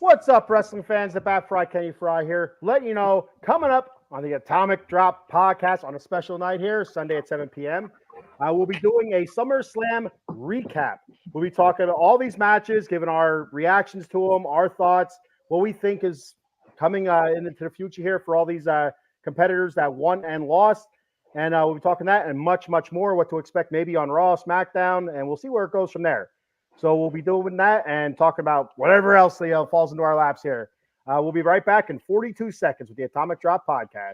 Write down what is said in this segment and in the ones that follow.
What's up, wrestling fans? The Bat Fry Kenny Fry here, letting you know, coming up on the Atomic Drop podcast on a special night here, Sunday at 7 p.m., we'll be doing a SummerSlam recap. We'll be talking about all these matches, giving our reactions to them, our thoughts, what we think is coming into the future here for all these competitors that won and lost. And we'll be talking that and much, much more, what to expect maybe on Raw, SmackDown, and we'll see where it goes from there. So we'll be doing that and talking about whatever else falls into our laps here. We'll be right back in 42 seconds with the Atomic Drop podcast.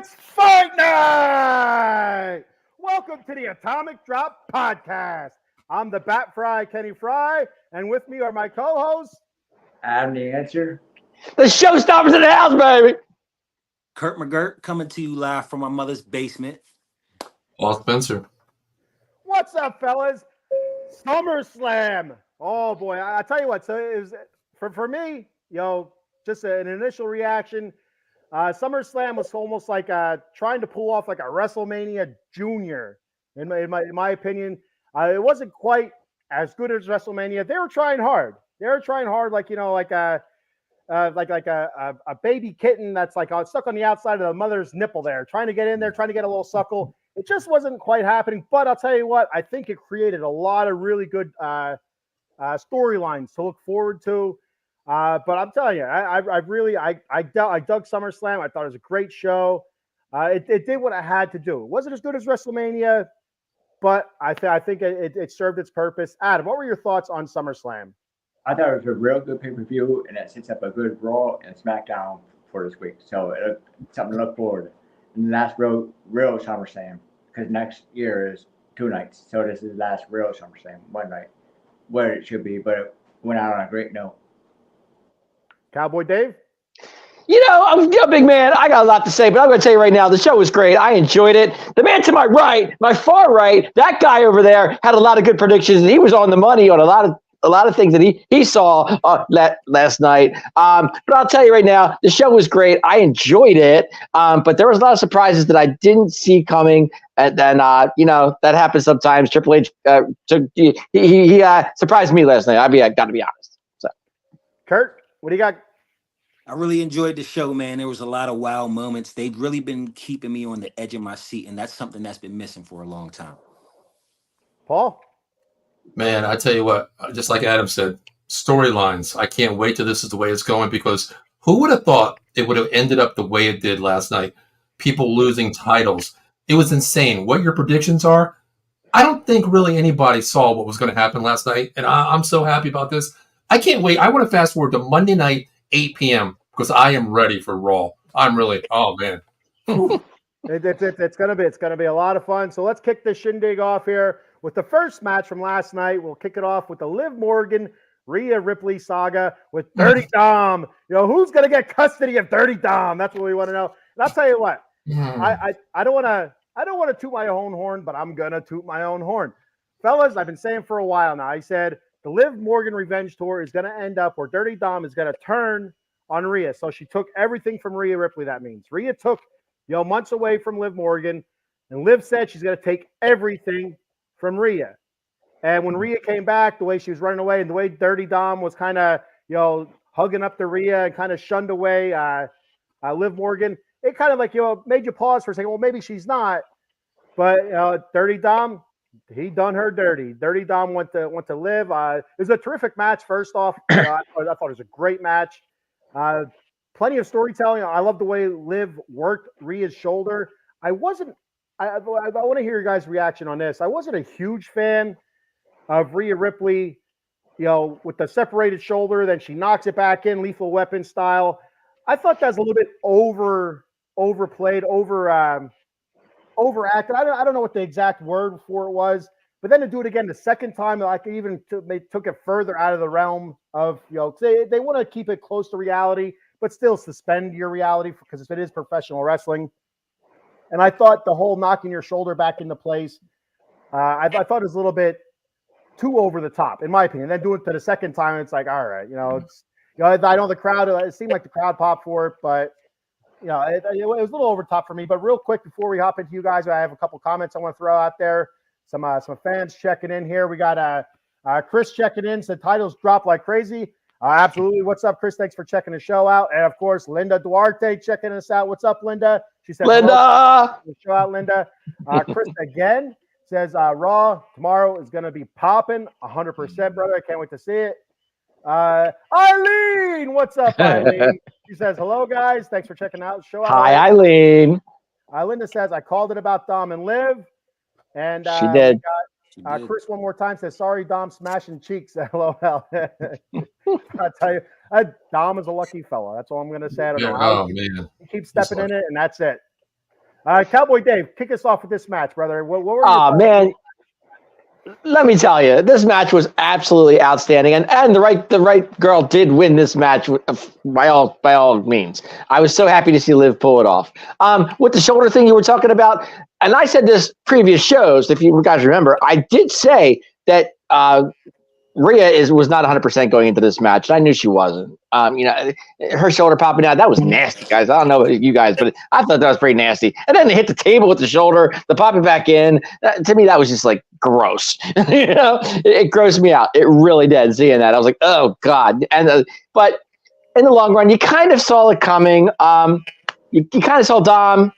It's fight night! Welcome to the Atomic Drop podcast. I'm the Bat Fry Kenny Fry, and with me are my co-hosts. I'm the answer. The showstoppers in the house, baby. Kurt McGirt coming to you live from my mother's basement. Paul Spencer. What's up, fellas? SummerSlam. Oh boy, I tell you what. So it was for me, just an initial reaction. SummerSlam was almost like trying to pull off like a WrestleMania Junior, in my opinion. It wasn't quite as good as WrestleMania. They were trying hard. Like a baby kitten that's like stuck on the outside of the mother's nipple there, trying to get in there, trying to get a little suckle. It just wasn't quite happening. But I'll tell you what, I think it created a lot of really good storylines to look forward to. But I'm telling you, I dug SummerSlam. I thought it was a great show. It did what it had to do. It wasn't as good as WrestleMania, but I think it served its purpose. Adam, what were your thoughts on SummerSlam? I thought it was a real good pay-per-view, and it sets up a good Raw and SmackDown for this week. So it's something to look forward to. And the last real SummerSlam, because next year is 2 nights. So this is the last real SummerSlam, 1 night, where it should be, but it went out on a great note. Cowboy Dave? I'm a big man. I got a lot to say, but I'm going to tell you right now, the show was great. I enjoyed it. The man to my right, my far right, that guy over there had a lot of good predictions, and he was on the money on a lot of things that he saw last night. But I'll tell you right now, the show was great. I enjoyed it, but there was a lot of surprises that I didn't see coming. And then, that happens sometimes. Triple H, he surprised me last night. I got to be honest. So, Kurt, what do you got? I really enjoyed the show, man. There was a lot of wow moments. They've really been keeping me on the edge of my seat, and that's something that's been missing for a long time. Paul? Man, I tell you what, just like Adam said, storylines. I can't wait till this is the way it's going, because who would have thought it would have ended up the way it did last night? People losing titles. It was insane. What your predictions are, I don't think really anybody saw what was going to happen last night, and I'm so happy about this. I can't wait. I want to fast forward to Monday night, 8 p.m., because I am ready for Raw. I'm really, oh man. It's gonna be a lot of fun. So let's kick this shindig off here with the first match from last night. We'll kick it off with the Liv Morgan, Rhea Ripley saga with Dirty Dom. Who's gonna get custody of Dirty Dom? That's what we want to know. And I'll tell you what, I don't want to toot my own horn, but I'm gonna toot my own horn, fellas. I've been saying for a while now. I said the Liv Morgan revenge tour is gonna end up where Dirty Dom is gonna turn on Rhea. So she took everything from Rhea Ripley. That means Rhea took months away from Liv Morgan, and Liv said she's going to take everything from Rhea. And when Rhea came back, the way she was running away and the way Dirty Dom was kind of hugging up to Rhea and kind of shunned away Liv Morgan, it kind of made you pause for a second. Well, maybe she's not, but Dirty Dom, he done her dirty. Dirty Dom went to Liv. It was a terrific match. First off, I thought it was a great match. Plenty of storytelling. I love the way Liv worked Rhea's shoulder. I want to hear your guys' reaction on this. I wasn't a huge fan of Rhea Ripley with the separated shoulder, then she knocks it back in, Lethal Weapon style. I thought that was a little bit overplayed, overacted. I don't know what the exact word for it was, but then to do it again the second time, like even they took it further out of the realm of they want to keep it close to reality, but still suspend your reality because it is professional wrestling. And I thought the whole knocking your shoulder back into place, I thought it was a little bit too over the top, in my opinion. Then do it to the second time, it's like, all right, it's I know the crowd. It seemed like the crowd popped for it, but it was a little over top for me. But real quick before we hop into you guys, I have a couple comments I want to throw out there. Some fans checking in here. We got Chris checking in. Said titles drop like crazy. Absolutely. What's up, Chris? Thanks for checking the show out. And of course, Linda Duarte checking us out. What's up, Linda? She said, Linda, show out, Linda. Chris again says Raw tomorrow is going to be popping 100%, brother. I can't wait to see it. Eileen, what's up, Eileen? She says, hello, guys. Thanks for checking out the show. Hi, Eileen. Linda says, I called it about Dom and Liv. And she did. Chris one more time says, sorry, Dom smashing cheeks. LOL. I tell you, Dom is a lucky fella. That's all I'm going to say. I don't know how man. he keeps stepping in it, and that's it. Cowboy Dave, kick us off with this match, brother. What were man. Let me tell you, this match was absolutely outstanding, and the right girl did win this match by all means. I was so happy to see Liv pull it off. With the shoulder thing you were talking about, and I said this previous shows, if you guys remember, I did say that Rhea was not 100% going into this match, and I knew she wasn't. Her shoulder popping out, that was nasty, guys. I don't know about you guys, but I thought that was pretty nasty. And then to hit the table with the shoulder, the pop it back in, to me, that was just like gross. It grossed me out. It really did. Seeing that, I was like, oh God. And but in the long run, you kind of saw it coming. You kind of saw Dom,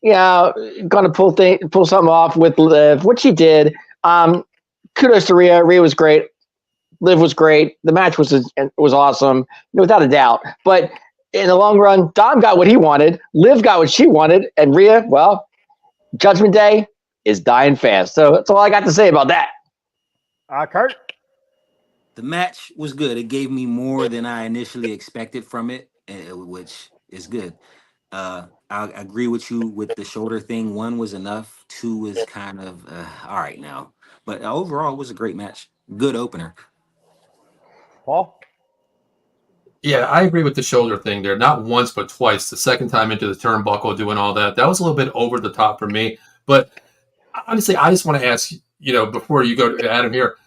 going to pull something off with Liv, which she did. Kudos to Rhea. Rhea was great. Liv was great. The match was awesome, without a doubt. But in the long run, Dom got what he wanted. Liv got what she wanted. And Rhea, well, Judgment Day is dying fast. So that's all I got to say about that. Kurt? The match was good. It gave me more than I initially expected from it, which is good. I agree with you with the shoulder thing. 1 was enough. 2 was kind of all right now. But overall, it was a great match. Good opener. Paul? Yeah, I agree with the shoulder thing there. Not once, but twice. The second time into the turnbuckle, doing all that. That was a little bit over the top for me. But honestly, I just want to ask, before you go to Adam here,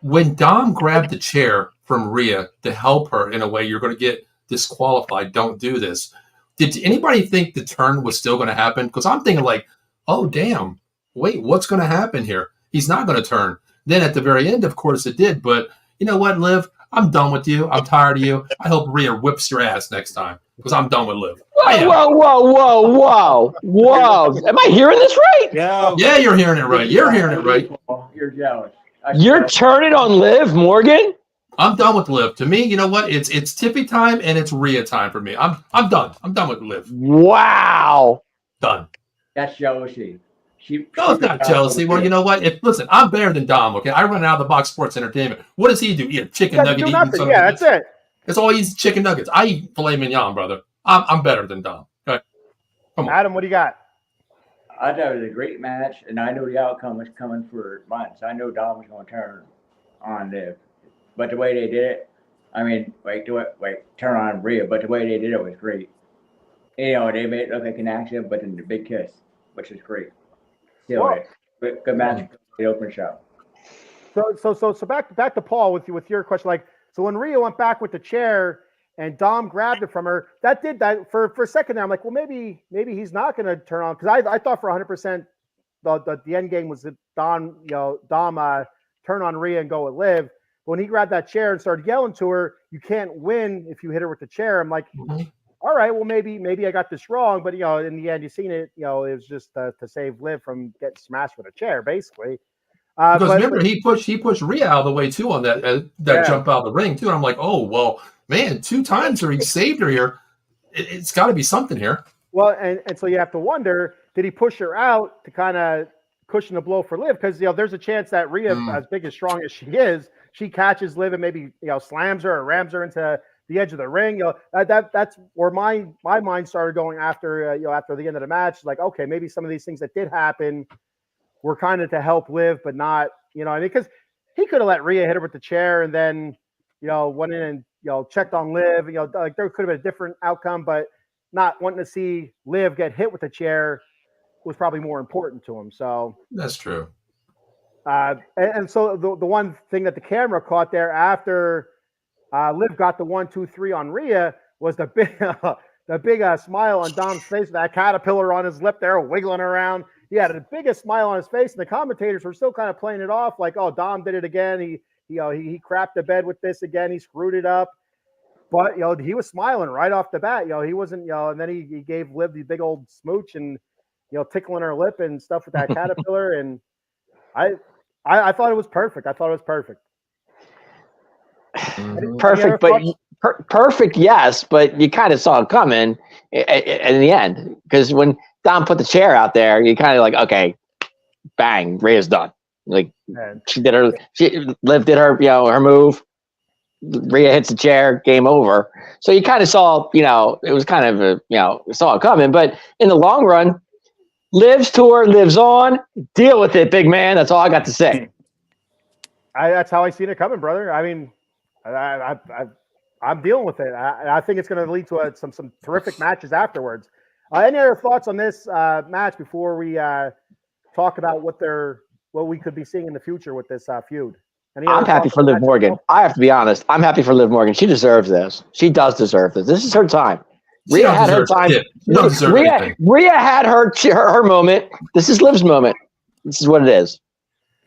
when Dom grabbed the chair from Rhea to help her in a way you're going to get disqualified, don't do this. Did anybody think the turn was still going to happen? Because I'm thinking like, oh, damn, wait, what's going to happen here? He's not going to turn. Then at the very end, of course, it did. But you know what, Liv? I'm done with you. I'm tired of you. I hope Rhea whips your ass next time because I'm done with Liv. Whoa. Am I hearing this right? Yeah, you're hearing it right. You're hearing it right. You're jealous. You're turning on Liv, Morgan? I'm done with Liv. To me, you know what? It's Tiffy time and it's Rhea time for me. I'm done. I'm done with Liv. Wow. Done. That's jealousy. No, it's not jealousy. Well, you know what? Listen, I'm better than Dom, okay? I run out of the box sports entertainment. What does he do? Eat a chicken nugget? Yeah, that's it. That's all he eats, chicken nuggets. I eat filet mignon, brother. I'm better than Dom. Okay? Come on. Adam, what do you got? I thought it was a great match, and I know the outcome was coming for months. I know Dom was going to turn on Liv. But the way they did it, turn on Rhea, but the way they did it was great. They made it look like an accident, but then the big kiss, which is great. Still, good match, the open show. So back to Paul with your question. Like, so when Rhea went back with the chair and Dom grabbed it from her, that did that for a second there. I'm like, well, maybe he's not going to turn on, because I thought for 100% the end game was that Dom turn on Rhea and go with Liv. But when he grabbed that chair and started yelling to her, you can't win if you hit her with the chair. I'm like, all right, well, maybe I got this wrong, but in the end, you seen it. It was just to save Liv from getting smashed with a chair, basically. Because remember, he pushed Rhea out of the way too on that jump out of the ring too. And I'm like, oh well, man, 2 times or he saved her here. It's got to be something here. Well, and so you have to wonder, did he push her out to kind of cushion the blow for Liv because there's a chance that Rhea, as big as strong as she is, she catches Liv and maybe slams her or rams her into the edge of the ring. That's where my mind started going after after the end of the match. Like, okay, maybe some of these things that did happen were kind of to help Liv, but not because he could have let Rhea hit her with the chair and then went in and checked on Liv. Like there could have been a different outcome, but not wanting to see Liv get hit with the chair was probably more important to him. So that's true. And so the one thing that the camera caught there after Liv got the 1, 2, 3 on Rhea was the big smile on Dom's face, that caterpillar on his lip there, wiggling around. He had the biggest smile on his face, and the commentators were still kind of playing it off like, "Oh, Dom did it again. He crapped the bed with this again. He screwed it up." But he was smiling right off the bat. He wasn't. And then he gave Liv the big old smooch and tickling her lip and stuff with that caterpillar. And I thought it was perfect. I thought it was perfect. Perfect, but perfect, yes. But you kind of saw it coming in the end because when Dom put the chair out there, you kind of like, okay, bang, Rhea's done. Like Man. Liv did her, her move. Rhea hits the chair, game over. So you kind of saw, it was kind of, saw it coming. But in the long run, Liv's tour lives on. Deal with it, big man. That's all I got to say. That's how I seen it coming, brother. I mean, I'm dealing with it. I think it's going to lead to some terrific matches afterwards. Any other thoughts on this match before we talk about what we could be seeing in the future with this feud? I'm happy for Liv Morgan. I have to be honest. I'm happy for Liv Morgan. She deserves this. She does deserve this. This is her time. Rhea had her time. Rhea had her moment. This is Liv's moment. This is what it is.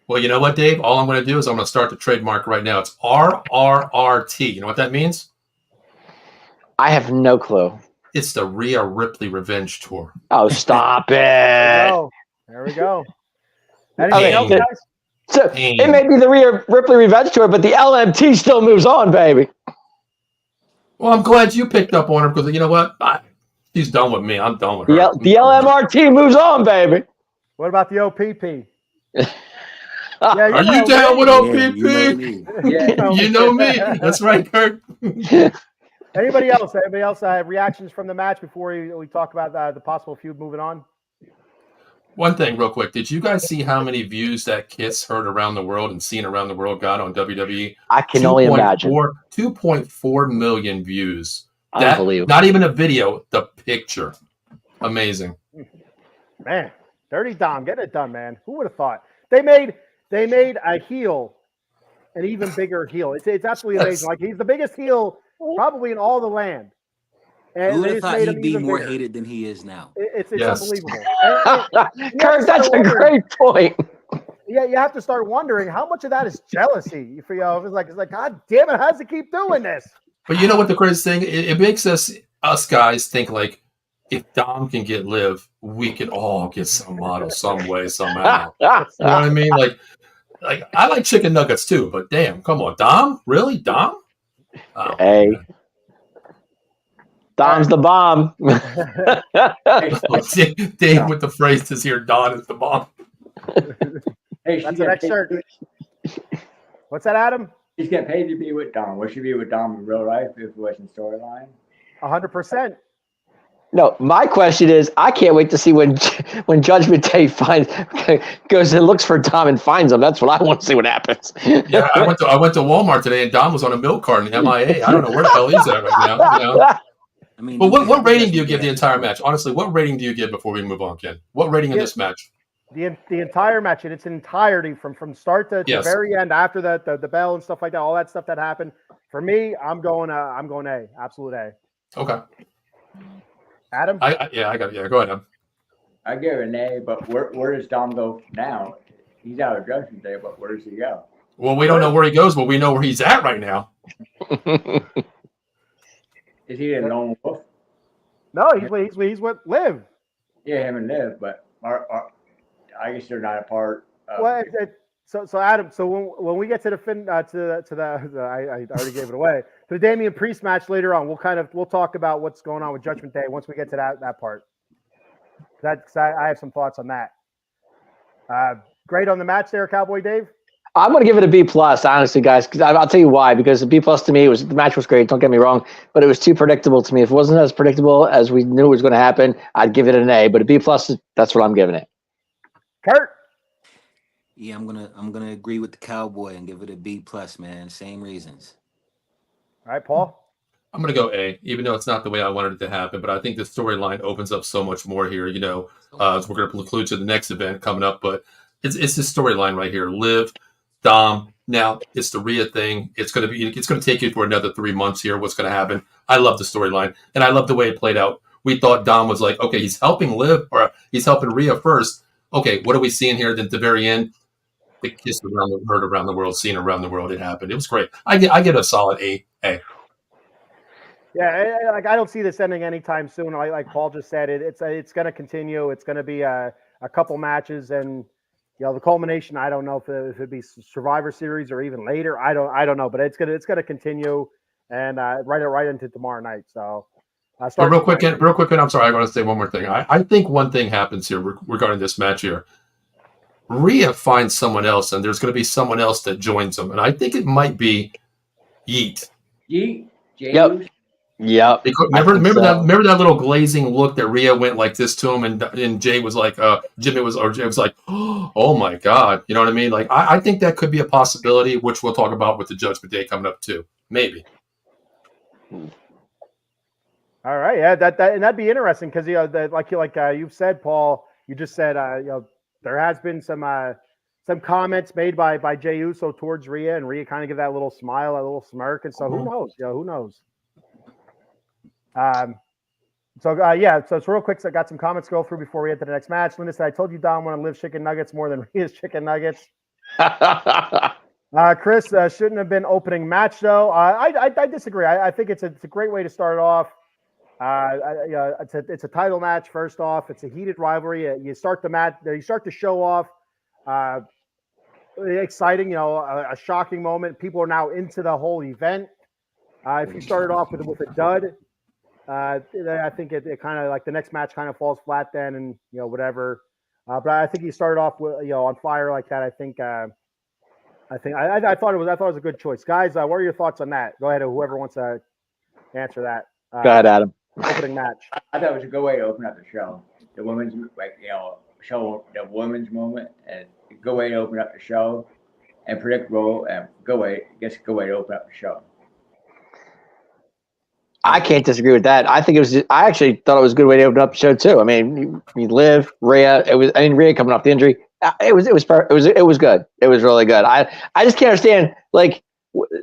Well, you know what, Dave? All I'm going to do is I'm going to start the trademark right now. It's RRRT. You know what that means? I have no clue. It's the Rhea Ripley Revenge Tour. Oh, stop it. There we go. Anything else, guys? So it may be the Rhea Ripley Revenge Tour, but the LMT still moves on, baby. Well, I'm glad you picked up on her because you know what? She's done with me. I'm done with her. The LMRT moves on, baby. What about the OPP? Are you down with OPP? Yeah, you know me. That's right, Kurt. Anybody else? Anybody else have reactions from the match before we talk about the possible feud moving on? One thing real quick. Did you guys see how many views that Kiss heard around the world and seen around the world got on WWE? I can only imagine. 2.4 million views. Unbelievable. Not even a video, the picture. Amazing. Man, Dirty Dom, getting it done, man. Who would have thought? They made a heel an even bigger heel. It's absolutely amazing. Like he's the biggest heel probably in all the land. And who would have thought he'd be more hated than he is now? It's unbelievable. Kurt, that's a great point. Yeah, you have to start wondering how much of that is jealousy. It's like, God damn it, how does he keep doing this? But you know what the crazy thing? It makes us guys think like if Dom can get Liv, we can all get some model some way, somehow. You know what I mean? Like I like chicken nuggets too, but damn, come on, Dom? Really? Dom? Oh, hey. Man. Dom's the bomb. Dave with the phrase is here, Don is the bomb. That's the next shirt. What's that, Adam? She's getting paid to be with Dom. Would she be with Dom in real life if it wasn't storyline? 100%. No, my question is, I can't wait to see when Judgment Day goes and looks for Dom and finds him. That's what I want to see what happens. Yeah, I went to Walmart today and Dom was on a milk carton, MIA. I don't know where the hell he's at right now. You know? I mean, but what rating do you give the entire match? Honestly, what rating do you give before we move on, Ken? What rating in this match? The entire match in its entirety, from start to very end, after the bell and stuff like that, all that stuff that happened. For me, I'm going A, absolute A. Okay. Adam? I got it. Yeah, go ahead, Adam. I give it an A, but where does Dom go now? He's out of Judgment Day, but where does he go? Well, we don't know where he goes, but we know where he's at right now. Is he a lone wolf? No, he's with Liv. Yeah, him and Liv, but I guess they're not a part of... Well, so Adam, so when we get to the I already gave it away, to the Damian Priest match later on, we'll talk about what's going on with Judgment Day once we get to that part. I have some thoughts on that. Great on the match there, Cowboy Dave. I'm going to give it a B plus, honestly, guys. Because I'll tell you why. Because a B plus to me the match was great. Don't get me wrong, but it was too predictable to me. If it wasn't as predictable as we knew it was going to happen, I'd give it an A. But a B plus, that's what I'm giving it. Kurt. Yeah, I'm gonna agree with the Cowboy and give it a B plus, man. Same reasons. All right, Paul. I'm going to go A, even though it's not the way I wanted it to happen. But I think the storyline opens up so much more here. As we're going to conclude to the next event coming up. But it's this storyline right here. Liv, Dom. Now it's the Rhea thing. It's going to take you for another 3 months here. What's going to happen? I love the storyline, and I love the way it played out. We thought Dom was like, okay, he's helping Liv, or he's helping Rhea first. Okay, what are we seeing here? Then at the very end, the kiss heard around the world, seen around the world. It happened. It was great. I get a solid A. Yeah, like I don't see this ending anytime soon. Like Paul just said, it's going to continue. It's going to be a couple matches, and the culmination. I don't know if it'd be Survivor Series or even later. I don't know, but it's gonna continue, and right into tomorrow night. So, real quick, and I'm sorry, I want to say one more thing. I think one thing happens here regarding this match here. Rhea finds someone else, and there's going to be someone else that joins them, and I think it might be Yeet. Yeet. Yep. Because remember that little glazing look that Rhea went like this to him, and Jay was like, Jay was like, oh my God, you know what I mean? Like I think that could be a possibility, which we'll talk about with the Judgment Day coming up too, maybe. All right, yeah, that'd be interesting because like you've said, Paul, you just said there has been some comments made by Jey Uso towards Rhea, and Rhea kind of give that little smile, a little smirk, and so who knows? Who knows? So it's real quick. So I got some comments to go through before we get to the next match. Linda said, I told you Dom wanted Liv's chicken nuggets more than Rhea's chicken nuggets. Chris, shouldn't have been opening match though. I disagree. I think it's a great way to start it off. It's a title match. First off, it's a heated rivalry. You start the match. You start to show off. Exciting, a shocking moment. People are now into the whole event. If you started off with a dud, I think it kind of like the next match kind of falls flat then, and whatever. But I think you started off with on fire like that. I thought it was a good choice, guys. What are your thoughts on that? Go ahead, whoever wants to answer that. Go ahead, Adam. Opening match. I thought it was a good way to open up the show. The women's show the women's moment, and a good way to open up the show, and predictable, and good way to open up the show. I can't disagree with that. I actually thought it was a good way to open up the show too. I mean, you Liv, Rhea. Rhea coming off the injury. It was good. It was really good. I just can't understand. Like,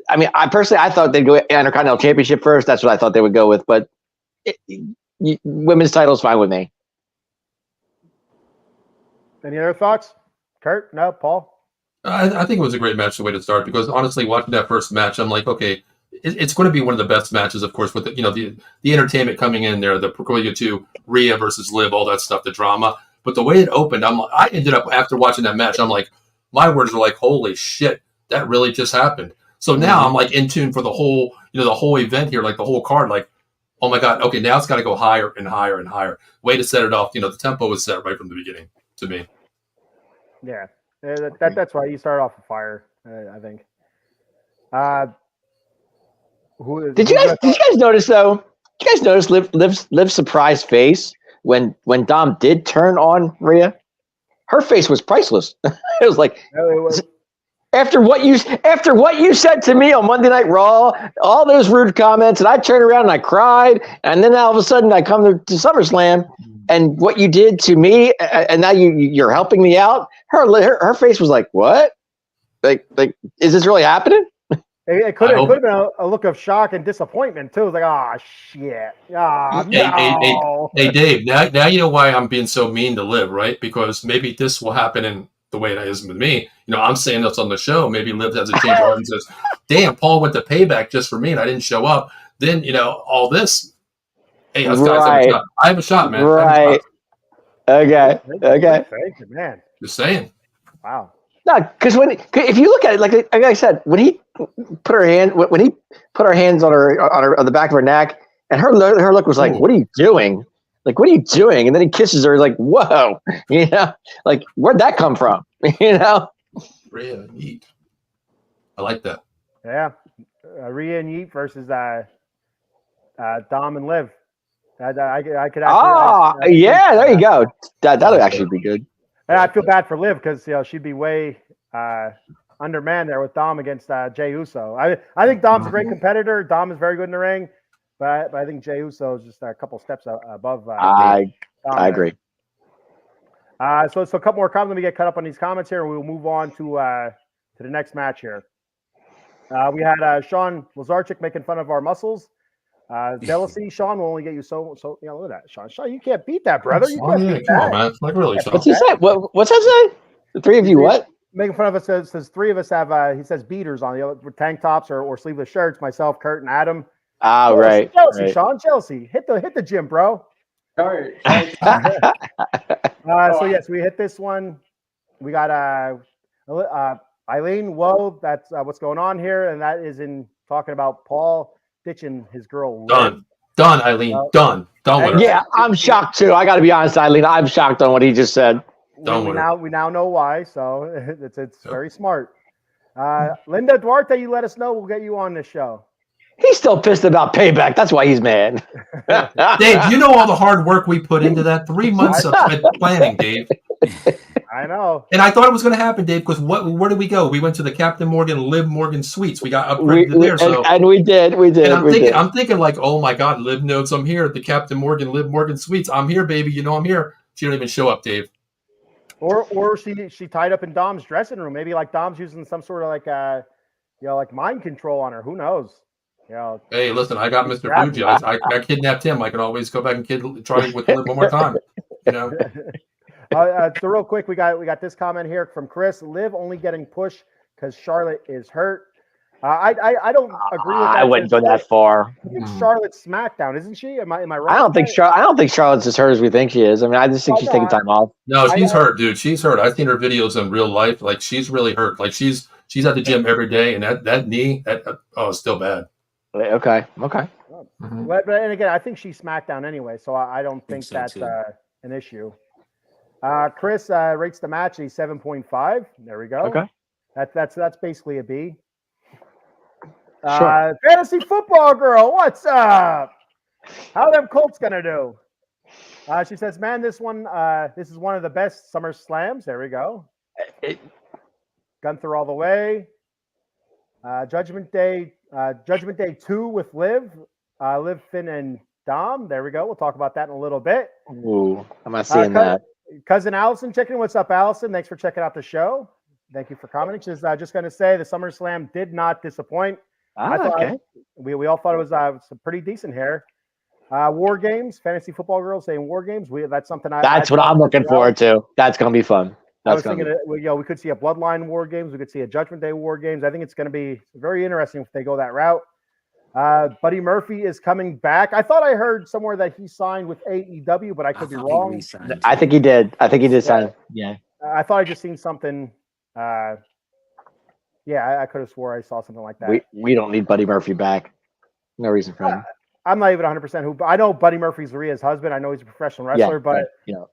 I mean, I thought they'd go Intercontinental Championship first. That's what I thought they would go with. But women's title is fine with me. Any other thoughts, Kurt? No, Paul. I think it was a great match, the way to start, because honestly, watching that first match, I'm like, okay. It's going to be one of the best matches, of course, with the entertainment coming in there, the Procolia 2, Rhea versus Liv, all that stuff, the drama. But the way it opened, I ended up, after watching that match, I'm like, my words were like, holy shit, that really just happened. So now I'm like in tune for the whole event here, like the whole card, like, oh my God, okay, now it's got to go higher and higher and higher. Way to set it off. The tempo was set right from the beginning to me. Yeah, that's why you start off with fire, I think. Did you guys notice though? Did you guys notice Liv's surprised face when Dom did turn on Rhea? Her face was priceless. It was like after what you said to me on Monday Night Raw, all those rude comments, and I turned around and I cried, and then all of a sudden I come to SummerSlam, and what you did to me, and now you're helping me out. Her face was like, what? Like is this really happening? It could have been a look of shock and disappointment too. It was like, oh shit. No. Hey, Dave, now you know why I'm being so mean to Liv, right? Because maybe this will happen in the way it is with me. I'm saying this on the show. Maybe Liv has a change of heart and says, damn, Paul went to payback just for me and I didn't show up. Then, all this. Hey, us guys I have a shot, man. Right. Okay. Thank you, man. Just saying. Wow. No, because if you look at it, like I said, when he put her hands on the back of her neck, and her look was like, "What are you doing?" Like, what are you doing? And then he kisses her, like, whoa, like, where'd that come from? Rhea, neat. I like that. Yeah. Rhea and Yeet versus Dom and Liv. I could actually. Yeah, there you go. That'll actually be good. And I feel bad for Liv because she'd be way undermanned there with Dom against Jey Uso. I think Dom's a great competitor. Dom is very good in the ring, but I think Jey Uso is just a couple steps above. I agree. So a couple more comments. Let me get caught up on these comments here, and we'll move on to the next match here. We had Sean Lazarchik making fun of our muscles. Jealousy, Sean will only get you so. Look at that, Sean. Sean, you can't beat that, brother. You can't beat come that. on, man. Like really, Sean. What's he say? What's that say? The three of you what? Making fun of us says three of us have he says beaters on the other tank tops or sleeveless shirts. Myself, Kurt, and Adam. Right. Jealousy, right. Sean. Jealousy. Hit the gym, bro. Sorry. So yes, we hit this one. We got Eileen. Whoa, that's what's going on here, and that is in talking about Paul ditching his girl. Done, Eileen. Done with her. Yeah, I'm shocked too. I got to be honest, Eileen. I'm shocked on what he just said. We now know why, so it's very smart. Linda Duarte, you let us know. We'll get you on this show. He's still pissed about payback. That's why he's mad. Dave, you know all the hard work we put into that 3 months of planning, Dave. I know. And I thought it was going to happen, Dave, because where did we go? We went to the Captain Morgan, Liv Morgan suites. We got upgraded there. And we did. And I'm thinking like, oh my God, Liv knows I'm here at the Captain Morgan, Liv Morgan suites. I'm here, baby. You know I'm here. She didn't even show up, Dave. Or she tied up in Dom's dressing room. Maybe like Dom's using some sort of like mind control on her. Who knows? Hey, listen, I got Mr. Fuji. I kidnapped him. I can always go back and try with Liv one more time. So real quick, we got this comment here from Chris. Liv only getting pushed because Charlotte is hurt. I don't agree with that. I wouldn't go that far. I think Charlotte's SmackDown, isn't she? Am I right? I don't think Charlotte's as hurt as we think she is. I mean, I just think she's taking time off. No, she's hurt, dude. She's hurt. I've seen her videos in real life. Like she's really hurt. Like she's at the gym every day, and that knee, it's still bad. Okay. Mm-hmm. But and again, I think she's SmackDown anyway, so I don't think so that's an issue. Chris rates the match a 7.5. There we go. Okay. That's basically a B. Sure. Fantasy football girl, what's up? How them Colts gonna do? She says, "Man, this is one of the best Summer Slams." There we go. Gunther all the way. Judgment Day 2 with Liv, Finn, and Dom. There we go. We'll talk about that in a little bit. Ooh, I'm not seeing that. Cousin Allison checking in. What's up, Allison? Thanks for checking out the show. Thank you for commenting. She's just going to say the SummerSlam did not disappoint. We all thought it was pretty decent here. War Games, Fantasy Football Girls saying War Games. That's something That's what I'm looking forward to. That's going to be fun. I was thinking, we could see a Bloodline War Games. We could see a Judgment Day War Games. I think it's going to be very interesting if they go that route. Buddy Murphy is coming back. I thought I heard somewhere that he signed with AEW, but I could be wrong. I think he did. Sign. Yeah. I thought I just seen something. I could have swore I saw something like that. We don't need Buddy Murphy back. No reason for him. I'm not even 100% who. I know Buddy Murphy's Rhea's husband. I know he's a professional wrestler, but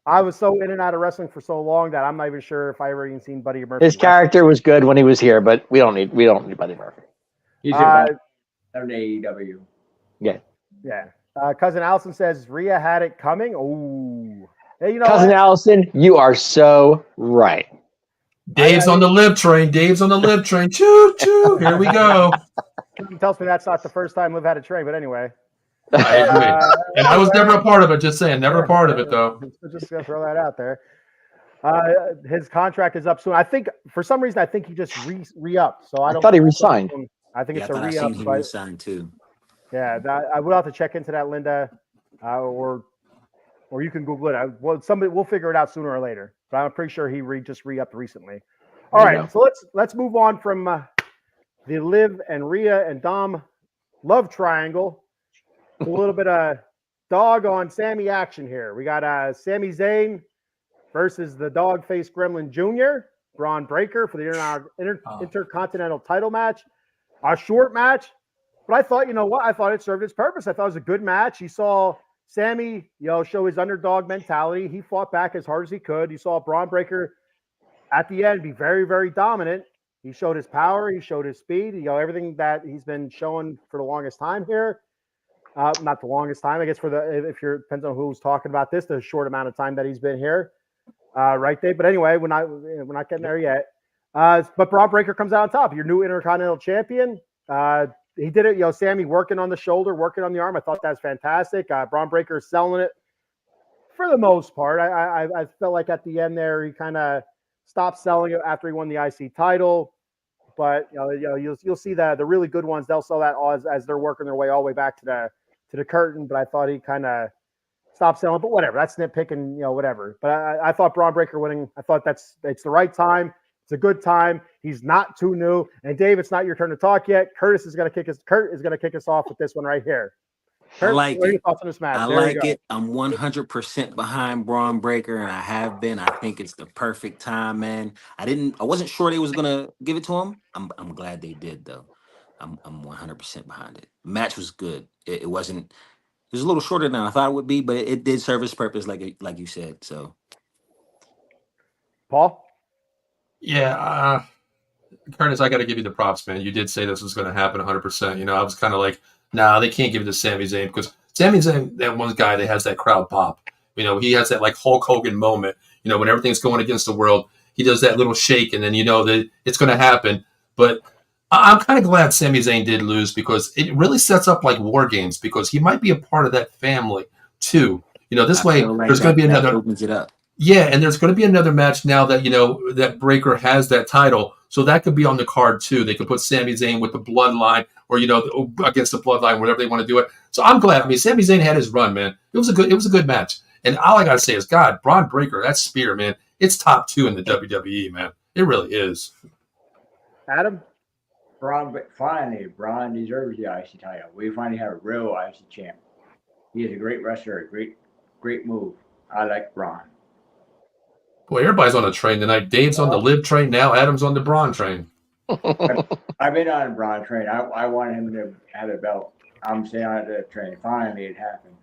I was so in and out of wrestling for so long that I'm not even sure if I ever even seen Buddy Murphy. His character was good when he was here, but we don't need Buddy Murphy. He's in AEW. Yeah. Cousin Allison says Rhea had it coming. Oh, hey, Cousin Allison, you are so right. Dave's on the Liv train. Choo choo. Here we go. He tells me that's not the first time Liv had a train, but anyway. I agree. And I was never a part of it. Just saying, never a part of it though. Just gonna throw that out there. His contract is up soon. I think for some reason he just re-upped. So I thought he resigned. I think it's a re-up. I think he resigned too. Yeah, I will have to check into that, Linda, or you can Google it. We'll figure it out sooner or later. But I'm pretty sure he just re-upped recently. All right, so let's move on from the Liv and Rhea and Dom love triangle. A little bit of dog on Sammy action here. We got Sami Zayn versus the dog-faced Gremlin Jr., Braun Breaker for the Intercontinental title match. A short match, but I thought, you know what? I thought it served its purpose. I thought it was a good match. You saw Sammy, show his underdog mentality. He fought back as hard as he could. You saw Braun Breaker at the end be very, very dominant. He showed his power. He showed his speed. Everything that he's been showing for the longest time here. Not the longest time, I guess. Depends on who's talking about this. The short amount of time that he's been here, right there. But anyway, we're not getting there yet. But Braun Breaker comes out on top. Your new Intercontinental Champion. He did it. Sammy working on the shoulder, working on the arm. I thought that was fantastic. Braun Breaker selling it for the most part. I felt like at the end there he kind of stopped selling it after he won the IC title. But you'll see that the really good ones, they'll sell that as they're working their way all the way back to the curtain. But I thought he kind of stopped selling. But whatever, that's nitpicking, whatever. But I thought Braun Breaker winning. I thought it's the right time. It's a good time. He's not too new. And Dave, it's not your turn to talk yet. Kurt is going to kick us off with this one right here. Kurt, I like what are it. your thoughts on this match? I like it. I'm 100% behind Braun Breaker, and I have been. I think it's the perfect time, man. I wasn't sure they was gonna give it to him. I'm glad they did, though. I'm 100% behind it. The match was good. It wasn't. It was a little shorter than I thought it would be, but it did serve its purpose, like you said. So, Paul? Yeah, Curtis, I got to give you the props, man. You did say this was going to happen 100%. I was kind of like, nah, they can't give it to Sami Zayn because Sami Zayn, that one guy that has that crowd pop. He has that like Hulk Hogan moment. When everything's going against the world, he does that little shake, and then that it's going to happen. But I'm kind of glad Sami Zayn did lose because it really sets up like War Games because he might be a part of that family too. This way, there's going to be another. Opens it up. Yeah, and there's going to be another match now that that Breaker has that title, so that could be on the card too. They could put Sami Zayn with the Bloodline, or against the Bloodline, whatever they want to do it. So I'm glad. Sami Zayn had his run, man. It was a good match. And all I gotta say is, God, Braun Breaker, that spear, man, it's top 2 in the WWE, man. It really is. Adam? Braun deserves the IC title. We finally have a real IC champ. He is a great wrestler, a great move. I like Braun. Boy, everybody's on a train tonight. Dave's on the Liv train now. Adam's on the Braun train. I've been on a Braun train. I wanted him to have a belt. I'm staying on the train. Finally, it happened.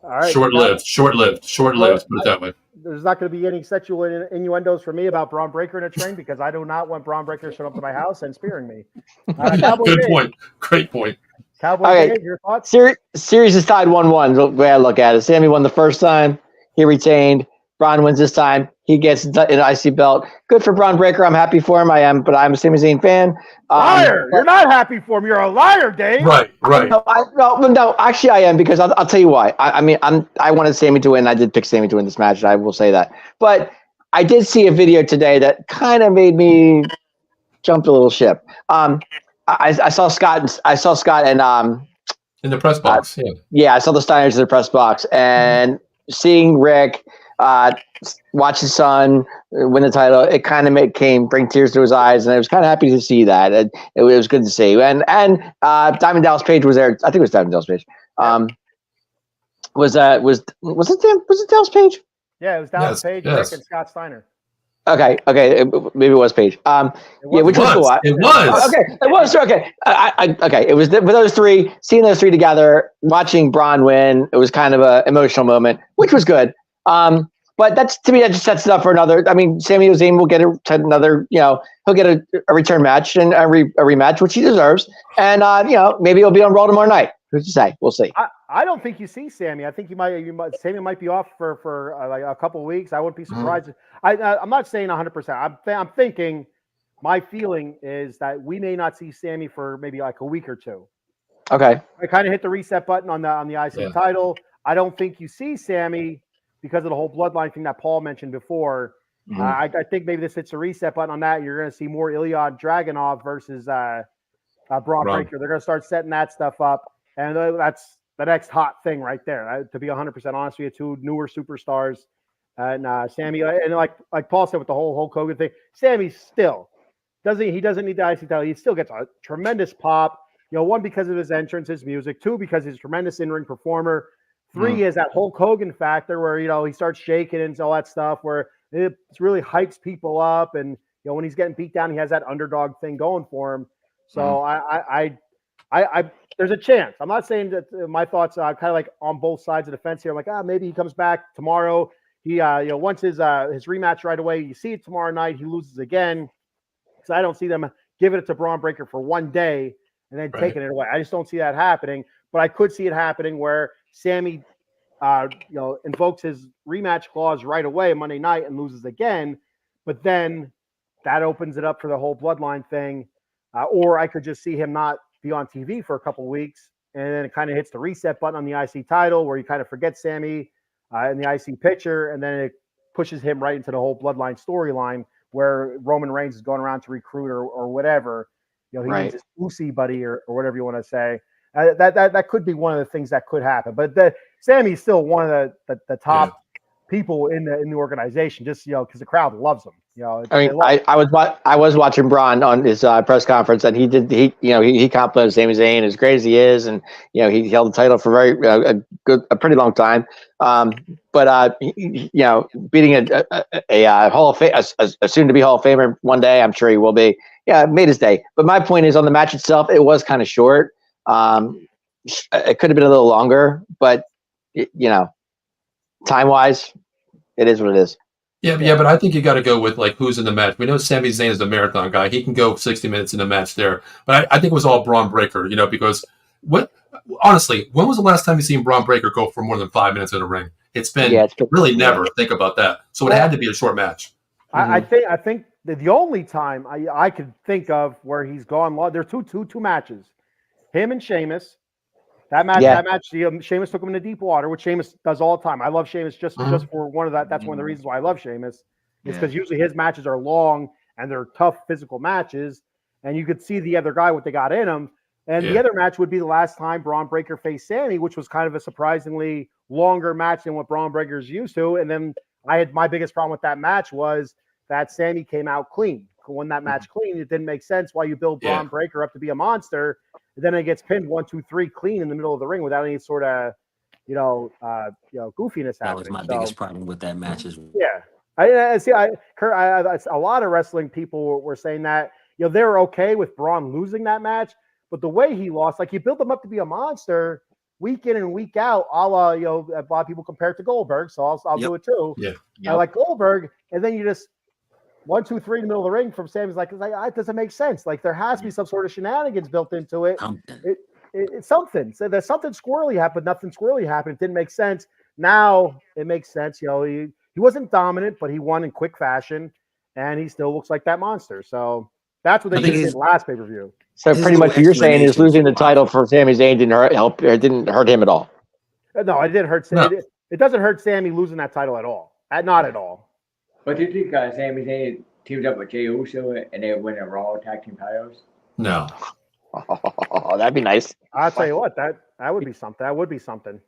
All right. Short-lived. Put it that way. There's not going to be any sexual innuendos for me about Braun Breaker in a train because I do not want Braun Breaker showing up to my house and spearing me. Good point. Great point. Cowboy Dave, your thoughts? Series is tied 1-1. The way I look at it, Sammy won the first time. He retained. Braun wins this time. He gets an IC belt. Good for Braun Breaker. I'm happy for him. But I'm a Sami Zayn fan. Liar! You're not happy for him. You're a liar, Dave. Right. No. Actually, I am because I'll tell you why. I wanted Sami to win. I did pick Sami to win this match. I will say that. But I did see a video today that kind of made me jump a little ship. I saw Scott. And in the press box. I saw the Steiners in the press box and seeing Rick. Watch his son win the title. It kind of bring tears to his eyes, and I was kind of happy to see that. It was good to see. And Diamond Dallas Page was there. I think it was Diamond Dallas Page. Was it Dallas Page? Yeah, it was Dallas Page, yes. Rick, and Scott Steiner. Okay, maybe it was Page. Which was cool. It was. Okay, it was. Okay, okay. It was with those three. Seeing those three together, watching Braun win, it was kind of an emotional moment, which was good. But that's, to me, that just sets it up for another. Sami Zayn will get another, he'll get a return match and a rematch, which he deserves. And, maybe he'll be on Raw tomorrow night. Who's to say? We'll see. I don't think you see Sami. I think Sami might be off for like a couple of weeks. I wouldn't be surprised. I'm not saying 100%. I'm thinking, my feeling is that we may not see Sami for maybe like a week or two. Okay. I kind of hit the reset button on the IC title. I don't think you see Sami because of the whole bloodline thing that Paul mentioned before. Mm-hmm. I think maybe this hits a reset button on that. You're going to see more Ilya Dragunov versus Braun Breaker. They're going to start setting that stuff up. And that's the next hot thing right there. To be 100% honest with you, 2 newer superstars. And Sami, and like Paul said with the whole Hulk Hogan thing, Sami still doesn't need the IC title. He still gets a tremendous pop. 1, because of his entrance, his music. 2, because he's a tremendous in-ring performer. 3 is that Hulk Hogan factor where, he starts shaking and all that stuff where it really hypes people up. And, when he's getting beat down, he has that underdog thing going for him. So I there's a chance. I'm not saying that my thoughts are kind of like on both sides of the fence here. I'm like, maybe he comes back tomorrow. He, once his rematch right away, you see it tomorrow night, he loses again. Because I don't see them giving it to Braun Breaker for one day and then taking it away. I just don't see that happening. But I could see it happening where Sammy, invokes his rematch clause right away Monday night and loses again. But then that opens it up for the whole bloodline thing. Or I could just see him not be on TV for a couple weeks, and then it kind of hits the reset button on the IC title where you kind of forget Sammy in the IC picture, and then it pushes him right into the whole bloodline storyline where Roman Reigns is going around to recruit or whatever. He needs his Usi buddy or whatever you want to say. That could be one of the things that could happen. But Sammy's still one of the top people in the organization, just because the crowd loves him. I was watching Braun on his press conference, and he complimented Sami Zayn as great as he is, and he held the title for a pretty long time. But beating a Hall of Fame, a soon to be Hall of Famer one day, I'm sure he will be. Yeah, it made his day. But my point is, on the match itself, it was kind of short. It could have been a little longer, but time wise, it is what it is. Yeah, but I think you got to go with who's in the match. We know Sami Zayn is the marathon guy; he can go 60 minutes in the match there. But I think it was all Braun Breaker, because honestly, when was the last time you seen Braun Breaker go for more than 5 minutes in a ring? It's been really never. Think about that. So it had to be a short match. I think that the only time I could think of where he's gone long, there's two matches, him and Sheamus. That match, Sheamus took him into deep water, which Sheamus does all the time. I love Sheamus just for one of that. That's one of the reasons why I love Sheamus. Is because usually his matches are long and they're tough physical matches, and you could see the other guy what they got in him. And the other match would be the last time Braun Breaker faced Sammy, which was kind of a surprisingly longer match than what Braun Breaker's used to. And then my biggest problem with that match was that Sammy came out clean. Won that match clean. It didn't make sense why you build Braun Breaker up to be a monster. Then it gets pinned 1, 2, 3 clean in the middle of the ring without any sort of, goofiness happening. That was my biggest problem with that match as well. Yeah, I see. Kurt, a lot of wrestling people were saying that they were okay with Braun losing that match, but the way he lost, you built him up to be a monster week in and week out. A lot of people compare it to Goldberg, so I'll do it too. Yeah, I like Goldberg, and then you just 1, 2, 3 in the middle of the ring from Sammy's it doesn't make sense. There has to be some sort of shenanigans built into it. It's something. So there's something squirrely happened. Nothing squirrely happened. It didn't make sense. Now it makes sense. He wasn't dominant, but he won in quick fashion, and he still looks like that monster. So that's what they did last pay-per-view. So pretty much what you're saying is losing the title for Sami Zayn didn't hurt him at all. No, it didn't hurt. No. It doesn't hurt Sammy losing that title at all. Not at all. But do you think Sami Zayn teamed up with Jey Uso and they win a Raw tag team titles? No. Oh, that'd be nice. I'll tell you what, that would be something. That would be something.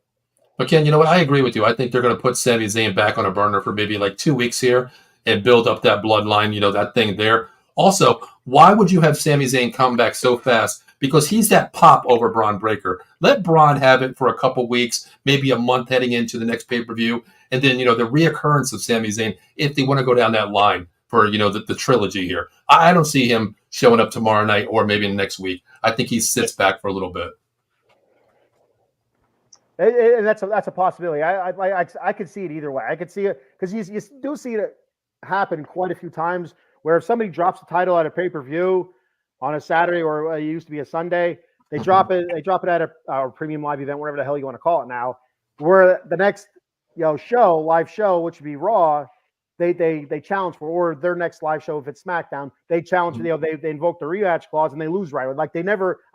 But Ken, you know what? I agree with you. I think they're going to put Sami Zayn back on a burner for maybe 2 weeks here and build up that bloodline, that thing there. Also, why would you have Sami Zayn come back so fast? Because he's that pop over Braun Breaker. Let Braun have it for a couple weeks, maybe a month heading into the next pay-per-view. And then, the reoccurrence of Sami Zayn, if they want to go down that line for, the trilogy here. I don't see him showing up tomorrow night or maybe next week. I think he sits back for a little bit. And that's a possibility. I could see it either way. I could see it because you do see it happen quite a few times where if somebody drops the title at a pay-per-view on a Saturday or it used to be a Sunday, they drop it. They drop it at a premium live event, whatever the hell you want to call it now. Where the next live show, which would be Raw, they challenge for, or their next live show if it's SmackDown, they challenge. They invoke the rematch clause and they lose right.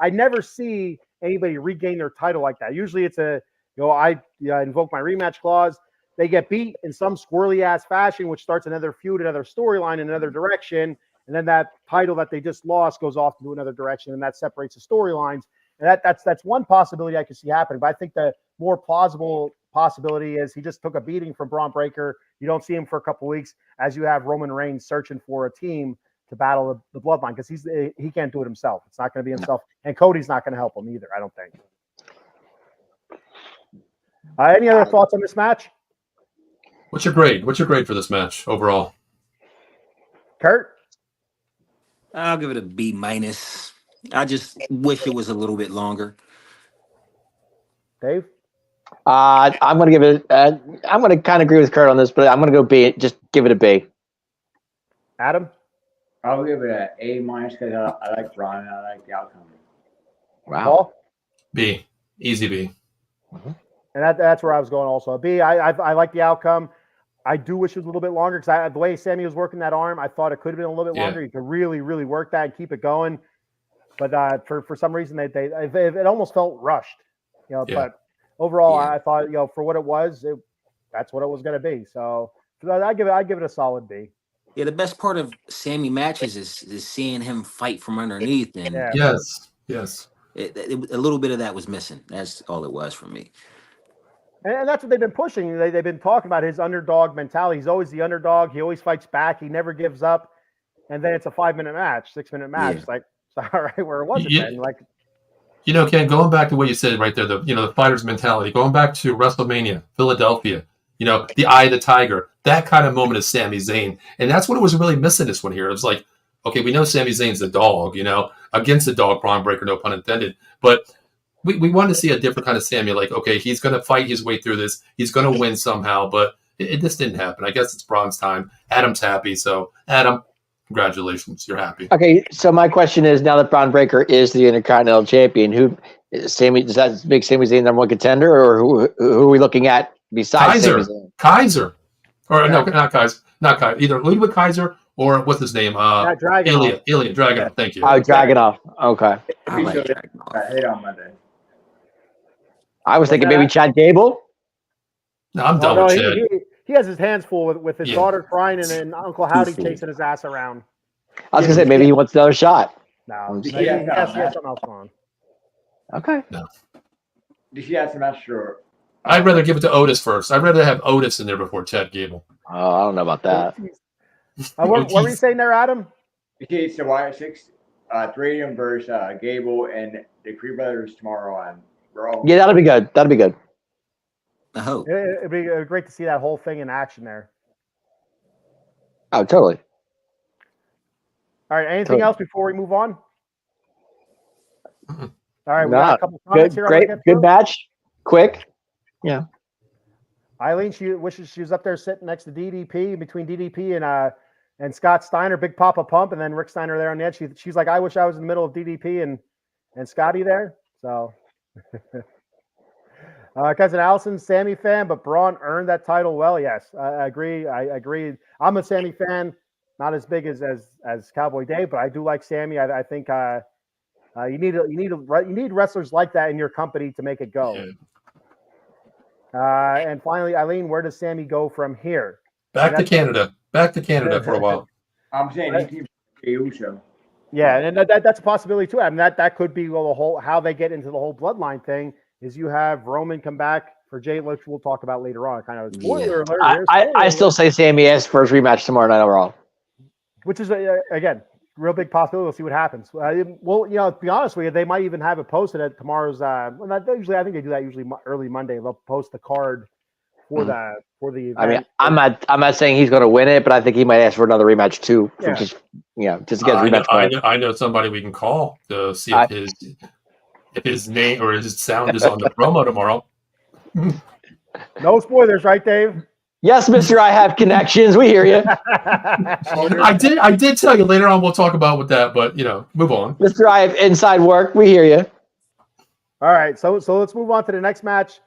I never see anybody regain their title like that. Usually it's I invoke my rematch clause. They get beat in some squirrely ass fashion, which starts another feud, another storyline in another direction. And then that title that they just lost goes off into another direction, and that separates the storylines. And that's one possibility I could see happening. But I think the more plausible possibility is he just took a beating from Braun Breaker. You don't see him for a couple weeks as you have Roman Reigns searching for a team to battle the bloodline because he can't do it himself. It's not going to be himself. And Cody's not going to help him either, I don't think. Any other thoughts on this match? What's your grade? What's your grade for this match overall? Kurt? I'll give it a B-. I just wish it was a little bit longer. Dave? I'm going to give it. I'm going to kind of agree with Kurt on this, but I'm going to go B. Just give it a B. Adam? I'll give it an A- because I like Braun and I like the outcome. Wow. Paul? B. Easy B. And that's where I was going also. B, I like the outcome. I do wish it was a little bit longer because the way Sammy was working that arm, I thought it could have been a little bit longer. You could really, really work that and keep it going. But for some reason, it almost felt rushed. But overall, I thought, for what it was, that's what it was going to be. So I give it a solid B. Yeah, the best part of Sammy matches is seeing him fight from underneath, and yes, a little bit of that was missing. That's all it was for me. And that's what they've been pushing. They've been talking about his underdog mentality. He's always the underdog. He always fights back. He never gives up. And then it's a 5-minute match, 6-minute match. It's like, all right, where was it then? Like, Ken, going back to what you said right there, the fighter's mentality, going back to WrestleMania, Philadelphia, the eye of the tiger, that kind of moment is Sami Zayn. And that's what it was really missing this one here. It was like, okay, we know Sami Zayn's the dog, against the dog, Braun Breaker, no pun intended. But we wanted to see a different kind of Sami, like, okay, he's going to fight his way through this. He's going to win somehow, but it just didn't happen. I guess it's Braun's time. Adam's happy. So, Adam, congratulations. You're happy. Okay, so my question is, now that Braun Breaker is the Intercontinental Champion, does that make Sami Zayn the number one contender, or who are we looking at besides Sami Zayn? Kaiser. Or no, not Kaiser. Not Kaiser. Either Ludwig Kaiser or what's his name? Dragunov. Ilya Dragunov. Thank you. Oh, Dragunov. Okay. I like Dragunov. I hate on Monday. I was thinking maybe Chad Gable. No, I'm done with Chad. He has his hands full with his daughter crying and then Uncle Howdy chasing his ass around. I was going to say maybe he wants another shot. No, he has something else on. Okay. No. Did she have some extra? I'd rather give it to Otis first. I'd rather have Otis in there before Chad Gable. Oh, I don't know about that. What were you saying there, Adam? Okay, so Wyatt 6, 3 of them versus Gable and the Creed Brothers tomorrow on Raw. Yeah, that'll be good. That'll be good. I hope. It'd be great to see that whole thing in action there. Oh, totally. All right. Anything else before we move on? All right. We got a couple comments here. Good match. Quick. Yeah. Eileen, she wishes she was up there sitting next to DDP, between DDP and Scott Steiner, Big Papa Pump, and then Rick Steiner there on the edge. She's like, I wish I was in the middle of DDP and Scotty there. So, cousin Allison, Sammy fan, but Braun earned that title well. Yes, I agree. I agree. I'm a Sammy fan, not as big as Cowboy Dave, but I do like Sammy. I think you need wrestlers like that in your company to make it go. And finally, Eileen, where does Sammy go from here? Back to Canada for a while. I'm saying he keeps Uso. Yeah, and that's a possibility too. I mean, that could be the whole how they get into the whole bloodline thing. Is you have Roman come back for Jay, which we'll talk about later on. Kind of spoiler alert. I still say Sammy has first rematch tomorrow night overall, which is again real big possibility. We'll see what happens. Well, to be honest with you, they might even have it posted at tomorrow's. Usually, I think they do that usually early Monday. They'll post the card for the event. I mean, I'm not saying he's going to win it, but I think he might ask for another rematch too. Just to get a rematch. I know somebody we can call to see if his name or his sound is on the promo tomorrow. No spoilers, right, Dave? Yes, Mister. I have connections. We hear you. I did tell you later on. We'll talk about with that, but move on. Mister. I have inside work. We hear you. All right, so let's move on to the next match,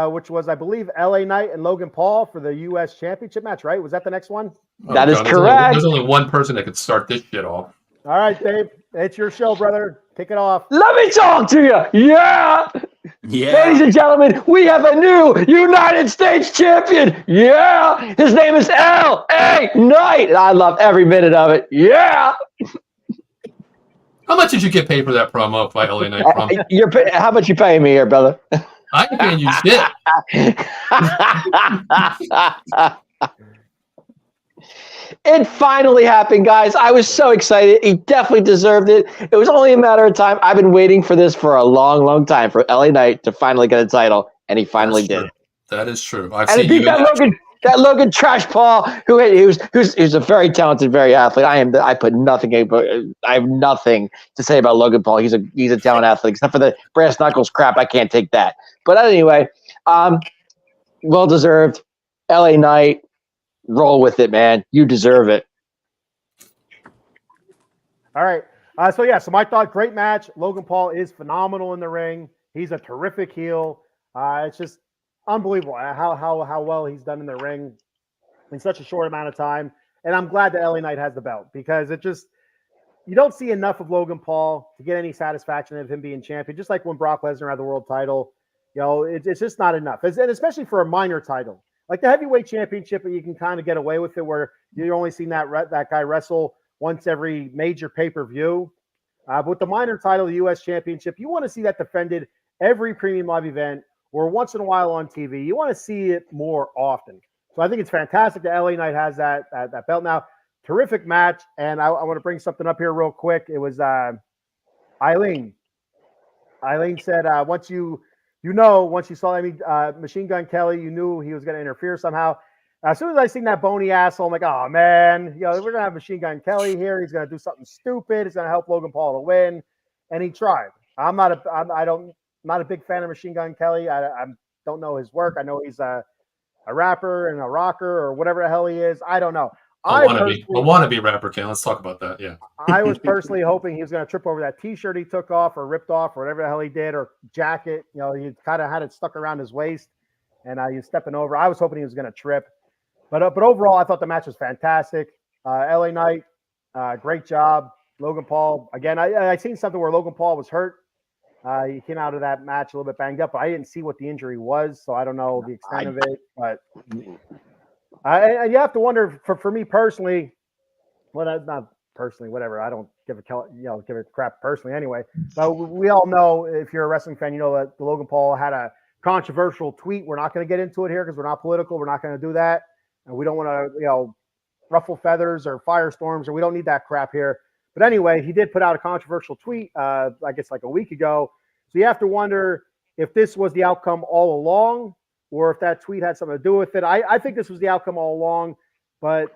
which was, I believe, LA Knight and Logan Paul for the U.S. Championship match. Right? Was that the next one? That is correct. There's only one person that could start this shit off. All right, Dave, it's your show, brother. Kick it off. Let me talk to you. Yeah. Ladies and gentlemen, we have a new United States champion. Yeah. His name is LA Knight. And I love every minute of it. Yeah. How much did you get paid for that promo by LA Knight promo? How much you paying me here, brother? I ain't paying you shit. It finally happened, guys. I was so excited. He definitely deserved it. It was only a matter of time. I've been waiting for this for a long, long time for LA Knight to finally get a title, and he finally did it. That is true. And he beat that Logan. That Logan Trash Paul, who's a very talented, very athlete. I have nothing to say about Logan Paul. He's a talent athlete, except for the brass knuckles crap. I can't take that. But anyway, well deserved. LA Knight, roll with it, man. You deserve it. All right. So my thought, great match. Logan Paul is phenomenal in the ring. He's a terrific heel. It's just unbelievable how well he's done in the ring in such a short amount of time. And I'm glad that LA Knight has the belt because you don't see enough of Logan Paul to get any satisfaction of him being champion. Just like when Brock Lesnar had the world title, it's just not enough. And especially for a minor title. Like the heavyweight championship, you can kind of get away with it where you're only seeing that guy wrestle once every major pay-per-view. But with the minor title, the U.S. Championship, you want to see that defended every premium live event or once in a while on TV. You want to see it more often. So I think it's fantastic that LA Knight has that belt now. Terrific match. And I want to bring something up here real quick. It was Eileen. Eileen said once you saw Machine Gun Kelly, you knew he was going to interfere somehow. As soon as I seen that bony asshole, I'm like, oh man, we're gonna have Machine Gun Kelly here. He's gonna do something stupid. He's gonna help Logan Paul to win, and he tried. I'm not a big fan of Machine Gun Kelly. I don't know his work. I know he's a rapper and a rocker or whatever the hell he is. I don't know. I wannabe rapper, Ken. Let's talk about that. Yeah. I was personally hoping he was going to trip over that T-shirt he took off or ripped off or whatever the hell he did, or jacket. He kind of had it stuck around his waist, and he was stepping over. I was hoping he was going to trip. But overall, I thought the match was fantastic. LA Knight, great job. Logan Paul, again, I seen something where Logan Paul was hurt. He came out of that match a little bit banged up, but I didn't see what the injury was, so I don't know the extent of it. But you have to wonder, for me personally, well, not personally, whatever. I don't give a crap personally anyway. But we all know, if you're a wrestling fan, you know that Logan Paul had a controversial tweet. We're not going to get into it here because we're not political. We're not going to do that. And we don't want to, ruffle feathers or firestorms, or we don't need that crap here. But anyway, he did put out a controversial tweet, I guess like a week ago. So you have to wonder if this was the outcome all along, or if that tweet had something to do with it. I think this was the outcome all along, but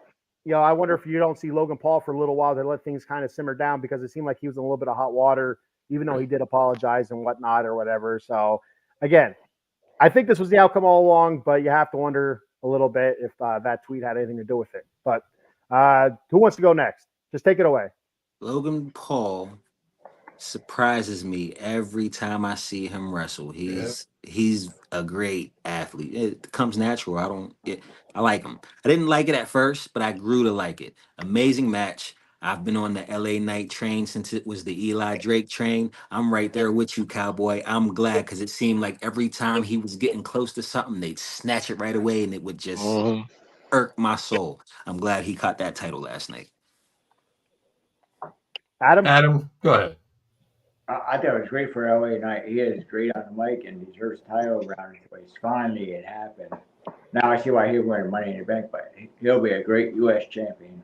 I wonder if you don't see Logan Paul for a little while to let things kind of simmer down, because it seemed like he was in a little bit of hot water, even though he did apologize and whatnot or whatever. So again, I think this was the outcome all along, but you have to wonder a little bit if that tweet had anything to do with it. But who wants to go next? Just take it away. Logan Paul surprises me every time I see him wrestle. He's a great athlete. It comes natural. I like him. I didn't like it at first, but I grew to like it. Amazing match. I've been on the LA Knight train since it was the Eli Drake train. I'm right there with you, cowboy. I'm glad, because it seemed like every time he was getting close to something, they'd snatch it right away, and it would just irk my soul. I'm glad he caught that title last night. Adam, go ahead. I thought it was great for LA Knight. He is great on the mic and deserves title around his waist. Finally, it happened. Now I see why he's winning Money in the Bank, but he'll be a great U.S. champion.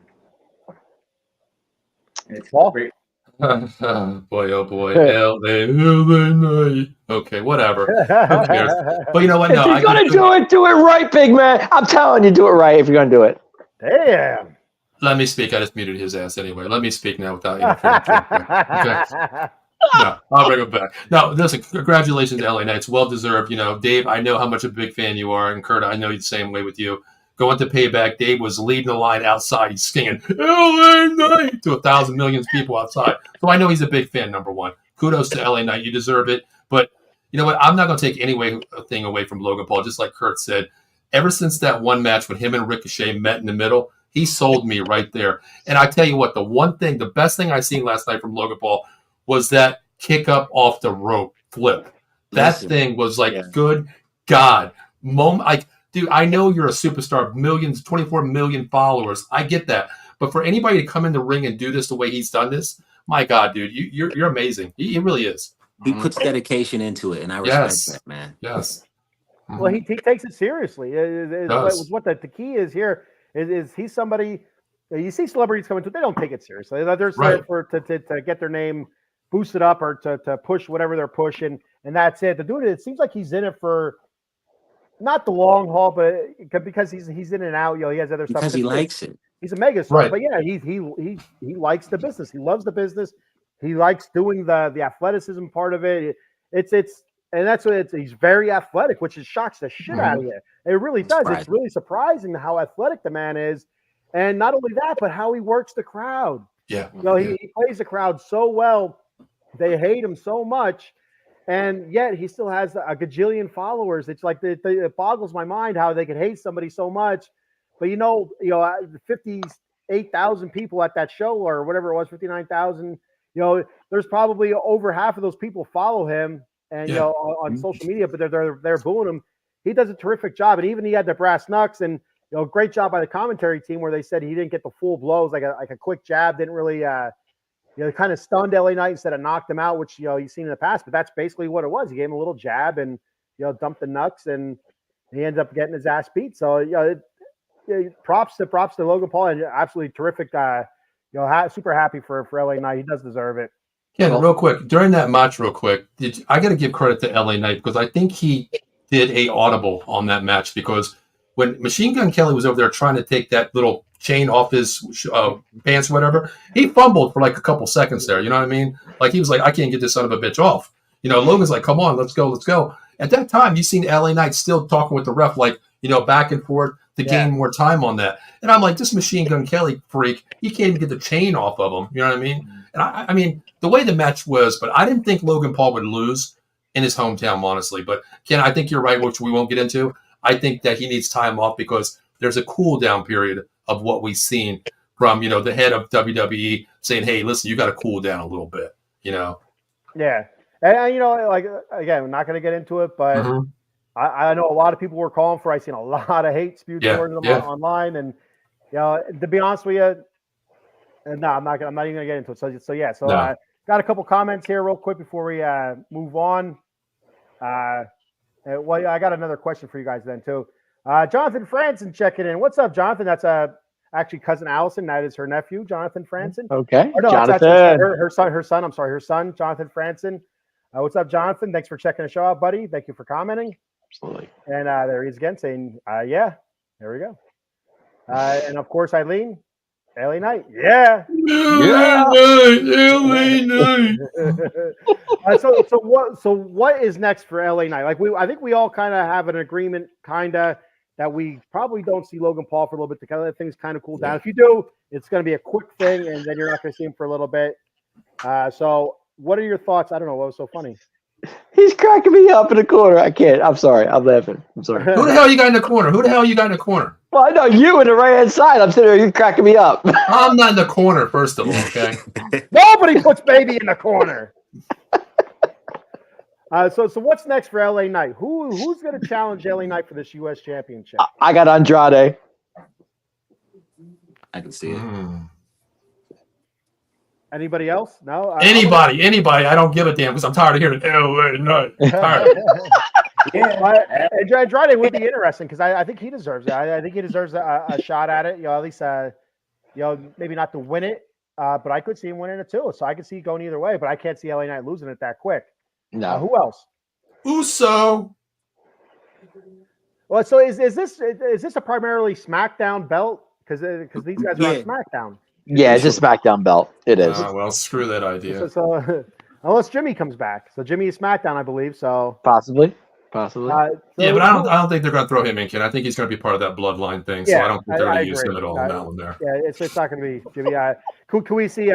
It's great. Boy, oh boy, LA Knight. Okay, whatever. Who cares? But you know what? No, if you're gonna do it right, big man. I'm telling you, do it right if you're gonna do it. Damn. Let me speak. I just muted his ass anyway. Let me speak now without interference. Okay. No, I'll bring it back. No, listen, congratulations to LA Knights. Well deserved. Dave, I know how much of a big fan you are, and Kurt, I know you're the same way with you. Going to Payback, Dave was leading the line outside. He's singing LA Knight to 1,000 million people outside. So I know he's a big fan, number one. Kudos to LA Knight. You deserve it. But you know what? I'm not going to take anything away from Logan Paul, just like Kurt said. Ever since that one match when him and Ricochet met in the middle, he sold me right there. And I tell you what, the best thing I seen last night from Logan Paul was that kick up off the rope flip. That thing was like, good God. Dude, I know you're a superstar, 24 million followers. I get that. But for anybody to come in the ring and do this the way he's done this, my God, dude, you're amazing. He really is. He puts dedication into it, and I respect that, man. Yes. Well, he takes it seriously. What the key is here is he's somebody. You see celebrities coming to, they don't take it seriously. They're there to get their name boosted up or to push whatever they're pushing, and that's it. The dude, it seems like he's in it for not the long haul, but because he's in and out. He has other stuff. Because he likes it. He's a megastar, Right. but yeah, he likes the business. He loves the business. He likes doing the athleticism part of it. It's and that's what he's very athletic, which shocks the shit out of you. It really does. Surprising. It's really surprising how athletic the man is, and not only that, but how he works the crowd. Yeah. He plays the crowd so well. They hate him so much, and yet he still has a gajillion followers. It's like it boggles my mind how they could hate somebody so much. But 58,000 people at that show, or whatever it was, 59,000. There's probably over half of those people follow him, and on social media, but they're booing him. He does a terrific job, and even he had the brass knucks, and great job by the commentary team where they said he didn't get the full blows, like a quick jab didn't really, kind of stunned LA Knight instead of knocked him out, which you've seen in the past. But that's basically what it was. He gave him a little jab and dumped the knucks, and he ended up getting his ass beat. So props to Logan Paul, and absolutely terrific. Super happy for LA Knight. He does deserve it. Yeah, real quick, during that match, I got to give credit to LA Knight because I think he did a audible on that match, because when Machine Gun Kelly was over there trying to take that little chain off his pants or whatever, he fumbled for like a couple seconds there. You know what I mean? Like he was like, I can't get this son of a bitch off. Logan's like, come on, let's go. At that time, you seen LA Knight still talking with the ref, like, back and forth to gain more time on that. And I'm like, this Machine Gun Kelly freak, he can't even get the chain off of him. You know what I mean? And I mean, the way the match was, but I didn't think Logan Paul would lose in his hometown, honestly. But Ken, I think you're right, which we won't get into. I think that he needs time off because there's a cool down period of what we've seen from, the head of WWE saying, hey, listen, you got to cool down a little bit, Yeah. And, like, again, we're not going to get into it, but I know a lot of people were calling for. I've seen a lot of hate spewed towards them online. And, to be honest with you, no, I'm not even going to get into it. So got a couple comments here real quick before we move on. I got another question for you guys then, too. Jonathan Franson checking in. What's up, Jonathan? That's actually cousin Allison. That is her nephew, Jonathan Franson. Okay. No, Jonathan. Her son. I'm sorry, her son, Jonathan Franson. What's up, Jonathan? Thanks for checking the show out, buddy. Thank you for commenting. Absolutely. And there he is again saying, yeah, there we go. And of course, Eileen, LA Knight. Yeah. LA Knight. So what is next for LA Knight? Like I think we all kind of have an agreement, that we probably don't see Logan Paul for a little bit to kind of let things kind of cool down. If you do, it's going to be a quick thing, and then you're not going to see him for a little bit. So what are your thoughts? I don't know what was so funny. He's cracking me up in the corner. I can't. I'm sorry. I'm laughing. I'm sorry. Who the hell you got in the corner? Well, I know you in the right-hand side. I'm sitting there. You're cracking me up. I'm not in the corner, first of all, okay? Nobody puts baby in the corner. So what's next for LA Knight? Who's going to challenge LA Knight for this U.S. Championship? I got Andrade. I can see it. Anybody else? No. Anybody. I don't give a damn because I'm tired of hearing LA Knight. Tired. Andrade would be interesting because I think he deserves it. I think he deserves a shot at it. At least maybe not to win it, but I could see him winning it too. So I could see it going either way, but I can't see LA Knight losing it that quick. No. Who else? Uso. Well, so is this a primarily SmackDown belt? Because these guys are on SmackDown. Yeah, it's a SmackDown belt. It is. Well, screw that idea. So unless Jimmy comes back, so Jimmy is SmackDown, I believe. So possibly. But I don't think they're going to throw him in, Ken. I think he's going to be part of that bloodline thing. So I don't think they're going to use him at all in that one there. Yeah, it's not going to be Jimmy. Can we see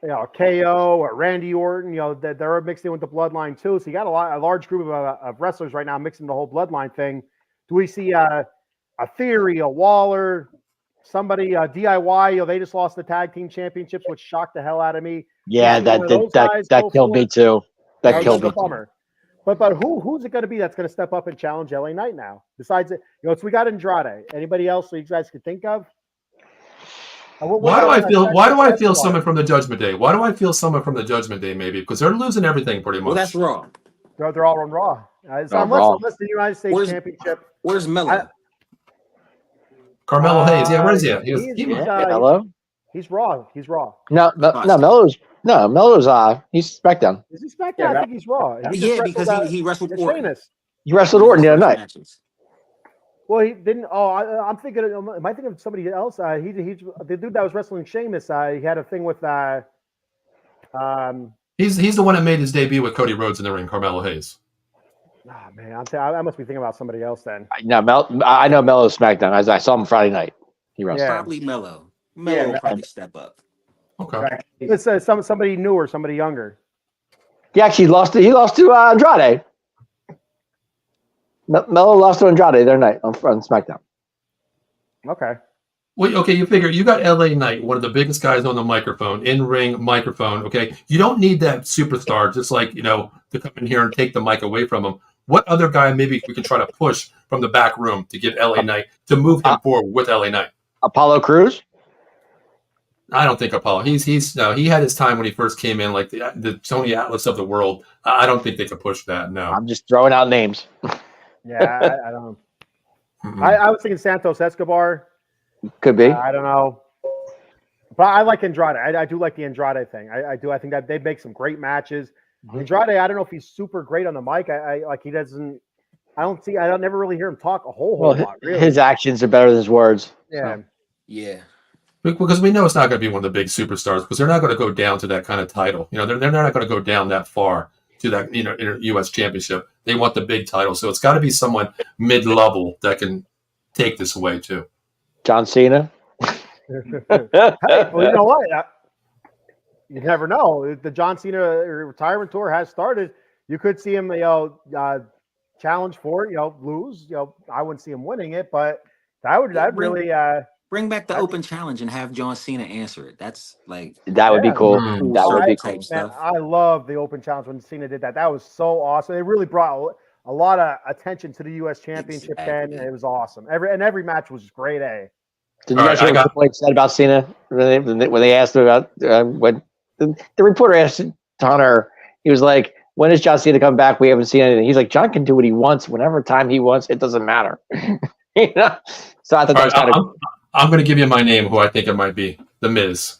KO or Randy Orton? They're mixed in with the bloodline too. So you got a large group of wrestlers right now mixing the whole bloodline thing. Do we see a Theory, a Waller? Somebody, DIY, they just lost the tag team championships, which shocked the hell out of me. Yeah, that killed me too. That killed me too. But who's it going to be that's going to step up and challenge LA Knight now? Besides it, we got Andrade. Anybody else that you guys could think of? Why do I feel someone from the Judgment Day? Why do I feel someone from the Judgment Day? Maybe because they're losing everything pretty much. Well, that's Raw. They're all on Raw. Unless the United States Championship. Where's Melo? Carmelo Hayes. Yeah, where is he at? Hello? He's Raw. He's Raw. No, Melo's he's SmackDown. Is he SmackDown? I think he's Raw. Because he wrestled Sheamus. He wrestled Orton the other night. Matches. Well, he didn't. Oh, I'm thinking. Am I thinking of somebody else? He's the dude that was wrestling Sheamus. He had a thing with. He's the one that made his debut with Cody Rhodes in the ring, Carmelo Hayes. Oh man, I must be thinking about somebody else then. No, I know Melo's SmackDown. I saw him Friday night. He wrestled. Yeah. Probably Melo. Melo will probably step up. Okay. It's somebody newer, somebody younger. He actually lost. He lost to Andrade. Melo lost to Andrade the other night on SmackDown. Okay. Well, okay, you figure you got LA Knight, one of the biggest guys on the microphone, in-ring microphone, okay? You don't need that superstar just like, to come in here and take the mic away from him. What other guy maybe we can try to push from the back room to give LA Knight, to move him forward with LA Knight? Apollo Crews? I don't think Apollo. He had his time when he first came in, like the Tony Atlas of the world. I don't think they could push that, no. I'm just throwing out names. Yeah, I don't. Mm-mm. I was thinking Santos Escobar. Could be. I don't know. But I like Andrade. I do like the Andrade thing. I do. I think that they make some great matches. Andrade, I don't know if he's super great on the mic. I like he doesn't. I don't never really hear him talk a whole lot. Really, his actions are better than his words. Yeah. So. Yeah. Because we know it's not going to be one of the big superstars because they're not going to go down to that kind of title. They're not going to go down that far to that U.S. championship. They want the big title, so it's got to be someone mid-level that can take this away too. John Cena. Hey, well, you know what? You never know. The John Cena retirement tour has started. You could see him, challenge for it. Lose. I wouldn't see him winning it, but I'd really. Bring back the open challenge and have John Cena answer it. That's like That would be cool. Mm. That would be type cool. stuff. Man, I love the open challenge when Cena did that. That was so awesome. It really brought a lot of attention to the U.S. Championship. Exactly. Then it was awesome. Every match was great. Did you guys hear what Triple H said about Cena when they asked him about when the reporter asked Hunter? He was like, "When is John Cena come back? We haven't seen anything." He's like, "John can do what he wants whenever time he wants. It doesn't matter." So I thought that was kind of. I'm going to give you my name, who I think it might be, The Miz.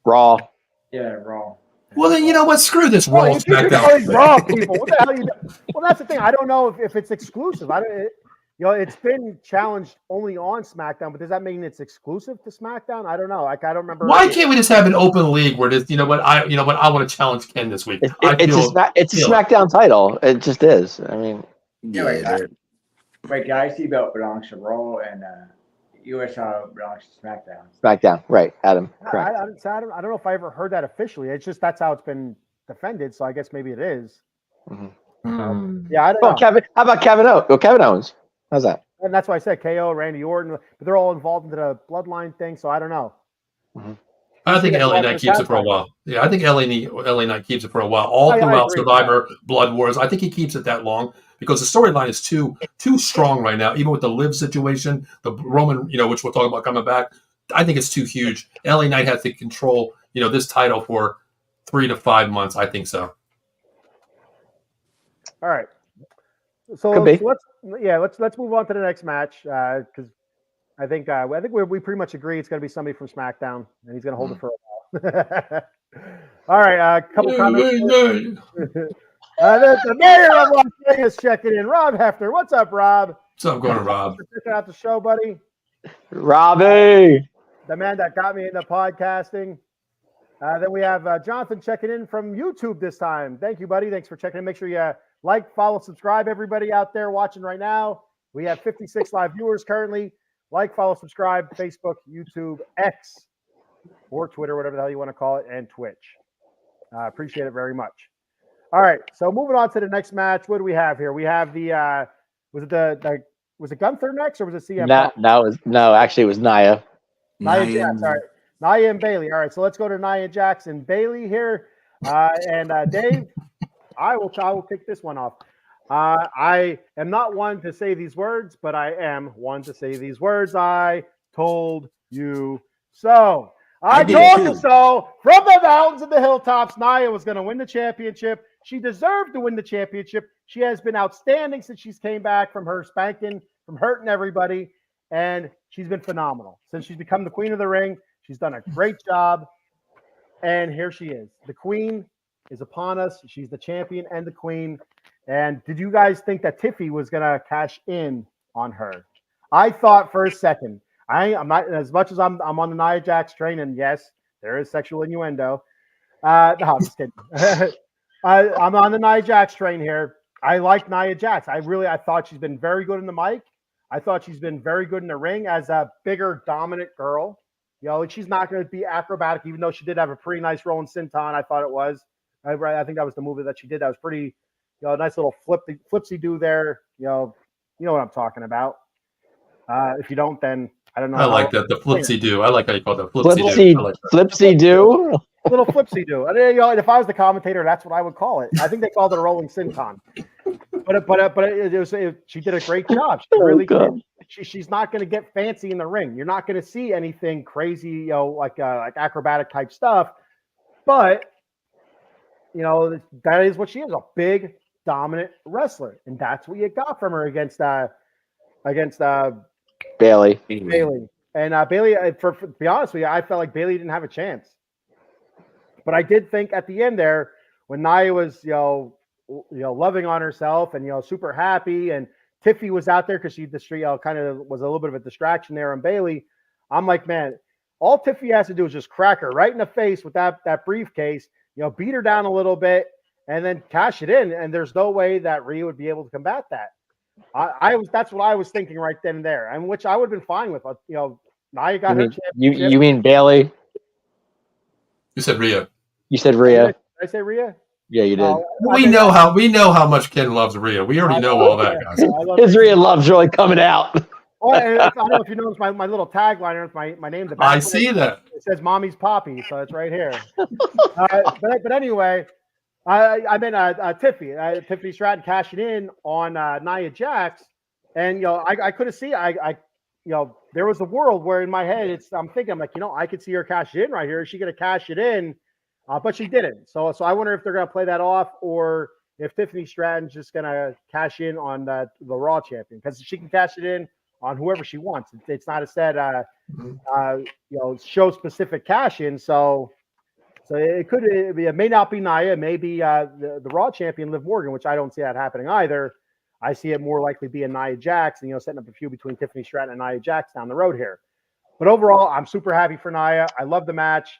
Raw. Yeah, Raw. Well, then you know what? Screw this Raw You keep SmackDown. calling Raw people. What the hell are you doing? Well, that's the thing. I don't know if it's exclusive. It's been challenged only on SmackDown, but does that mean it's exclusive to SmackDown? I don't know. I don't remember. Why can't we just have an open league where this? I want to challenge Ken this week. It's a SmackDown title. It just is. I mean, The IC belt belongs to Raw and US belongs to SmackDown. SmackDown, right? Adam, I correct. don't know if I ever heard that officially. It's just that's how it's been defended. So I guess maybe it is. Yeah, I don't know. How about Kevin Owens? Well, Kevin Owens. How's that? And that's why I said KO, Randy Orton, but they're all involved into the bloodline thing. So I don't know. I think LA Knight keeps it for a while. Yeah, I think LA Knight keeps it for a while. All throughout Survivor, Blood Wars, I think he keeps it that long because the storyline is too strong right now. Even with the Liv situation, the Roman, which we'll talk about coming back, I think it's too huge. LA Knight has to control, this title for 3 to 5 months. I think so. All right. So let's move on to the next match because I think we pretty much agree it's going to be somebody from SmackDown and he's going to hold it for a while. All right, a couple comments. The mayor of Las Vegas checking in. Rob Hefner, what's up, Rob? What's up, going Rob? Checking out the show, buddy. Robbie, the man that got me into podcasting. Then we have Jonathan checking in from YouTube this time. Thank you, buddy. Thanks for checking in. Make sure you like, follow, subscribe, everybody out there watching right now. We have 56 live viewers currently. Like, follow, subscribe, Facebook, YouTube, X, or Twitter, whatever the hell you want to call it, and Twitch. Appreciate it very much. All right, so moving on to the next match. What do we have here? We have the was it Gunther next, or was it CM Punk? Actually it was Nia. Nia Jax, all right. Nia and Bayley. All right, so let's go to Nia Jax and Bayley here. And Dave, I will kick this one off. I am not one to say these words, but I am one to say these words. I told you so. I told you so. From the mountains and the hilltops, Nia was going to win the championship. She deserved to win the championship. She has been outstanding since she's came back from her spanking, from hurting everybody, and she's been phenomenal. Since she's become the queen of the ring, she's done a great job, and here she is. The queen is upon us. She's the champion and the queen. And did you guys think that Tiffy was gonna cash in on her? I thought for a second. I'm not, as much as I'm on the Nia Jax train, and yes, there is sexual innuendo. No, I'm just kidding. I'm on the Nia Jax train here. I like Nia Jax. I thought she's been very good in the mic. I thought she's been very good in the ring as a bigger, dominant girl. You know, she's not going to be acrobatic, even though she did have a pretty nice rolling senton. I thought it was. I think that was the movie that she did. That was pretty, you know, nice little flipsy do there. You know what I'm talking about. If you don't, then I don't know. I like that. The flipsy do. I like how you call it the flipsy Flipsy, do. I like that. flipsy do. Little flipsy do. I mean, you know, if I was the commentator, that's what I would call it. I think they called it a rolling senton. But she did a great job. She really did. She's not going to get fancy in the ring. You're not going to see anything crazy, you know, like acrobatic type stuff. But you know, that is what she is, a big, dominant wrestler, and that's what you got from her against Bayley. Bayley. And Bayley, to be honest with you, I felt like Bayley didn't have a chance. But I did think at the end there, when Nia was, you know, loving on herself and, you know, super happy, and Tiffy was out there because she kind of was a little bit of a distraction there on Bayley. I'm like, man, all Tiffy has to do is just crack her right in the face with that briefcase, you know, beat her down a little bit, and then cash it in. And there's no way that Rhea would be able to combat that. That's what I was thinking right then and there, and which I would have been fine with. You know, Nia got her championship. You mean Bayley? You said Rhea. You said Rhea. Did I say Rhea? Yeah, you did. We know how much Ken loves Rhea. We already know all that, guys. His Rhea love's really coming out. Oh, I don't know if you noticed my little tagline with my name. I see that. It says "Mommy's Poppy," so it's right here. But anyway, I meant Tiffany Stratton cashing in on Nia Jax, and you know I could have seen you know, there was a world where in my head I'm thinking like, you know, I could see her cash it in right here. Is she going to cash it in? But she didn't. So I wonder if they're going to play that off, or if Tiffany Stratton's just going to cash in on the Raw champion, because she can cash it in on whoever she wants. It's not a set you know, show specific cash in. So it may not be Nia, it may be the Raw champion Liv Morgan, which I don't see that happening either. I see it more likely being Nia Jax, and, you know, setting up a feud between Tiffany Stratton and Nia Jax down the road here. But overall, I'm super happy for Nia. I love the match.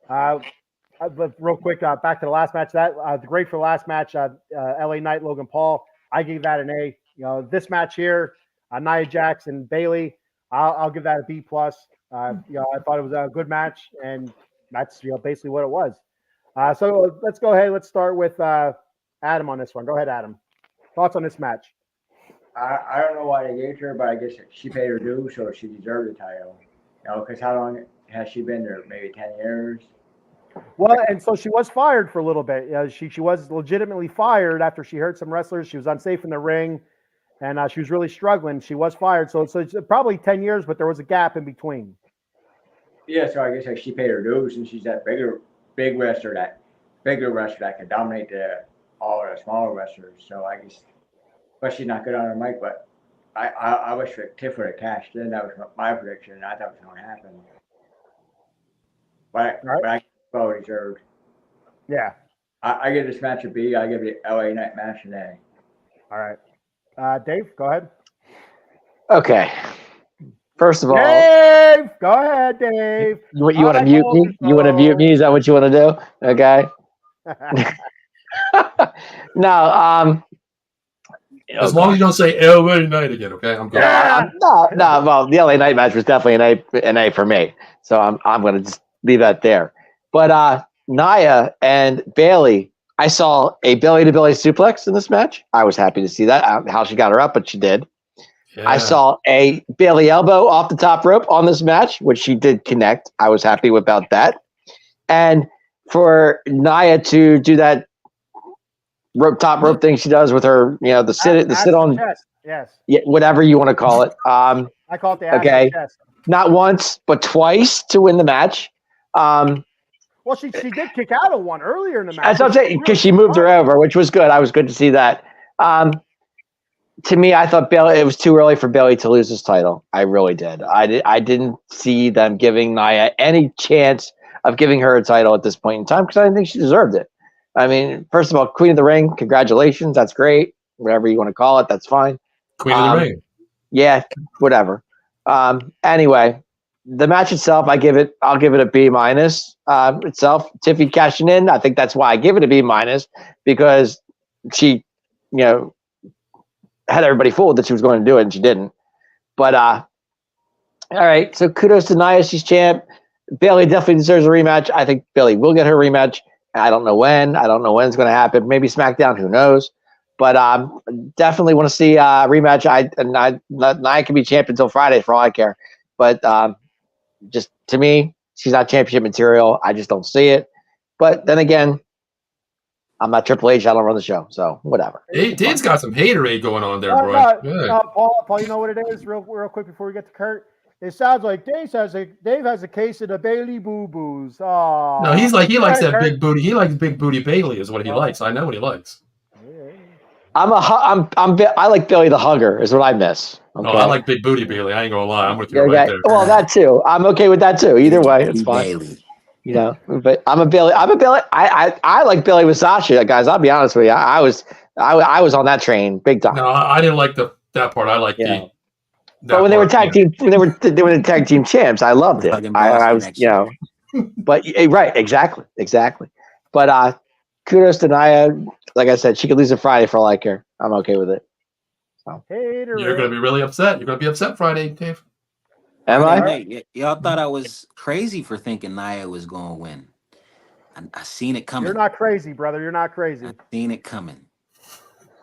But real quick, back to the last match. The great for the last match, LA Knight, Logan Paul. I gave that an A. You know, this match here, Nia Jax and Bayley, I'll give that a B+. You know, I thought it was a good match, and that's, you know, basically what it was. So let's go ahead. Let's start with Adam on this one. Go ahead, Adam. Thoughts on this match? I don't know why they gave it to her, but I guess she paid her due, so she deserved the title. You know, because how long has she been there? Maybe 10 years? Well, and so she was fired for a little bit. She was legitimately fired after she hurt some wrestlers. She was unsafe in the ring, and she was really struggling. She was fired. So it's probably 10 years, but there was a gap in between. Yeah, so I guess she paid her dues, and she's that bigger wrestler that can dominate all the smaller wrestlers. So I guess, but she's not good on her mic. But I wish Tiff would have cashed in. That was my prediction, and I thought it was going to happen. But I well deserved. Yeah. I give this match a B. I give the LA Knight match an A. All right. Dave, go ahead. Okay. First of all, Dave, go ahead, Dave. You want to mute me? You want to mute me? Is that what you want to do? Okay. No. As long as you don't say LA Knight again, okay? I'm good. No. Well, the LA Knight match was definitely an A for me. So I'm going to just leave that there. But Nia and Bayley, I saw a belly-to-belly suplex in this match. I was happy to see that. I don't know how she got her up, but she did. Yeah. I saw a Bayley elbow off the top rope on this match, which she did connect. I was happy about that. And for Nia to do that top rope thing she does with her, you know, the sit on chest. Yes. Yeah, whatever you want to call it. I call it the okay. Chest. Not once, but twice to win the match. Well, she did kick out of one earlier in the match. That's what I'm saying, because she moved her over, which was good. I was good to see that. To me, I thought it was too early for Bayley to lose this title. I really did. I didn't see them giving Nia any chance of giving her a title at this point in time, because I didn't think she deserved it. I mean, first of all, Queen of the Ring, congratulations. That's great. whatever you want to call it. That's fine. Queen of the Ring. Yeah, whatever. Anyway, the match itself, I'll give it a B minus. Itself, Tiffy cashing in. I think that's why I give it a B minus, because she, had everybody fooled that she was going to do it and she didn't. But all right. So kudos to Nia. She's champ. Bayley definitely deserves a rematch. I think Bayley will get her rematch. I don't know when. I don't know when it's going to happen. Maybe SmackDown. Who knows? But definitely want to see a rematch. Nia can be champ until Friday for all I care. But just to me, she's not championship material. I just don't see it. But then again, I'm not Triple H. I don't run the show, so whatever. Dave's got some haterade going on there, bro. Paul, you know what it is? Real quick before we get to Kurt. It sounds like Dave has a case of the Bayley boo boos. Oh, no, he likes that big booty. He likes big booty Bayley is what he likes. I know what he likes. I like Bayley the hugger is what I miss. Okay? Oh, I like big booty Bayley. I ain't gonna lie. I'm with you right there. Well, that too. I'm okay with that too. Either way, it's fine. Bayley. But I'm a Bayley. I like Bayley with Sasha, guys. I'll be honest with you. I was on that train big time. No, I didn't like that part. I like But when they were tag team, when they were the tag team champs, I loved it. I was, but right, exactly. But kudos to Nia. Like I said, she could lose a Friday for all I care. I'm okay with it. So. You're going to be really upset. You're going to be upset Friday, Dave. Am I? Hey, y'all thought I was crazy for thinking Nia was going to win. I seen it coming. You're not crazy, brother. You're not crazy. I seen it coming.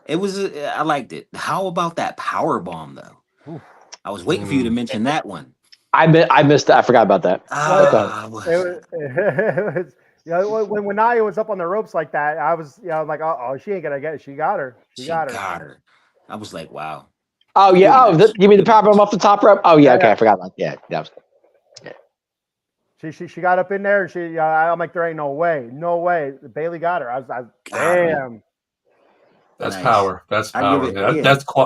It was. I liked it. How about that power bomb though? Oof. I was waiting for you to mention that one. I missed. I forgot about that. When Nia was up on the ropes like that, I was, like, oh, she ain't gonna get it. She got her. She got her. I was like, wow. Oh yeah. You mean the power bomb off the top rope? Oh yeah. Okay, I forgot about that. Yeah. She got up in there. And I'm like, there ain't no way. Bayley got her. I was damn. That's nice. Power. That's power.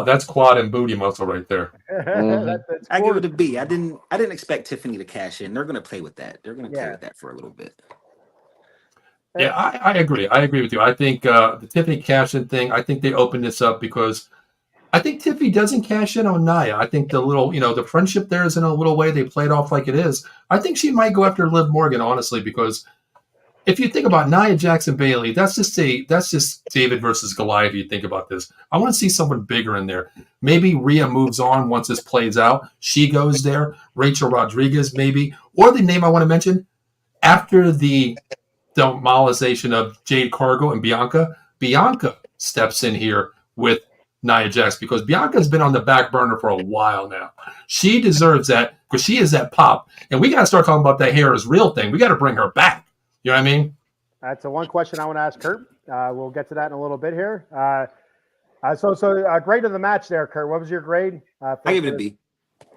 That's quad and booty muscle right there. Mm-hmm. I give it a B. I didn't expect Tiffany to cash in. They're gonna play with that. They're gonna play with that for a little bit. Yeah, I agree. I agree with you. I think the Tiffany cash in thing. I think they opened this up because I think Tiffany doesn't cash in on Nia. I think the little, the friendship there is in a little way they played off like it is. I think she might go after Liv Morgan, honestly, because if you think about Nia Jackson Bayley, that's just David versus Goliath. You think about this. I want to see someone bigger in there. Maybe Rhea moves on once this plays out. She goes there. Rachel Rodriguez, maybe, or the name I want to mention after the demolization of Jade Cargill and Bianca. Bianca steps in here with Nia Jax because Bianca's been on the back burner for a while now. She deserves that because she is that pop, and we got to start talking about that hair is real thing. We got to bring her back. You know what I mean? That's the one question I want to ask Kurt. We'll get to that in a little bit here. So grade of the match there, Kurt. What was your grade? I give it a B.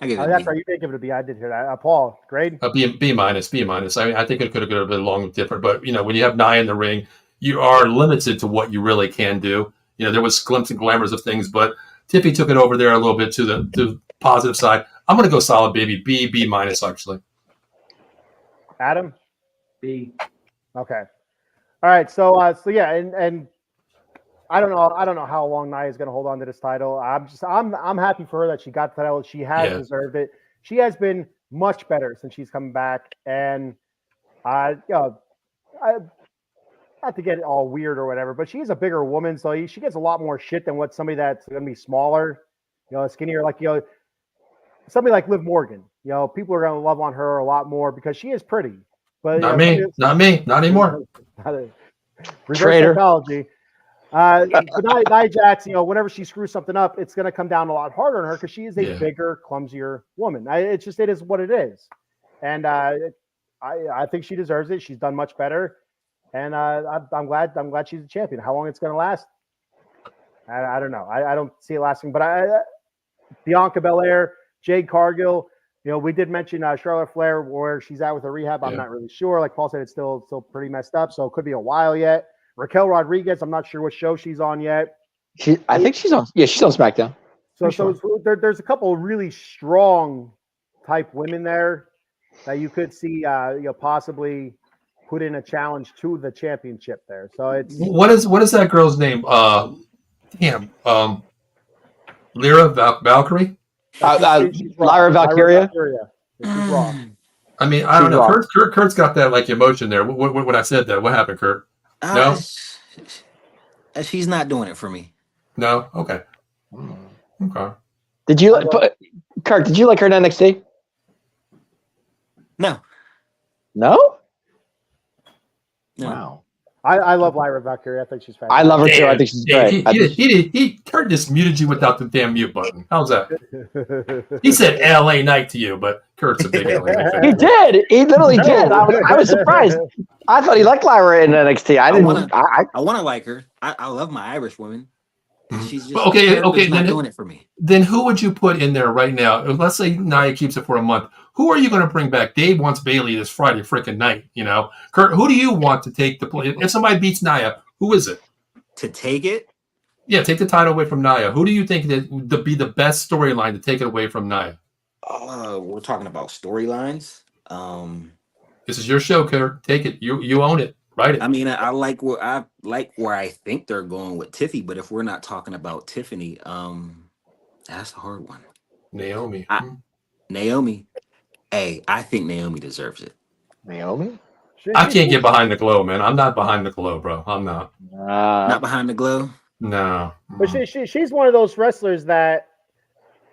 That's right. You did give it a B. I did hear that. Paul, grade? B minus. I mean, I think it could have been a bit long different, but when you have Nia in the ring, you are limited to what you really can do. There was glimpses and glamours of things, but Tiffy took it over there a little bit to the positive side. I'm going to go solid, baby. B minus actually. Adam? B. Okay. All right. So yeah, and I don't know how long Nia is going to hold on to this title. I'm happy for her that she got the title. She has deserved it. She has been much better since she's come back, and not to get all weird or whatever, but she's a bigger woman, so she gets a lot more shit than what somebody that's going to be smaller, skinnier, like somebody like Liv Morgan. People are going to love on her a lot more because she is pretty. But not anymore. Traitor. Psychology. Nia Jax, whenever she screws something up, it's going to come down a lot harder on her because she is a bigger, clumsier woman. It is what it is, and I think she deserves it. She's done much better, and I'm glad she's a champion. How long it's going to last, I don't know. I don't see it lasting. But Bianca Belair, Jade Cargill. We did mention Charlotte Flair, where she's at with her rehab. I'm not really sure. Like Paul said, it's still pretty messed up, so it could be a while yet. Raquel Rodriguez, I'm not sure what show she's on yet. I think she's on. Yeah, she's on SmackDown. So there's a couple of really strong type women there that you could see, possibly put in a challenge to the championship there. So it's what is that girl's name? Damn. Lyra Valkyrie. She's raw. Lyra Valkyria. She's raw. I mean, I don't She's know. wrong. Kurt's got that like emotion there. When I said that, what happened, Kurt? No? She's not doing it for me. No. Okay. Okay. Did you Kirk? Did you like her in NXT? No. No. No. Wow. I love Lyra Valkyrie. I think she's fantastic. I love her too. I think she's great. Kurt just muted you without the damn mute button. How's that? He said LA Knight to you, but Kurt's a big LA Knight fan. He did. He literally did. I was surprised. I thought he liked Lyra in NXT. I didn't. I want to like her. I love my Irish woman. She's just Okay. not doing it for me. Then who would you put in there right now? Let's say Nia keeps it for a month. Who are you going to bring back? Dave wants Bayley this Friday freaking night. You know, Kurt. Who do you want to take the play? If somebody beats Nia, who is it? To take it? Yeah, take the title away from Nia. Who do you think that would be the best storyline to take it away from Nia? We're talking about storylines. This is your show, Kurt. Take it. You own it. Write it. I mean, I like where I think they're going with Tiffy, but if we're not talking about Tiffany, that's a hard one. Naomi. Naomi. Hey, I think Naomi deserves it. Naomi? I can't get behind the glow, man. I'm not behind the glow, bro. I'm not. Not behind the glow? No. But she's one of those wrestlers that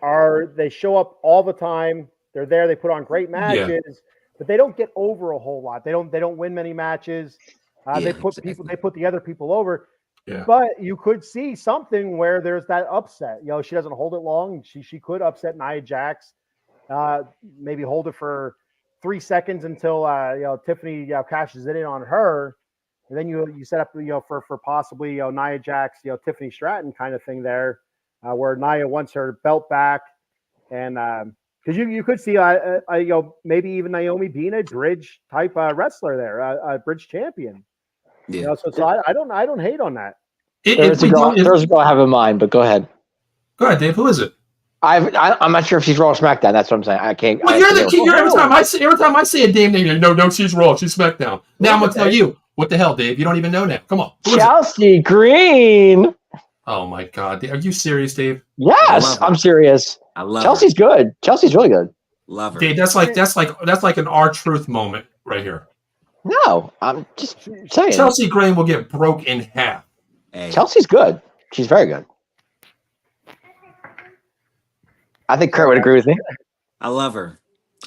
they show up all the time. They're there. They put on great matches, but they don't get over a whole lot. They don't win many matches. They put the other people over. Yeah. But you could see something where there's that upset. You know, she doesn't hold it long. She could upset Nia Jax. Maybe hold it for 3 seconds until Tiffany cashes it in on her, and then you set up for possibly Nia Jax Tiffany Stratton kind of thing there, where Nia wants her belt back, and because you could see maybe even Naomi being a bridge type wrestler there, a bridge champion. Yeah. So I don't hate on that. There's a girl I have in mind, but go ahead. Go ahead, Dave. Who is it? I'm not sure if she's Raw or SmackDown. That's what I'm saying. I can't. Well, you're the king. Every time I say a damn name, no, she's Raw. She's SmackDown. Now I'm gonna tell you what the hell, Dave. You don't even know now. Come on. Chelsea Green. Oh my God, are you serious, Dave? Yes, I'm serious. I love Chelsea's good. Chelsea's really good. Love her. Dave, that's like an R-Truth moment right here. No, I'm just saying. Chelsea Green will get broke in half. Hey. Chelsea's good. She's very good. I think Kurt would agree with me. I love her.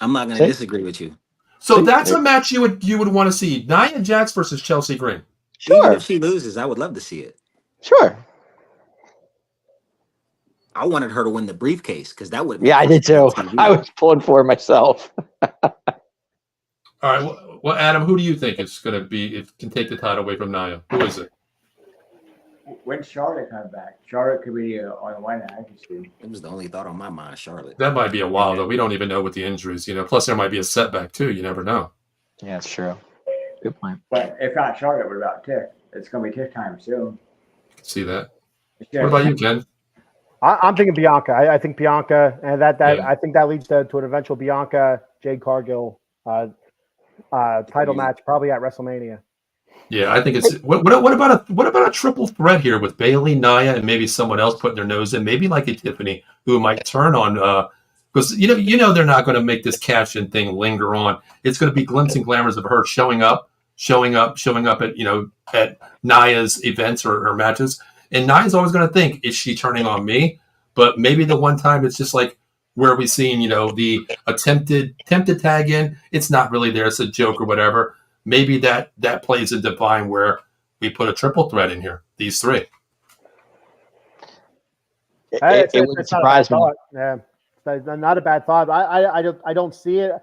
I'm not going to disagree with you. So that's a match you would want to see. Nia Jax versus Chelsea Green. Sure. Even if she loses, I would love to see it. Sure. I wanted her to win the briefcase because that would. Yeah, I did too. I was pulling for it myself. All right. Well, Adam, who do you think is going to be? It can take the title away from Nia. Who is it? When Charlotte comes back, Charlotte could be on one I can see. It was the only thought on my mind, Charlotte. That might be a while though. We don't even know what the injuries. Plus there might be a setback too. You never know. Yeah, it's true. Good point. But if not Charlotte, what about Tiff? It's going to be Tiff time soon. See that? What about you, Ken? I'm thinking Bianca. I think Bianca, and I think that leads to an eventual Bianca Jade Cargill title match, probably at WrestleMania. Yeah, I think it's what about a triple threat here with Bayley, Nia, and maybe someone else putting their nose in, maybe like a Tiffany who might turn on because you know they're not going to make this cash in thing linger on. It's going to be glimpses and glamours of her showing up at at Nia's events or matches, and Nia's always going to think, is she turning on me? But maybe the one time it's just like where we seen the attempted tag in, it's not really there, it's a joke or whatever. Maybe that plays a divine where we put a triple threat in here. These three. It wouldn't surprise me. Yeah, it's not a bad thought. I don't see it.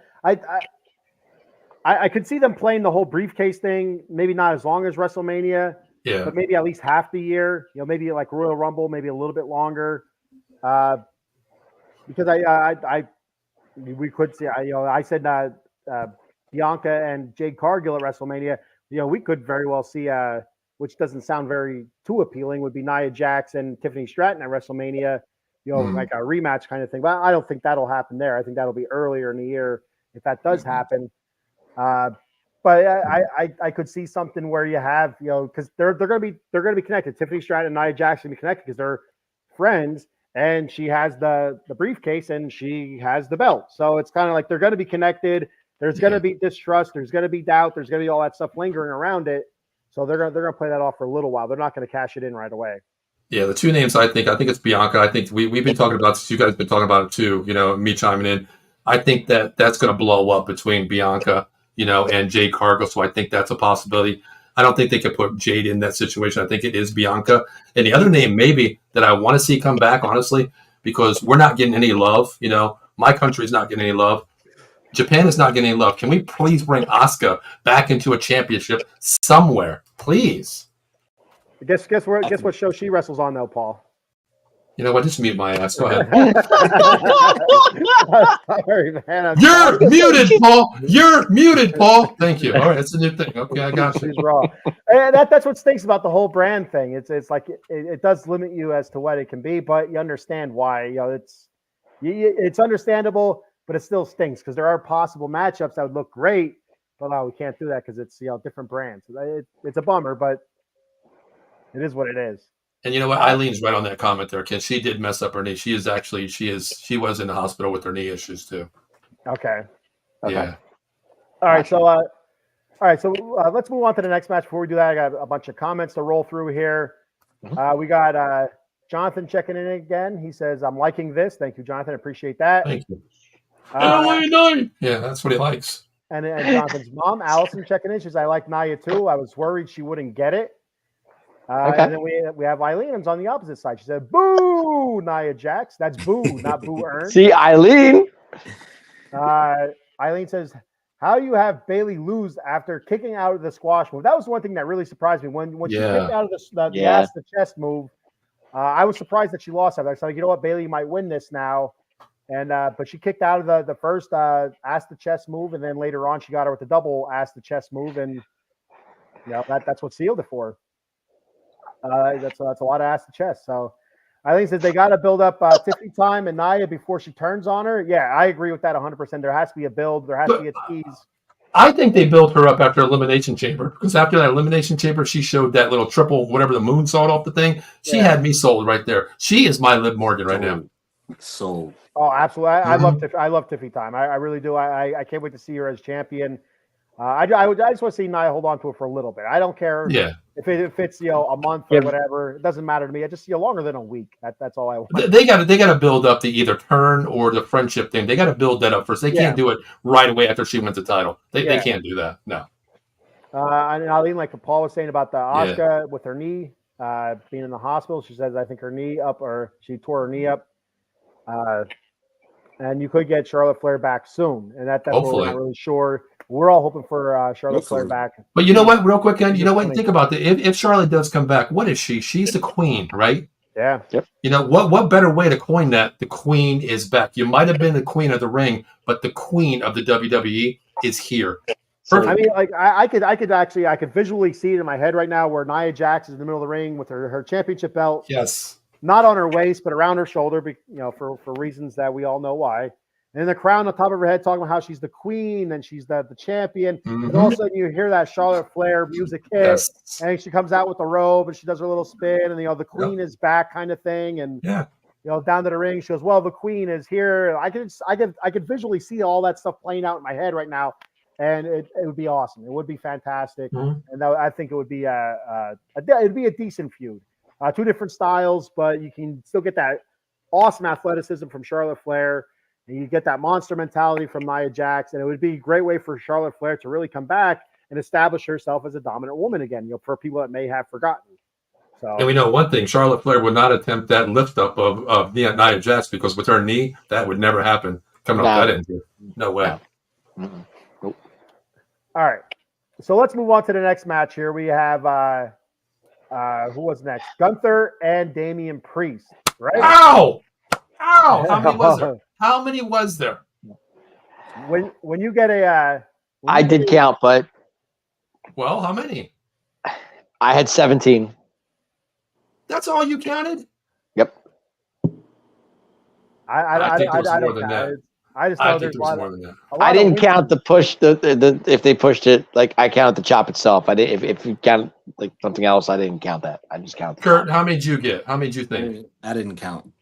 I could see them playing the whole briefcase thing. Maybe not as long as WrestleMania. Yeah. But maybe at least half the year. Maybe like Royal Rumble, maybe a little bit longer. Because we could see. I said Bianca and Jade Cargill at WrestleMania, we could very well see, which doesn't sound very too appealing, would be Nia Jax and Tiffany Stratton at WrestleMania, like a rematch kind of thing. But I don't think that'll happen there. I think that'll be earlier in the year if that does happen. But I could see something where you have, because they're gonna be connected. Tiffany Stratton and Nia Jax be connected because they're friends, and she has the briefcase and she has the belt. So it's kind of like they're gonna be connected. There's gonna be distrust. There's gonna be doubt. There's gonna be all that stuff lingering around it. So they're gonna play that off for a little while. They're not gonna cash it in right away. Yeah, the two names I think it's Bianca. I think we've been talking about this. You guys have been talking about it too. Me chiming in. I think that's going to blow up between Bianca, and Jade Cargill. So I think that's a possibility. I don't think they could put Jade in that situation. I think it is Bianca. And the other name maybe that I want to see come back, honestly, because we're not getting any love. My country's not getting any love. Japan is not getting any love. Can we please bring Asuka back into a championship somewhere, please? Guess what show she wrestles on though, Paul? You know what? Just mute my ass. Go ahead. Sorry, man. You're muted, Paul. You're muted, Paul. Thank you. All right, that's a new thing. Okay, I got you. She's raw. And that's what stinks about the whole brand thing. It's like it does limit you as to what it can be, but you understand why. It's understandable, but it still stinks because there are possible matchups that would look great, but no, we can't do that because it's different brands. It's a bummer, but it is what it is. And you know what? Eileen's right on that comment there, Ken. She did mess up her knee. She was in the hospital with her knee issues too. Okay. Yeah. All right. So let's move on to the next match. Before we do that, I got a bunch of comments to roll through here. We got Jonathan checking in again. He says, "I'm liking this." Thank you, Jonathan. Appreciate that. Thank you. Yeah, that's what he likes. And Jonathan's mom, Allison, checking in. She says, "I like Nia too. I was worried she wouldn't get it." Okay. And then we have Eileen who's on the opposite side. She said, "Boo, Nia Jax." That's boo, not boo earn. See, Eileen. Eileen says, "How you have Bayley lose after kicking out of the squash move?" That was one thing that really surprised me when she kicked out of the ass to chest move. I was surprised that she lost that. I was like, you know what, Bayley might win this now. And but she kicked out of the first ass to chest move, and then later on she got her with the double ass to chest move, and that's what sealed it for her. That's a lot of ass to chest. So Eileen says they got to build up Tiffany time and Nia before she turns on her. Yeah, I agree with that 100%. There has to be a build. There has to be a tease. I think they built her up after Elimination Chamber, because after that Elimination Chamber, she showed that little triple, whatever the moonsault off the thing. She had me sold right there. She is my Liv Morgan right now. Sold. Oh, absolutely. I love Tiffany time. I really do. I can't wait to see her as champion. I just want to see Nia hold on to it for a little bit. I don't care if it's a month or whatever. It doesn't matter to me. I just longer than a week. That's all I want. They got to build up the either turn or the friendship thing. They got to build that up first. They can't do it right away after she wins the title. They can't do that. No. And Eileen, like Paul was saying about the Asuka with her knee being in the hospital, she says I think her knee up, or she tore her knee up. And you could get Charlotte Flair back soon, and that's what we're not really sure. We're all hoping for Charlotte Flair back. But you know what? Real quick, Ken, you know what? Think about that. If Charlotte does come back, what is she? She's the queen, right? Yeah. Yep. What better way to coin that? The queen is back. You might have been the queen of the ring, but the queen of the WWE is here. Perfect. I mean, like I could visually see it in my head right now where Nia Jax is in the middle of the ring with her championship belt. Yes. Not on her waist, but around her shoulder, for reasons that we all know why. And the crown on top of her head, talking about how she's the queen and she's the champion. Mm-hmm. And all of a sudden, you hear that Charlotte Flair music hit, and she comes out with the robe and she does her little spin, and the queen is back, kind of thing. And down to the ring, she goes, "Well, the queen is here." I could visually see all that stuff playing out in my head right now, and it would be awesome. It would be fantastic, and I think it would be it'd be a decent feud. Two different styles, but you can still get that awesome athleticism from Charlotte Flair, and you get that monster mentality from Nia Jax, and it would be a great way for Charlotte Flair to really come back and establish herself as a dominant woman again, for people that may have forgotten. So, and we know one thing: Charlotte Flair would not attempt that lift up of Nia Jax, because with her knee, that would never happen. Coming off that injury, no way. No. Nope. All right, so let's move on to the next match here. We have who was next? Gunther and Damian Priest, right? Ow! How many was there? How many was there? When you get a I did count, but well, how many? I had 17. That's all you counted? Yep. I think it was more than that. I just I know think there's there was more than that. a lot I of didn't hints. count the push. The if they pushed it, like I counted the chop itself. I didn't. If you count like something else, I didn't count that. I just counted the Kurt, chop. how many did you get? How many did you think? I didn't count.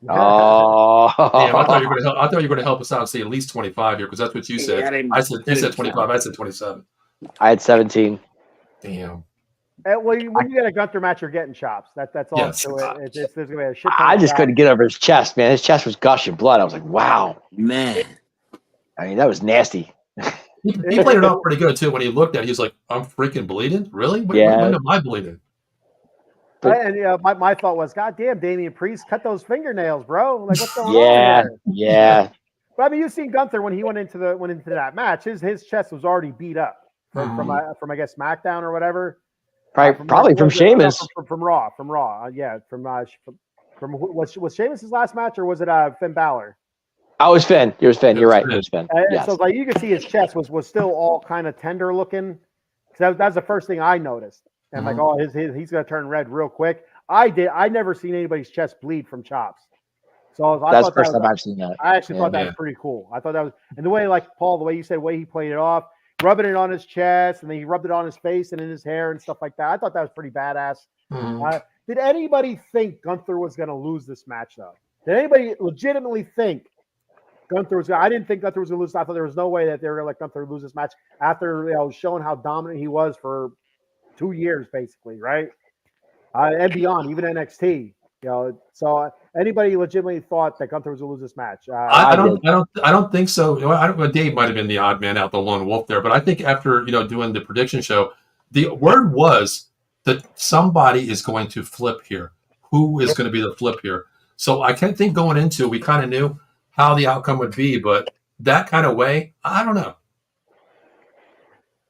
Oh, Damn, I thought you were going to help. I thought you were going to help us out and say at least 25 here because that's what you Yeah, said. I didn't- I said I you said didn't 25. count. I said 27. I had 17. Damn. When you get a Gunther match, you're getting chops. That's all Yes. to it. There's going to be a shit ton I of just chops. couldn't get over his chest, man. His chest was gushing blood. I was like, wow. Man, I mean, that was nasty. He played it off pretty good too. When he looked at it, he was like, I'm freaking bleeding? Really? Yeah. When am I bleeding? But- And my thought was, God damn, Damian Priest, cut those fingernails, bro. Like, what's going on Yeah, here? yeah. But I mean, you've seen Gunther when he went into that match. His chest was already beat up from I guess SmackDown or whatever. Probably from Sheamus. From Raw. Yeah, from was Sheamus's last match or was it Finn Balor? Oh, it was Finn. It was Finn. You're right. It was Finn. And Yes. so like you could see his chest was still all kind of tender looking. Because that's the first thing I noticed. And like, oh, he's gonna turn red real quick. I never seen anybody's chest bleed from chops. So That's the first time I've seen that. I actually thought that was pretty cool. I thought that was, and the way, like Paul, the way you said, the way he played it off, rubbing it on his chest, and then he rubbed it on his face and in his hair and stuff like that. I thought that was pretty badass. Did anybody think Gunther was going to lose this match, though? Did anybody legitimately think Gunther was? I didn't think Gunther was going to lose. I thought there was no way that they were going to let Gunther lose this match after showing how dominant he was for 2 years, basically, right? And beyond, even NXT. So anybody legitimately thought that Gunther was going to lose this match? I don't think so. Dave might have been the odd man out, the lone wolf there, but I think after doing the prediction show, the word was that somebody is going to flip here. Who is going to be the flip here? So I can't think going into, we kind of knew how the outcome would be, but that kind of way, I don't know.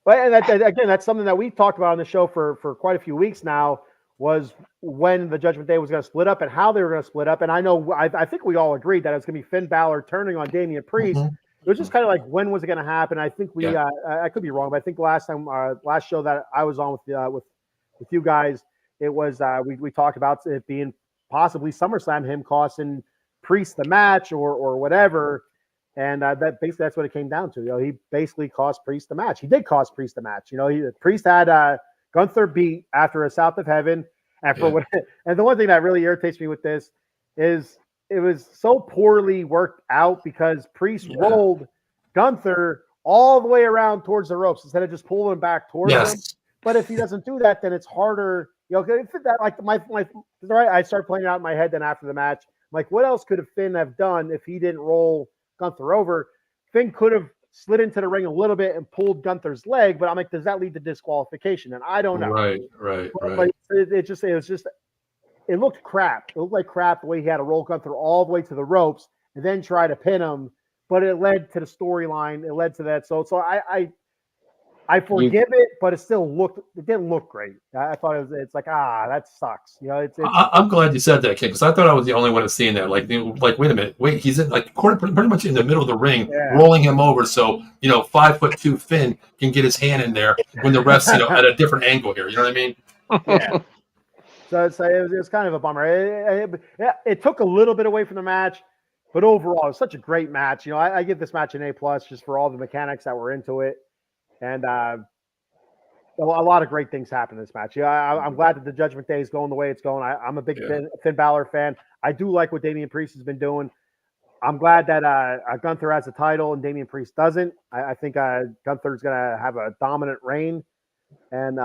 But and again, that's something that we've talked about on the show for quite a few weeks now. Was when the Judgment Day was going to split up and how they were going to split up. And I think we all agreed that it was going to be Finn Balor turning on Damian Priest. It was just kind of like, when was it going to happen? I think I could be wrong, but I think last show that I was on with you guys, it was we talked about it being possibly SummerSlam, him costing Priest the match or whatever. And that basically that's what it came down to. He basically cost Priest the match. He did cost Priest the match. Priest had Gunther beat after a South of Heaven. And and the one thing that really irritates me with this is it was so poorly worked out because Priest rolled Gunther all the way around towards the ropes instead of just pulling him back towards him. But if he doesn't do that, then it's harder. That like I started playing it out in my head. Then after the match, like, what else could Finn have done if he didn't roll Gunther over? Finn could have slid into the ring a little bit and pulled Gunther's leg, but I'm like, does that lead to disqualification? And I don't know. Right. But it looked crap. It looked like crap the way he had to roll Gunther all the way to the ropes and then try to pin him. But it led to the storyline. It led to that. So I forgive it, but it didn't look great. I thought it's like, that sucks. I'm glad you said that, kid, because I thought I was the only one that's seeing that. Like, wait a minute, he's in pretty much in the middle of the ring, rolling him over, so 5'2" Finn can get his hand in there when the ref's at a different angle here. You know what I mean? Yeah. So it was kind of a bummer. It took a little bit away from the match, but overall, it was such a great match. I give this match an A+ just for all the mechanics that were into it. And a lot of great things happened in this match. I'm glad that the Judgment Day is going the way it's going. I'm a big Finn Balor fan. I do like what Damian Priest has been doing. I'm glad that Gunther has a title and Damian Priest doesn't. I think Gunther's going to have a dominant reign. And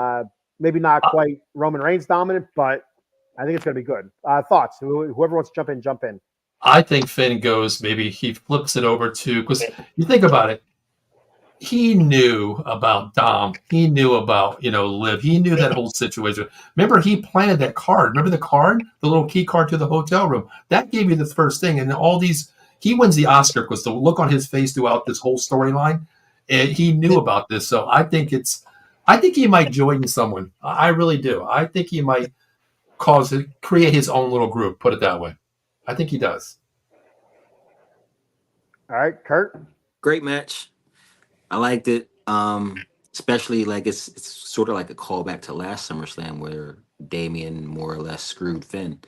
maybe not quite Roman Reigns dominant, but I think it's going to be good. Thoughts? Whoever wants to jump in. I think Finn goes, maybe he flips it over to, because you think about it, he knew about Dom. He knew about, Liv. He knew that whole situation. Remember, he planted that card. Remember the card? The little key card to the hotel room. That gave you the first thing. And all these, he wins the Oscar because the look on his face throughout this whole storyline, and he knew about this. So I think he might join someone. I really do. I think he might create his own little group, put it that way. I think he does. All right, Kurt? Great match. I liked it. Especially like it's sort of like a callback to last SummerSlam where Damian more or less screwed Finn.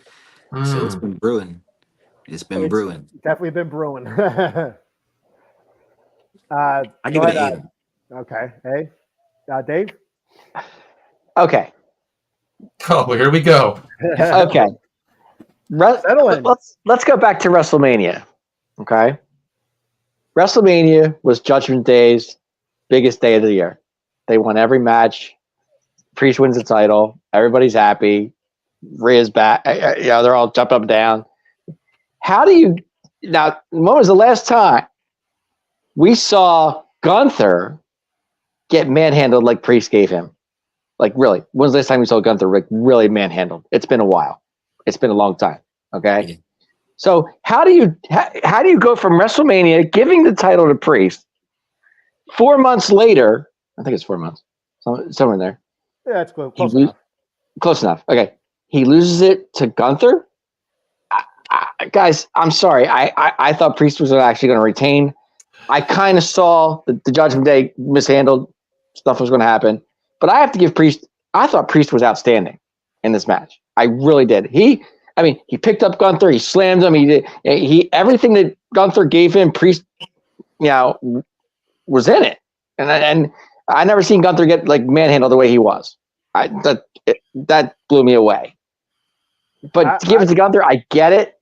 So it's been brewing. It's been brewing. Definitely been brewing. I give go it ahead, an 8. Okay. Hey, Dave? Okay. Oh, well, here we go. Okay. Settle in. Let's go back to WrestleMania. Okay. WrestleMania was Judgment Day's biggest day of the year. They won every match. Priest wins the title. Everybody's happy. Rhea's back. They're all jumping up and down. How do you now? When was the last time we saw Gunther get manhandled like Priest gave him? Like, really? When was the last time we saw Gunther really manhandled? It's been a while. It's been a long time. Okay. Yeah. So how do you go from WrestleMania giving the title to Priest 4 months later? I think it's 4 months. Somewhere in there. Yeah, that's close enough. Close enough. Okay. He loses it to Gunther. Guys, I'm sorry. I thought Priest was actually going to retain. I kind of saw the Judgment Day mishandled stuff was going to happen. But I have to give Priest. I thought Priest was outstanding in this match. I really did. He picked up Gunther. He slammed him. He everything that Gunther gave him, Priest, was in it. And I never seen Gunther get like manhandled the way he was. That blew me away. But to give it to Gunther, I get it.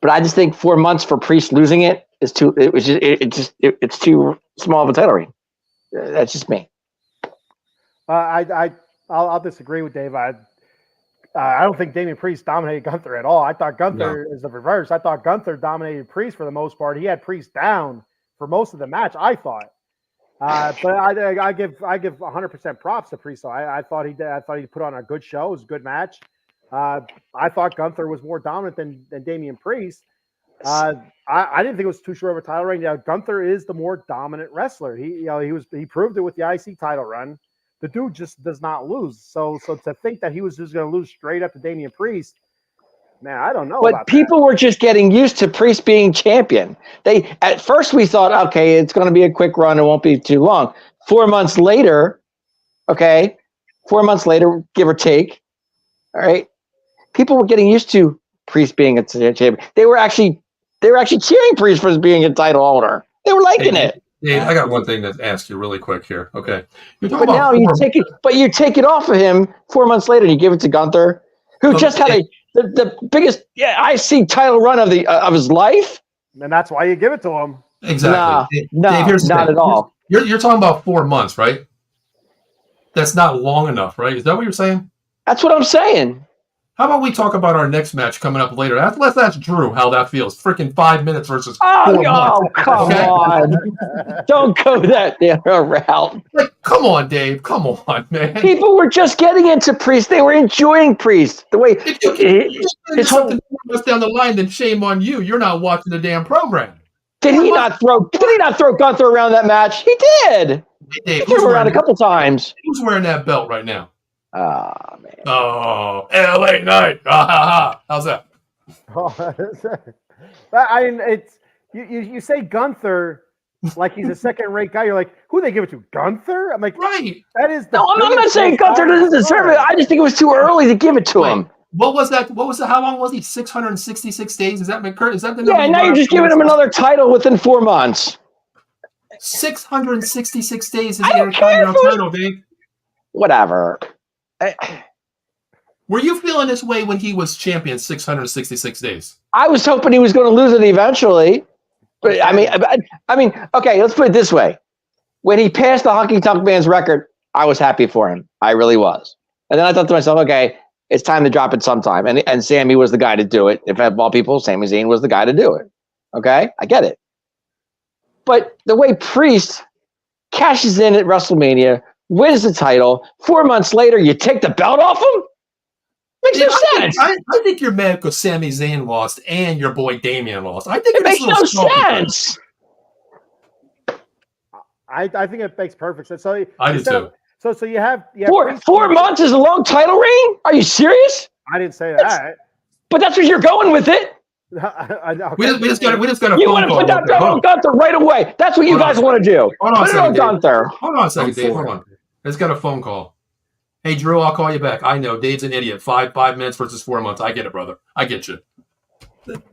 But I just think 4 months for Priest losing it is too. It's too small of a title reign. That's just me. I'll disagree with Dave. I don't think Damian Priest dominated Gunther at all. I thought Gunther is the reverse. I thought Gunther dominated Priest for the most part. He had Priest down for most of the match, I thought. But I give 100% props to Priest. So I thought he put on a good show. It was a good match. I thought Gunther was more dominant than Damian Priest. I didn't think it was too short of a title reign. Yeah, Gunther is the more dominant wrestler. He proved it with the IC title run. The dude just does not lose. So to think that he was just going to lose straight up to Damian Priest, man, I don't know. But people were just getting used to Priest being champion. At first we thought, okay, it's going to be a quick run. It won't be too long. 4 months later, okay, 4 months later, give or take, all right, people were getting used to Priest being a champion. They were actually cheering Priest for being a title holder. They were liking it. Dave, I got one thing to ask you really quick here. Okay. But now you take it off of him 4 months later and you give it to Gunther, who just had the biggest IC title run of his life. And that's why you give it to him. Exactly. No, Dave, not at all. You're talking about 4 months, right? That's not long enough, right? Is that what you're saying? That's what I'm saying. How about we talk about our next match coming up later? Let's ask Drew how that feels. Freaking 5 minutes versus 4 months. Come on. Don't go that route. Like, come on, Dave. Come on, man. People were just getting into Priest. They were enjoying Priest. The way If you can something down the line, then shame on you. You're not watching the damn program. Did he not throw Gunther around that match? He did. Hey, Dave, He threw him around a couple times. Who's wearing that belt right now? Oh, man. Oh, LA Knight. How's that? I mean, it's you say Gunther like he's a second-rate guy. You're like, who they give it to? Gunther? I'm like, Right. that is. No, I'm not saying Gunther doesn't deserve it. I just think it was too early to give it to him. What was that? How long was he? 666 days? Is that the number? Yeah, now you're just giving him another title within 4 months. 666 days is I don't the care title, Dave. Whatever. Were you feeling this way when he was champion 666 days? I was hoping he was going to lose it eventually. But I mean, okay, let's put it this way. When he passed the Honky Tonk Man's record, I was happy for him. I really was. And then I thought to myself, okay, it's time to drop it sometime. And Sammy was the guy to do it. If of all people, Sami Zayn was the guy to do it. Okay? I get it. But the way Priest cashes in at WrestleMania, wins the title, 4 months later, you take the belt off him? Makes no sense. I think you're mad because Sami Zayn lost and your boy Damian lost. I think it makes no sense. I think it makes perfect sense. So I do too. So you have 4 months is a long title reign? Are you serious? I didn't say that. But that's where you're going with it. We just got a you phone want to call. put that belt on Gunther right away. That's what you guys want to do. Hold on put it on Gunther. Hold on a second, Dave. Hold on. Let's got a phone call. Hey, Drew, I'll call you back. I know Dave's an idiot. Five minutes versus 4 months. I get it, brother. I get you.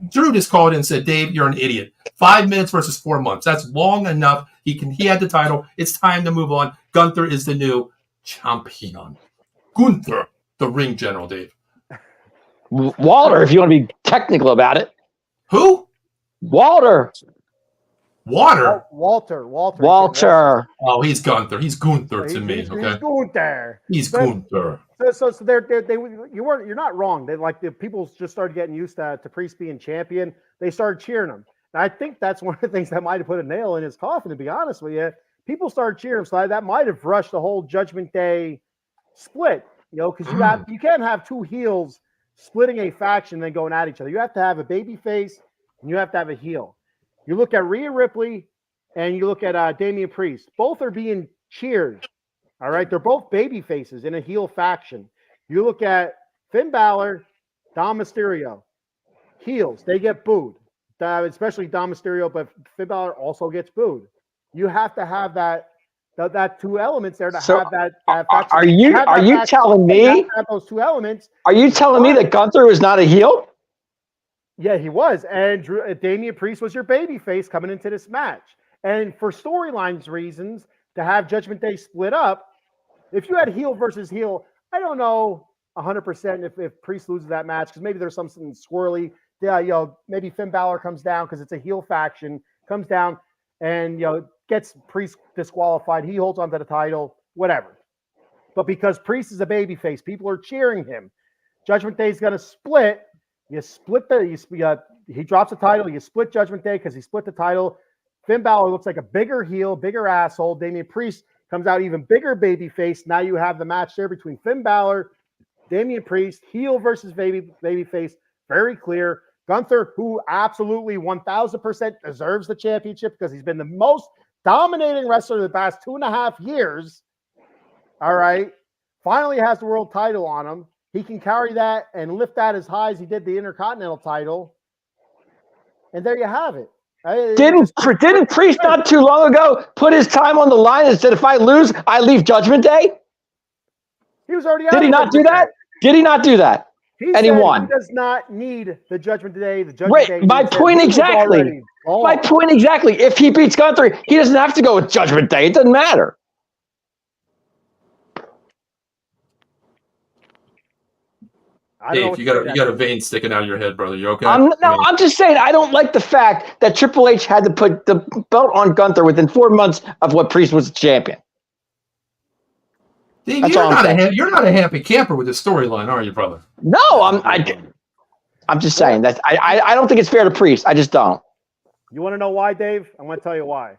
Drew just called in and said, Dave, you're an idiot. 5 minutes versus 4 months. That's long enough. He had the title. It's time to move on. Gunther is the new champion. Gunther, the ring general, Dave. Walter, if you want to be technical about it. Who? Walter. Water. Walter. Walter. Oh, he's Gunther. He's Gunther to me. He's Okay. Gunther. He's Gunther. So you're not wrong. The people just started getting used to Priest being champion. They started cheering him. And I think that's one of the things that might have put a nail in his coffin, to be honest with you. People started cheering him, so that might have rushed the whole Judgment Day split. Because you can't have two heels splitting a faction and then going at each other. You have to have a baby face and you have to have a heel. You look at Rhea Ripley and you look at Damian Priest. Both are being cheered. All right, they're both baby faces in a heel faction. You look at Finn Balor, Dom Mysterio, heels. They get booed, especially Dom Mysterio, but Finn Balor also gets booed. You have to have that two elements there to have that faction. Are you telling me have those two elements? Are you telling me that Gunther is not a heel? Yeah, he was, and Damian Priest was your baby face coming into this match. And for storylines reasons, to have Judgment Day split up, if you had heel versus heel, I don't know 100% if Priest loses that match, because maybe there's something swirly. Yeah, maybe Finn Balor comes down because it's a heel faction, comes down and gets Priest disqualified. He holds onto the title, whatever. But because Priest is a babyface, people are cheering him. Judgment Day is going to split. You split he drops the title. You split Judgment Day because he split the title. Finn Balor looks like a bigger heel, bigger asshole. Damian Priest comes out even bigger babyface. Now you have the match there between Finn Balor, Damian Priest, heel versus babyface. Very clear. Gunther, who absolutely 1,000% deserves the championship because he's been the most dominating wrestler of the past 2.5 years. All right. Finally has the world title on him. He can carry that and lift that as high as he did the Intercontinental title. And there you have it. Didn't Priest not too long ago put his time on the line and said, if I lose, I leave Judgment Day? He was already out. Did he not do that? Did he not do that? And he won. He does not need the Judgment Day. The Judgment Day. My point exactly. My point exactly. If he beats Gunther, he doesn't have to go with Judgment Day. It doesn't matter. Dave, you got a vein sticking out of your head, brother. You okay? I'm just saying I don't like the fact that Triple H had to put the belt on Gunther within 4 months of what Priest was champion. Dave, you're not a happy camper with this storyline, are you, brother? No, I'm just saying that I don't think it's fair to Priest. I just don't. You want to know why, Dave? I'm going to tell you why.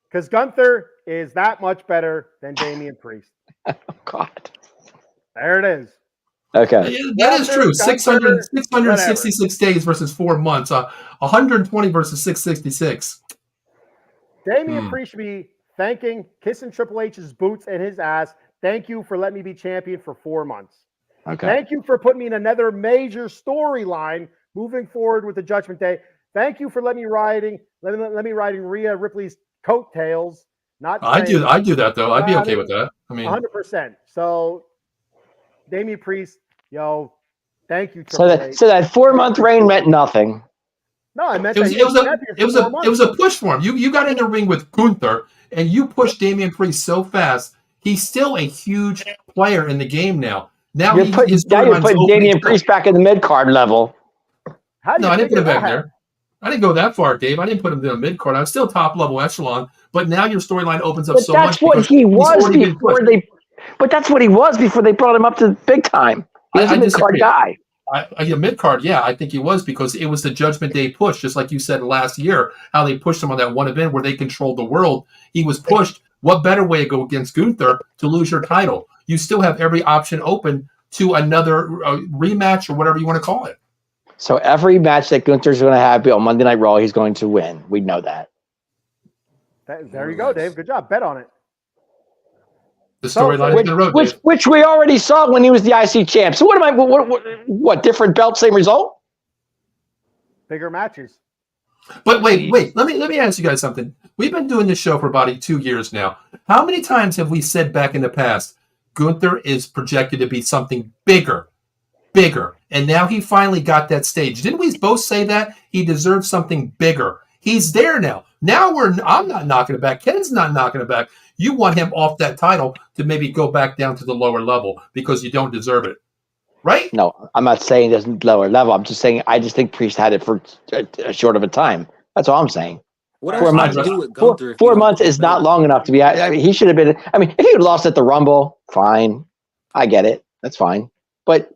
Because Gunther is that much better than Damian Priest. Oh, God. There it is. Okay. That is true. 666 days versus 4 months. 120 versus 666. Damian Priest should be kissing Triple H's boots and his ass. Thank you for letting me be champion for 4 months. Okay. Thank you for putting me in another major storyline moving forward with the Judgment Day. Thank you for letting me riding Rhea Ripley's coattails. I do that though. I'd be okay with that. I mean, 100%. So, Damian Priest, thank you. Triple H. So that 4-month reign meant nothing. No, I meant it was a push for him. You got in the ring with Gunther and you pushed Damian Priest so fast. He's still a huge player in the game now. Now you're putting Damian Priest back in the mid-card level. I didn't put him back there. I didn't go that far, Dave. I didn't put him in the mid-card. I was still top-level echelon. But now your storyline opens up so much. That's what he was before they. But that's what he was before they brought him up to big time. He was a mid-card guy. Mid-card, yeah, I think he was because it was the Judgment Day push, just like you said last year, how they pushed him on that one event where they controlled the world. He was pushed. What better way to go against Gunther to lose your title? You still have every option open to another rematch or whatever you want to call it. So every match that Gunther's going to have on Monday Night Raw, he's going to win. We know that. There you go, Dave. Good job. Bet on it. The storyline in the road, which we already saw when he was the IC champ. So what different belt, same result? Bigger matches. But wait. Let me ask you guys something. We've been doing this show for about 2 years now. How many times have we said back in the past, Gunther is projected to be something bigger bigger. And now he finally got that stage. Didn't we both say that? He deserves something bigger. He's there now. I'm not knocking it back. Ken's not knocking it back. You want him off that title to maybe go back down to the lower level because you don't deserve it. Right? No, I'm not saying there's lower level. I'm just saying I just think Priest had it for a short of a time. That's all I'm saying. What 4 else months. you do with Gunther? if you 4 don't months put is the not belt long enough to be. I mean, he should have been. I mean, if he had lost at the Rumble, fine. I get it. That's fine. But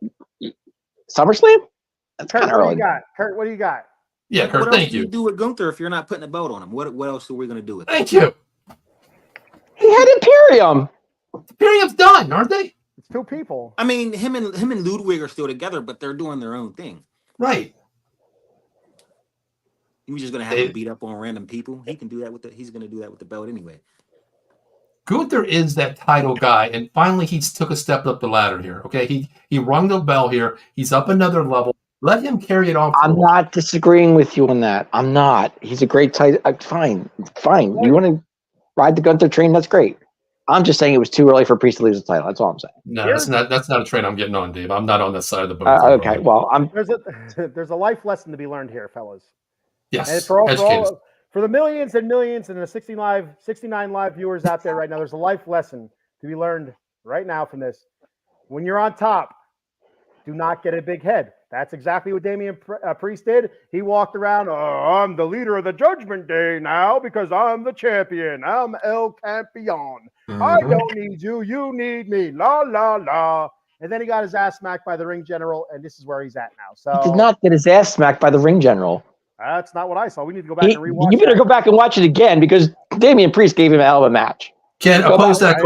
SummerSlam, that's Kurt, kind of what do early. you got? Kurt, what do you got? Yeah, What Kurt, else thank do you you. do with Gunther if you're not putting a belt on him? What else are we gonna do with it? Thank you. He had Imperium. Imperium's done, aren't they? It's two people. I mean, him and Ludwig are still together, but they're doing their own thing. Right. You're just gonna have him beat up on random people. He can do that with the. He's gonna do that with the belt anyway. Gunther is that title guy, and finally he took a step up the ladder here. Okay, he rung the bell here. He's up another level. Let him carry it on. I'm not disagreeing with you on that. I'm not. He's a great title. Fine. You want to ride the Gunther train? That's great. I'm just saying it was too early for Priest to lose the title. That's all I'm saying. No, that's not a train I'm getting on, Dave. I'm not on that side of the boat. Okay. Well, There's a life lesson to be learned here, fellas. Yes. And for the millions and millions and the 69 live viewers out there right now, there's a life lesson to be learned right now from this. When you're on top, do not get a big head. That's exactly what Damian Priest did. He walked around, I'm the leader of the Judgment Day now because I'm the champion. I'm El Campeon. I don't need you. You need me. La, la, la. And then he got his ass smacked by the ring general, and this is where he's at now. So he did not get his ass smacked by the ring general. That's not what I saw. We need to go back and rewatch. You better go back and watch it again because Damian Priest gave him a hell of a match. Ken, oppose that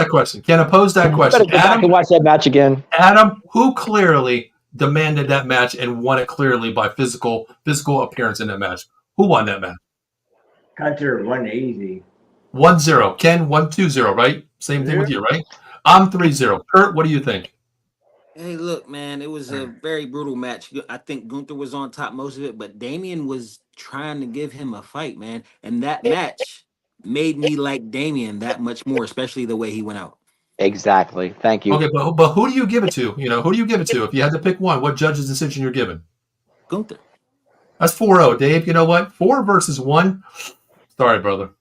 question. Ken, oppose that question. Better go back and watch that match again. Adam, who clearly demanded that match and won it clearly by physical appearance in that match? Who won that match? Gunther won easy. 1-0. Ken, 1-2-0, right? Same thing with you, right? I'm 3-0. Kurt, what do you think? Hey, look, man, it was a very brutal match. I think Gunther was on top most of it, but Damian was trying to give him a fight, man. And that match made me like Damian that much more, especially the way he went out. Exactly. Thank you. Okay, but who do you give it to? You know, who do you give it to? If you had to pick one, what judge's decision you're giving? Gunther. That's 4-0. Dave, you know what? 4 versus 1. Sorry, brother.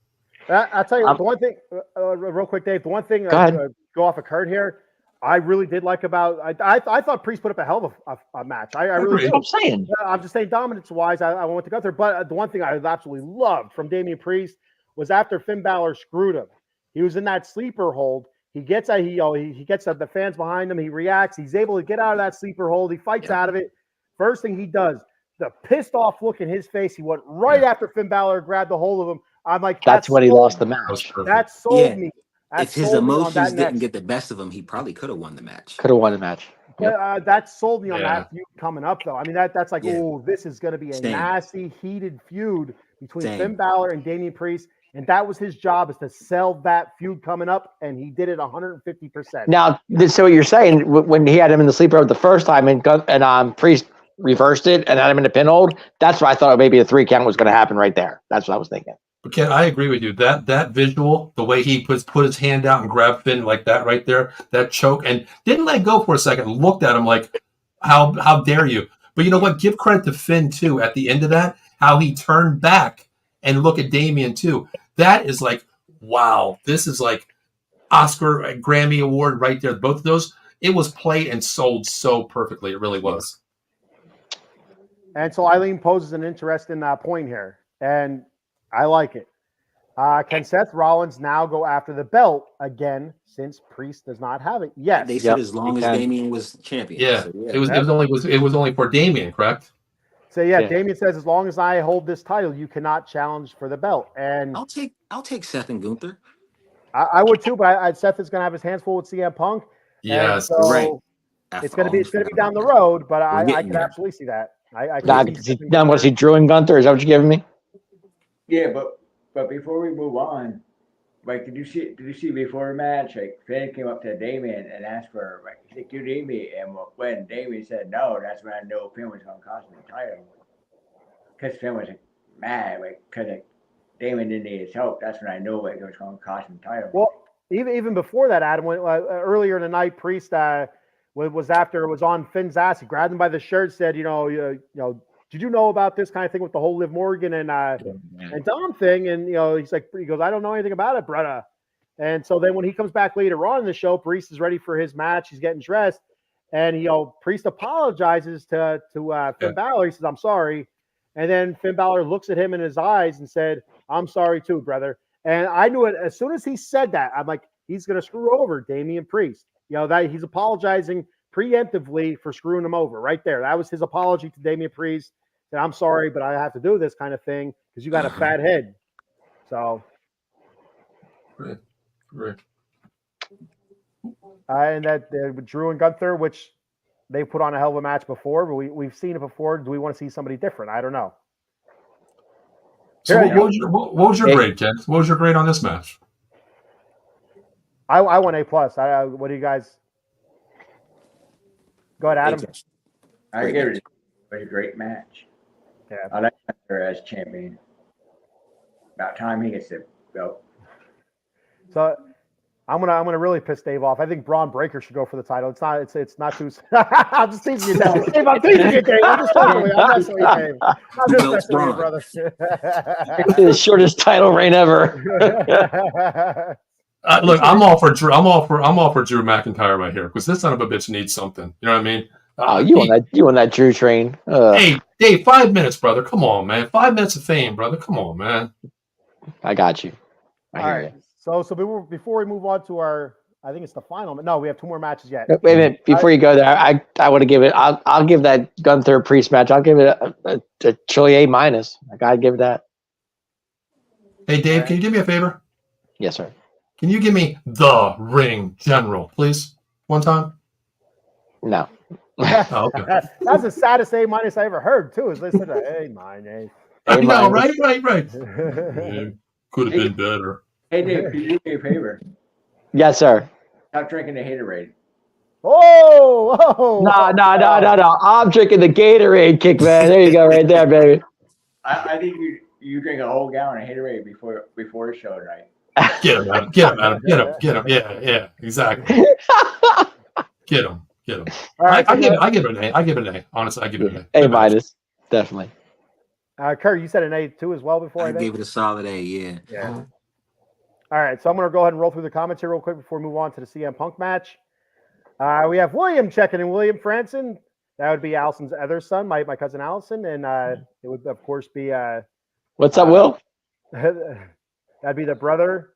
I'll tell you the one thing, real quick, Dave. The one thing go off of Kurt here, I really did like about. I thought Priest put up a hell of a match. I really. That's what I'm saying. I'm just saying, dominance wise, I went to Gunther. But the one thing I absolutely loved from Damian Priest was after Finn Balor screwed him. He was in that sleeper hold. He gets the fans behind him. He reacts. He's able to get out of that sleeper hold. He fights out of it. First thing he does, the pissed off look in his face. He went right after Finn Balor grabbed the hold of him. I'm like, that's when he lost the match. That sold me. If his emotions didn't get the best of him, he probably could have won the match. Could have won the match. Yep. That sold me on that feud coming up, though. I mean, that's like, this is going to be a nasty, heated feud between Finn Balor and Damian Priest. And that was his job, is to sell that feud coming up, and he did it 150%. Now, so what you're saying, when he had him in the sleeper hold the first time and Priest reversed it and had him in the pin hold, that's why I thought maybe a 3 count was going to happen right there. That's what I was thinking. But Ken, I agree with you. That visual, the way he put his hand out and grabbed Finn like that right there, that choke, and didn't let go for a second, looked at him like, how dare you? But you know what? Give credit to Finn, too, at the end of that, how he turned back and look at Damian, too. That is like, wow, this is like Oscar and Grammy Award right there. Both of those, it was played and sold so perfectly. It really was. And so Eileen poses an interesting point here, and I like it. Can Seth Rollins now go after the belt again since Priest does not have it yet? They said as long as Damian was champion. Yeah, so, it was only for Damian, correct? So Damian says, as long as I hold this title, you cannot challenge for the belt. And I'll take Seth and Gunther. I would too, but Seth is going to have his hands full with CM Punk. Yes, so right. It's going to be down the road, but I can absolutely see that. Was he Drew and Gunther? Is that what you're giving me? Yeah, but before we move on, like, did you see before the match, like, Finn came up to Damian and asked for, like, he said, you need me, and when Damian said no, that's when I knew Finn was going to cost him the title. Because Finn was mad, like, because Damian didn't need his help. That's when I knew it was going to cost him the title. Well, even before that, Adam, when, earlier in the night, Priest was after it was on Finn's ass. He grabbed him by the shirt, said, did you know about this kind of thing with the whole Liv Morgan and Dom thing? And he goes, I don't know anything about it, brother. And so then when he comes back later on in the show, Priest is ready for his match. He's getting dressed, and Priest apologizes to Finn Balor. He says, I'm sorry. And then Finn Balor looks at him in his eyes and said, I'm sorry too, brother. And I knew it as soon as he said that. I'm like, he's going to screw over Damian Priest. That he's apologizing preemptively for screwing him over right there. That was his apology to Damian Priest. That I'm sorry, but I have to do this kind of thing because you got a fat head. So. Right. And that with Drew and Gunther, which they put on a hell of a match before, but we've seen it before. Do we want to see somebody different? I don't know. So what was your grade, Ken? What was your grade on this match? I went A+. What do you guys? Go ahead, Adam. I give it a great match. Yeah. I like Gunther as champion. About time he gets the belt. So I'm gonna really piss Dave off. I think Braun Breaker should go for the title. It's not too. I'm just teasing you, Dave. Dave, I'm teasing you, Dave. I'm just messing with you, Dave. I'm just messing with you, brother. The shortest title reign ever. Look, I'm all for Drew McIntyre right here because this son of a bitch needs something. You know what I mean? You on that Drew train? Hey, Dave, 5 minutes, brother. Come on, man. 5 minutes of fame, brother. Come on, man. I got you. All right. So before we move on to our, I think it's the final. No, we have 2 more matches yet. Wait a minute. Before you go there, I want to give it. I'll give that Gunther Priest match. I'll give it a truly A-. I gotta give it that. Hey, Dave, can you do me a favor? Yes, sir. Can you give me the ring general, please? One time? No. Oh, okay. That's the saddest A- I ever heard, too. Is they said A-. I know, right? Could have been better. Hey, Dave, can you do me a favor? Yes, sir. Stop drinking the Haterade. Oh! No. I'm drinking the Gatorade kick, man. There you go, right there, baby. I think you drink a whole gallon of Haterade before the show tonight. Get him, Adam. Get him. Yeah, exactly. Get him. All right, I give it an A. Honestly, I give it an A-, definitely. Kurt, you said an A too as well before. I gave it a solid A. Yeah. All right, so I'm going to go ahead and roll through the comments here real quick before we move on to the CM Punk match. We have William checking in. William Franson. That would be Allison's other son, my cousin Allison, and it would of course be. What's up, Will? That'd be the brother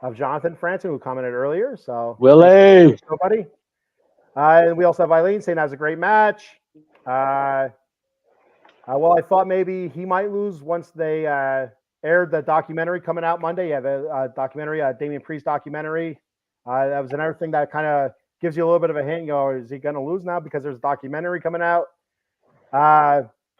of Jonathan Franson, who commented earlier. So Willie, nobody. And we also have Eileen saying that was a great match. Well, I thought maybe he might lose once they aired the documentary coming out Monday. Yeah, the documentary, Damian Priest documentary. That was another thing that kind of gives you a little bit of a hint. Is he going to lose now because there's a documentary coming out?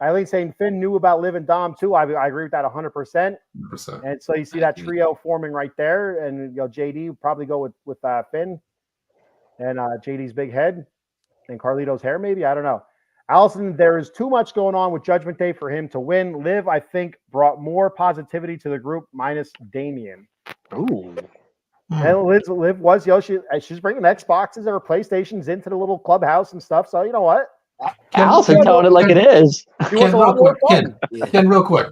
Eileen saying Finn knew about Liv and Dom too. I agree with that 100%. 100%. And so you see that trio forming right there, and JD would probably go with Finn and JD's big head and Carlito's hair, maybe. I don't know. Allison, there is too much going on with Judgment Day for him to win. Liv, I think, brought more positivity to the group minus Damian. Ooh. And Liv was, she's bringing Xboxes or PlayStations into the little clubhouse and stuff. So you know what? Allison telling it like it is. Ken, real quick.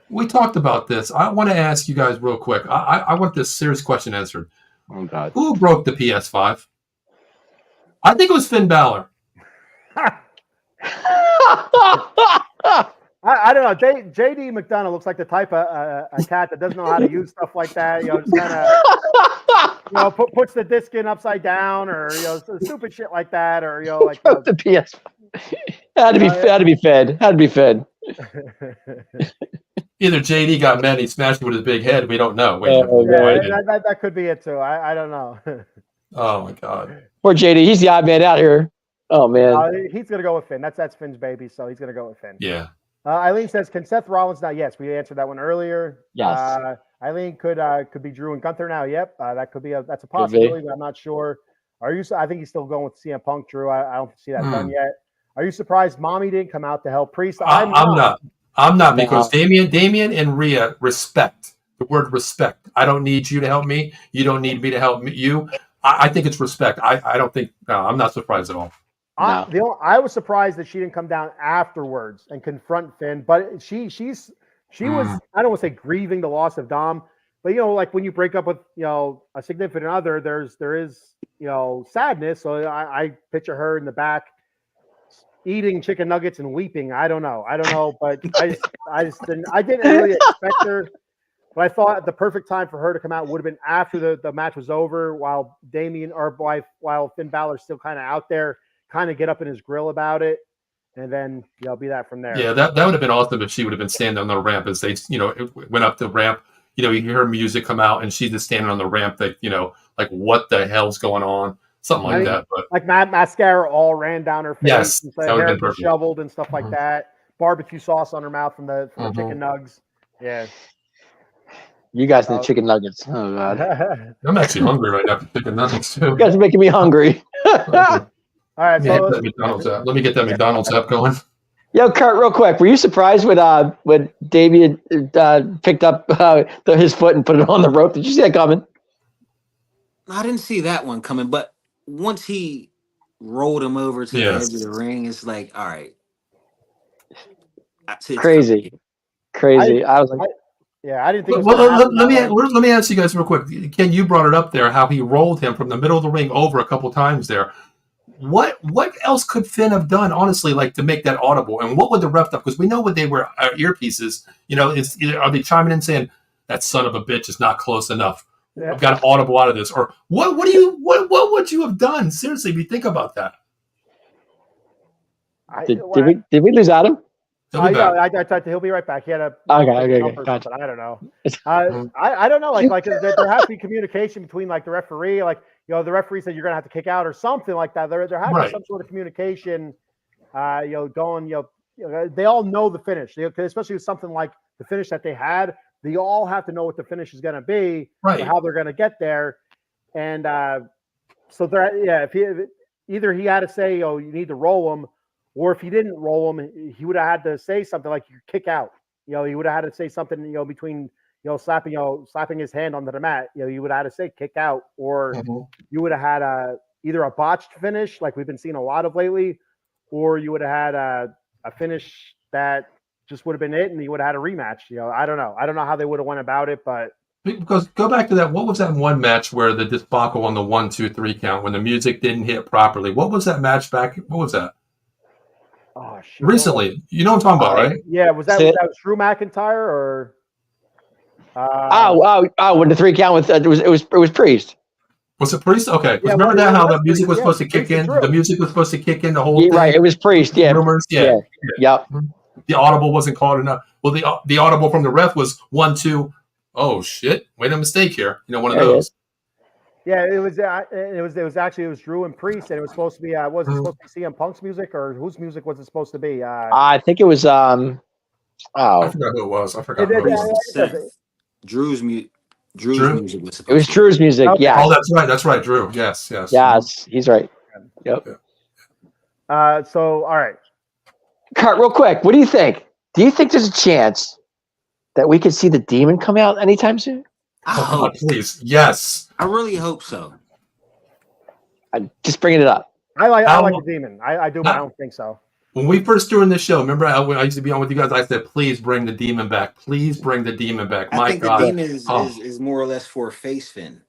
We talked about this. I want to ask you guys real quick. I want this serious question answered. Oh, God. Who broke the PS5? I think it was Finn Balor. I don't know. JD McDonough looks like the type of a cat that doesn't know how to use stuff like that. Just kind of, puts the disc in upside down, or stupid shit like that, or like the PS. Had to be fed. Either JD got mad, he smashed it with his big head. We don't know. That could be it too. I don't know. Oh my God. Poor JD. He's the odd man out here. Oh man. He's gonna go with Finn. That's Finn's baby, so he's gonna go with Finn. Yeah. Eileen says, "Can Seth Rollins now?" Yes, we answered that one earlier. Yes. Eileen could be Drew and Gunther now. Yep, that could be that's a possibility, but I'm not sure. I think he's still going with CM Punk. Drew, I don't see that done yet. Are you surprised Mommy didn't come out to help Priest? I'm not because Damian and Rhea respect the word respect. I don't need you to help me. You don't need me to help you. I think it's respect. I don't think. No, I'm not surprised at all. I was surprised that she didn't come down afterwards and confront Finn, but she was, I don't want to say grieving the loss of Dom, but like when you break up with a significant other, there is sadness. So I picture her in the back eating chicken nuggets and weeping. I don't know, but I didn't really expect her. But I thought the perfect time for her to come out would have been after the match was over, while Damian or while Finn Balor's still kind of out there, kind of get up in his grill about it, and then be that from there. Yeah, that would have been awesome if she would have been standing on the ramp as they went up the ramp. You hear her music come out and she's just standing on the ramp. That like what the hell's going on? Something like that. But like mascara all ran down her face. Yes, and that would have been hair disheveled and stuff like that. Barbecue sauce on her mouth from the chicken nugs. Yeah. You guys need chicken nuggets. Oh god. I'm actually hungry right now for chicken nuggets too. You guys are making me hungry. All right, so let me get that McDonald's app going. Yo, Kurt, real quick, were you surprised when Damian picked up his foot and put it on the rope? Did you see that coming? I didn't see that one coming, but once he rolled him over to the edge of the ring, it's like, all right. Crazy. I was like, I didn't think. Let me ask you guys real quick. Ken, you brought it up there, how he rolled him from the middle of the ring over a couple times there. What else could Finn have done, honestly, like to make that audible? And what would the ref do? Because we know when they wear earpieces, are they chiming in saying that son of a bitch is not close enough? Yeah. I've got an audible out of this, or what would you have done? Seriously, if you think about that. Did we lose Adam? I thought he'll be right back. He had a okay, gotcha. But I don't know. I don't know. Like there has to be communication between like the referee, like the referee said you're gonna have to kick out or something like that. There has to be some sort of communication. Going. They all know the finish. Especially with something like the finish that they had. They all have to know what the finish is gonna be, how they're gonna get there, and so there. Yeah, if either he had to say, you need to roll him. Or if he didn't roll him, he would have had to say something like "you kick out." He would have had to say something, between slapping his hand onto the mat. You would have had to say "kick out," or you would have had either a botched finish like we've been seeing a lot of lately, or you would have had a finish that just would have been it, and you would have had a rematch. I don't know. I don't know how they would have went about it, but because go back to that. What was that one match where the debacle on the 1, 2, 3 count when the music didn't hit properly? What was that match back? What was that? Oh, shit. Recently, you know what I'm talking about, right? Yeah, was that Drew McIntyre or? When the 3 count with it was Priest. Was it Priest? Okay, remember that how the music was supposed to kick in? The music was supposed to kick in the whole thing. Right, it was Priest. Yeah, rumors. Yeah. Yep. The audible wasn't called enough. Well, the audible from the ref was 1, 2. Oh shit! Made a mistake here. One of those. Yeah, it was actually Drew and Priest, and it was supposed to be was it supposed to be CM Punk's music or whose music was it supposed to be? I think it was I forgot who it was. I forgot. Drew's music was supposed. It was Drew's music. Okay. Yeah. Oh, that's right. Drew. Yes. Yes, he's right. Yep. So all right, Kurt, real quick, what do you think? Do you think there's a chance that we could see the Demon come out anytime soon? Oh, please. Yes. I really hope so. I'm just bringing it up. I like the Demon. I do, but I don't think so. When we first doing this show, remember when I used to be on with you guys? I said, "Please bring the Demon back. Please bring the Demon back." I think the Demon is more or less for face Finn.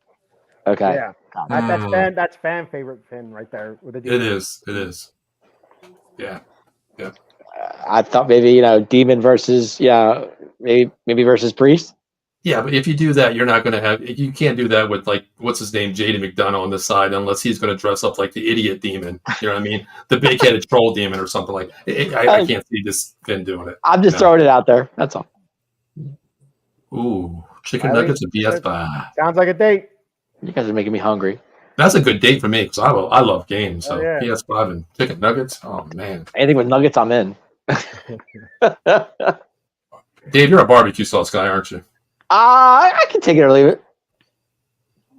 Okay. Yeah. That's fan favorite Finn right there with the Demon. It is. Yeah. I thought maybe Demon versus maybe versus Priest. Yeah, but if you do that, you're not going to have. You can't do that with what's his name, JD McDonough on the side, unless he's going to dress up like the idiot demon. You know what I mean? The big-headed troll demon or something like. I can't see this Finn doing it. I'm just throwing it out there. That's all. Ooh, chicken nuggets and PS5. Sounds like a date. You guys are making me hungry. That's a good date for me because I love games. So PS5 and chicken nuggets. Oh man, anything with nuggets, I'm in. Dave, you're a barbecue sauce guy, aren't you? I can take it or leave it.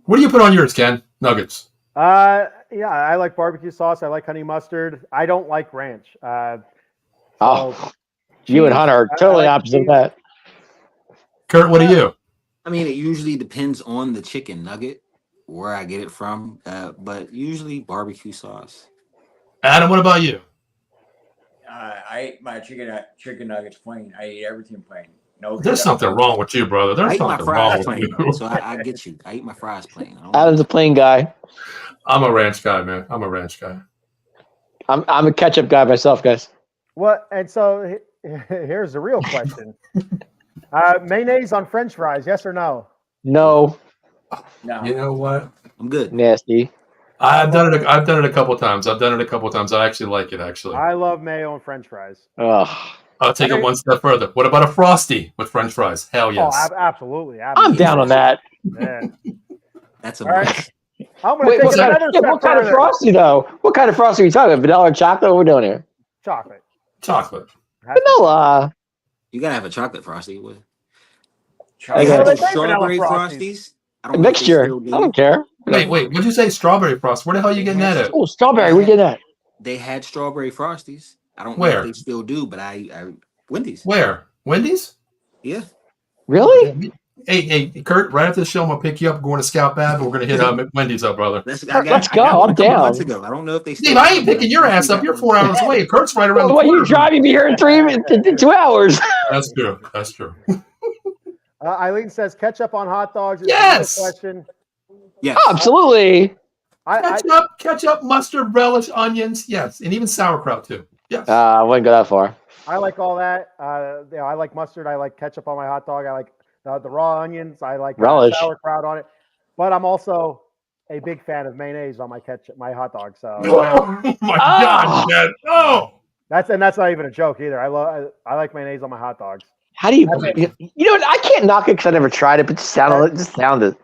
What do you put on yours, Ken? Nuggets. Yeah, I like barbecue sauce. I like honey mustard. I don't like ranch. You and Hunter are totally opposite of that. Kurt, what do you? I mean, it usually depends on the chicken nugget. where I get it from, but usually barbecue sauce. Adam, what about you? I eat my chicken nuggets plain. I eat everything plain. No, There's something wrong with you, brother. I There's eat my something wrong fries with plain, you. so I get you. I eat my fries plain. Adam's a plain guy. I'm a ranch guy, man. I'm a ranch guy. I'm a ketchup guy myself, guys. What? And so here's the real question: mayonnaise on French fries? Yes or no? No, No. You know what? I'm good. nasty. I've done it a couple times. I actually like it. Actually, I love mayo and French fries. Ugh. I'll take it one step further. What about a Frosty with French fries? Hell yes. Oh, absolutely. I'm down on that. Yeah. That's a All right. must. I'm going to Wait, take what kind, another yeah, step what kind of further. frosty though? What kind of frosty are we talking? Vanilla or chocolate? What we're doing here? Chocolate. Chocolate. Vanilla. You gotta have a chocolate frosty with Okay. Well, they strawberry make vanilla frosties. I A don't know if they mixture. still do. I don't care. Wait. What'd you say? Strawberry frost. Where the hell are you getting that at? Oh, strawberry. We get that. They had strawberry frosties. I don't know Where? if they still do, but I Wendy's. Where? Wendy's? Yeah. Really? Hey, Kurt, right after the show, I'm going to pick you up. We're going to Scout Bab. We're going to hit Wendy's up, brother. Let's go. I I'm got one a couple down. months ago. I don't know if they still Steve, I do, ain't but picking your I ass up. got You're one. 4 hours away. Kurt's right around the Well, corner. you driving me here in 2 hours? That's true. That's true. Eileen says ketchup on hot dogs is Yes! a real question. Yes. Oh, absolutely. Ketchup, mustard, relish, onions. Yes. And even sauerkraut, too. Yes. I wouldn't go that far. I like all that. I like mustard. I like ketchup on my hot dog. I like the raw onions. I like Relish. sauerkraut on it. But I'm also a big fan of mayonnaise on my my hot dog. So Oh, my God, Dad. Oh! that's not even a joke either. I like mayonnaise on my hot dogs. How do you know what? I can't knock it because I never tried it, but it sounded. It's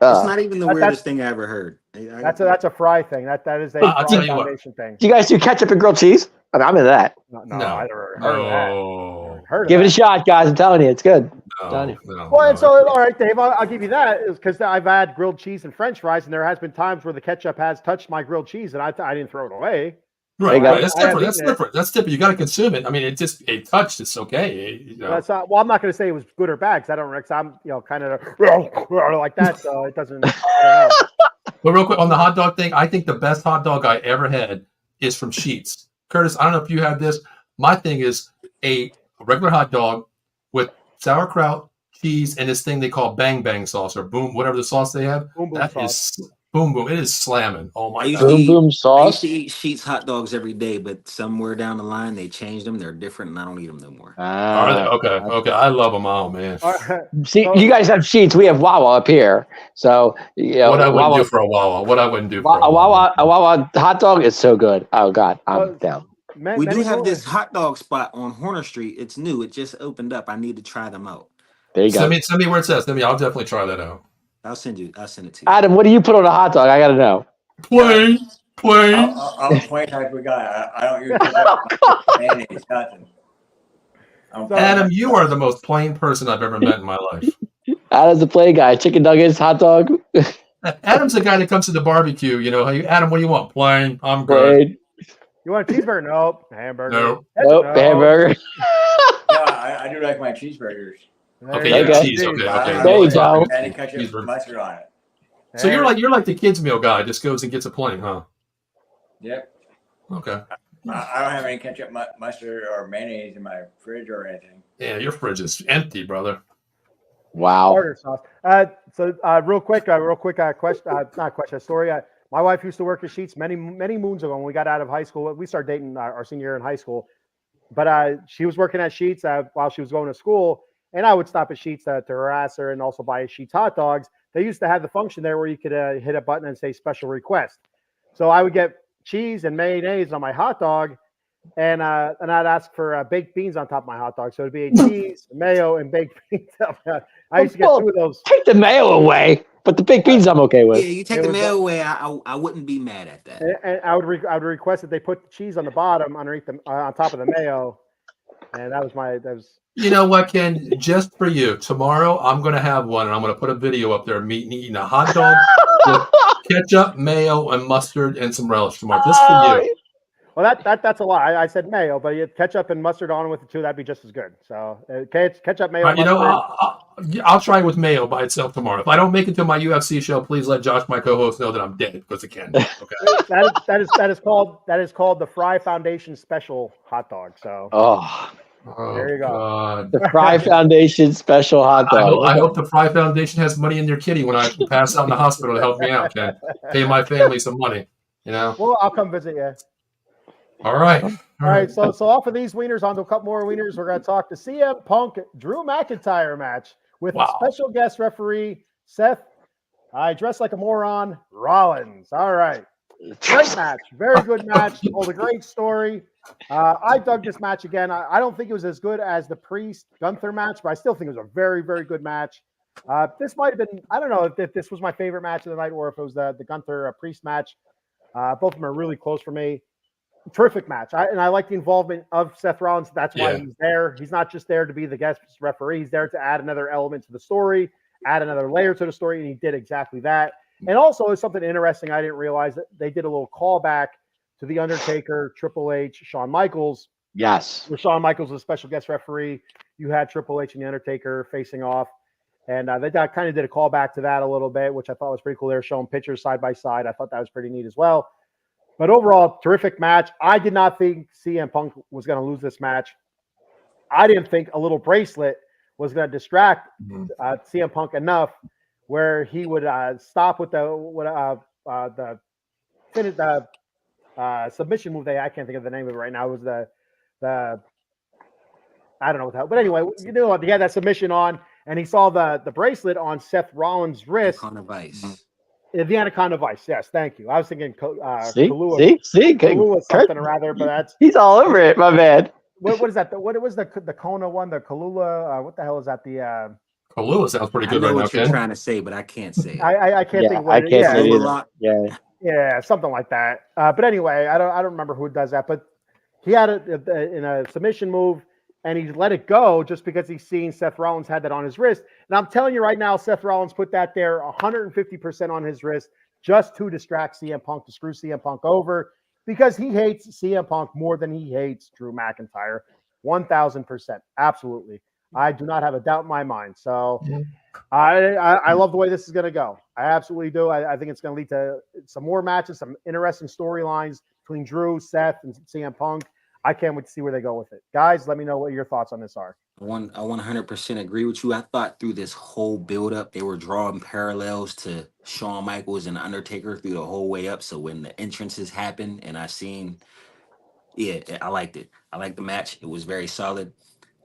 not even the weirdest thing I ever heard. That's a fry thing. That is a I'll tell fry you what. foundation thing. Do you guys do ketchup and grilled cheese? I mean, I'm into that. No, No. I never heard of that. No. Heard of Give it a that. shot, guys. I'm telling you, it's good. No. Well, and so, all right, Dave, I'll give you that because I've had grilled cheese and French fries, and there has been times where the ketchup has touched my grilled cheese, and I didn't throw it away. Right. There you go. That's different. That's different. You got to consume it. I mean, it touched. It's okay. You know. That's not, well, I'm not going to say it was good or bad because I don't. Cause I'm kind of like that, so it doesn't. I don't know. But real quick on the hot dog thing, I think the best hot dog I ever had is from Sheetz. Curtis, I don't know if you had this. My thing is a regular hot dog with sauerkraut, cheese, and this thing they call bang bang sauce or boom, whatever the sauce they have. Boom, boom That sauce. is boom boom. It is slamming. Oh my I used God. to Boom eat- boom I sauce. used to eat Sheetz hot dogs every day, but somewhere down the line they changed them. They're different, and I don't eat them no more. Are they? Okay. I love them. Oh man. All right. See, So- you guys have sheets. We have Wawa up here. So, What I wouldn't Wawa, do for a Wawa. What I wouldn't do for a Wawa hot dog is so good. Oh God, I'm down. We do have this hot dog spot on Horner Street. It's new. It just opened up. I need to try them out. There you go. Send me where it says. I'll definitely try that out. I'll send it to you. Adam, what do you put on a hot dog? I gotta know. Plain. I'm plain type of guy. I don't use mayonnaise, nothing. Adam, you are the most plain person I've ever met in my life. Adam's the play guy. Chicken nuggets, hot dog. Adam's the guy that comes to the barbecue. You know, hey, Adam, what do you want? Plain. I'm good. You want a cheeseburger? Nope. Hamburger. Nope. Nope, hamburger. No, I do like my cheeseburgers. Okay, you yeah, go. cheese. Okay. There you go. And ketchup Cheeseburger. mustard on it. So you're like the kids meal guy. Just goes and gets a plain, huh? Yep. Okay. I don't have any ketchup, mustard, or mayonnaise in my fridge or anything. Yeah, your fridge is empty, brother. Wow. Tartar sauce. Real quick, question, story. My wife used to work at Sheetz many moons ago when we got out of high school. We started dating our senior year in high school, but she was working at Sheetz while she was going to school, and I would stop at Sheetz to harass her and also buy Sheetz hot dogs. They used to have the function there where you could hit a button and say special request. So I would get cheese and mayonnaise on my hot dog, and I'd ask for baked beans on top of my hot dog. So it'd be cheese, mayo, and baked beans. I used to get two of those. Take the mayo away, but the baked beans I'm okay Yeah, with. you take the mayo away. I wouldn't be mad at that. And I would request that they put cheese on the bottom underneath them on top of the mayo, and that was. You know what, Ken? Just for you, tomorrow I'm going to have one, and I'm going to put a video up there of me eating a hot dog with ketchup, mayo, and mustard, and some relish tomorrow. Just for you. Well, that's a lie. I said mayo, but you ketchup and mustard on with it too. That'd be just as good. So ketchup, mayo, You know, mustard. I'll try with mayo by itself tomorrow. If I don't make it to my UFC show, please let Josh, my co-host, know that I'm dead because it can. Okay. that is called the Fry Foundation Special hot dog. So there you go. God. The Fry Foundation Special hot dog. I hope the Fry Foundation has money in their kitty when I pass out in the hospital to help me out, Ken. Pay my family some money, you know? Well, I'll come visit you. All right. All right. So off of these wieners, onto a couple more wieners. We're going to talk the CM Punk Drew McIntyre match with special guest referee Seth. I dress like a moron. Rollins. All right. Great match. Very good match. Told a great story. I dug this match again. I don't think it was as good as the Priest Gunther match, but I still think it was a very, very good match. This might have been, I don't know if this was my favorite match of the night or if it was the Gunther Priest match. Both of them are really close for me. Terrific match. I like the involvement of Seth Rollins. That's why he's there. He's not just there to be the guest referee. He's there to add another element to the story, add another layer to the story, and he did exactly that. And also, it's something interesting I didn't realize that they did a little callback to The Undertaker, Triple H, Shawn Michaels. Yes. Where Shawn Michaels was a special guest referee. You had Triple H and The Undertaker facing off. And they kind of did a callback to that a little bit, which I thought was pretty cool. They were showing pictures side by side. I thought that was pretty neat as well. But overall, terrific match. I did not think CM Punk was going to lose this match. I didn't think a little bracelet was going to distract CM Punk enough where he would stop with the submission move. I can't think of the name of it right now. It was the I don't know what the hell. But anyway, you know, he had that submission on, and he saw the bracelet on Seth Rollins' wrist. On a vice. The Anaconda Vice, yes, thank you. I was thinking Kalua something or other, but he's all over it, my man. What is that? What was the Kona one? The Kalula? What the hell is that? The Kalua sounds pretty good I know right what now, you're Ken. trying to say, but I can't say it. I can't think. What I can't say it either. Yeah, something like that. But anyway, I don't remember who does that. But he had it in a submission move, and he let it go just because he's seen Seth Rollins had that on his wrist. And I'm telling you right now, Seth Rollins put that there 150% on his wrist just to distract CM Punk, to screw CM Punk over, because he hates CM Punk more than he hates Drew McIntyre. 1,000%. Absolutely. I do not have a doubt in my mind. So I love the way this is going to go. I absolutely do. I think it's going to lead to some more matches, some interesting storylines between Drew, Seth, and CM Punk. I can't wait to see where they go with it. Guys, let me know what your thoughts on this are. I 100% agree with you. I thought through this whole build-up, they were drawing parallels to Shawn Michaels and Undertaker through the whole way up. So when the entrances happened and I seen, I liked it. I liked the match. It was very solid.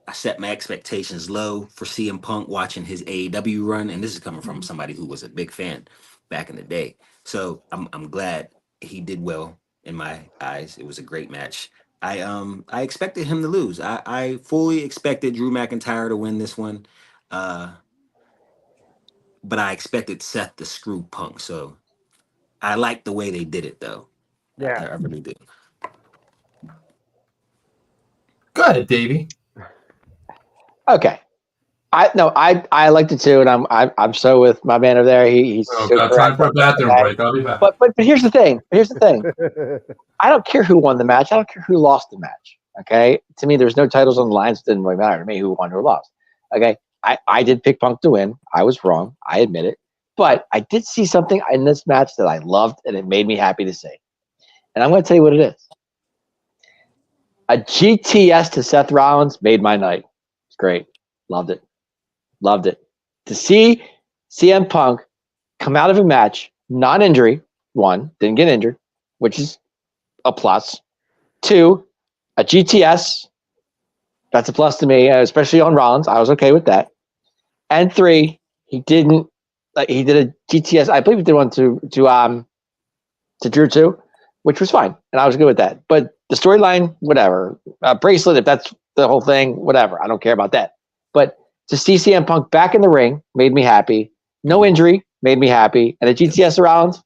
I set my expectations low for CM Punk watching his AEW run, and this is coming from somebody who was a big fan back in the day. So I'm glad he did well in my eyes. It was a great match. I expected him to lose. I fully expected Drew McIntyre to win this one, but I expected Seth to screw Punk. So I like the way they did it, though. Yeah, I really do. Go ahead, Davey. Okay. I liked it too, and I'm so with my man over there. He's time for a bathroom break. I'll be back. But here's the thing. I don't care who won the match. I don't care who lost the match. Okay. To me, there's no titles on the line. So it didn't really matter to me who won or lost. Okay. I did pick Punk to win. I was wrong. I admit it. But I did see something in this match that I loved, and it made me happy to see. And I'm going to tell you what it is. A GTS to Seth Rollins made my night. It's great. Loved it. To see CM Punk come out of a match, non-injury, one, didn't get injured, which is a plus. Two, a GTS, that's a plus to me, especially on Rollins. I was okay with that. And three, he did a GTS. I believe he did one to Drew too, which was fine, and I was good with that. But the storyline, whatever, bracelet, if that's the whole thing, whatever. I don't care about that. But to see CM Punk back in the ring made me happy. No injury made me happy, and a GTS around,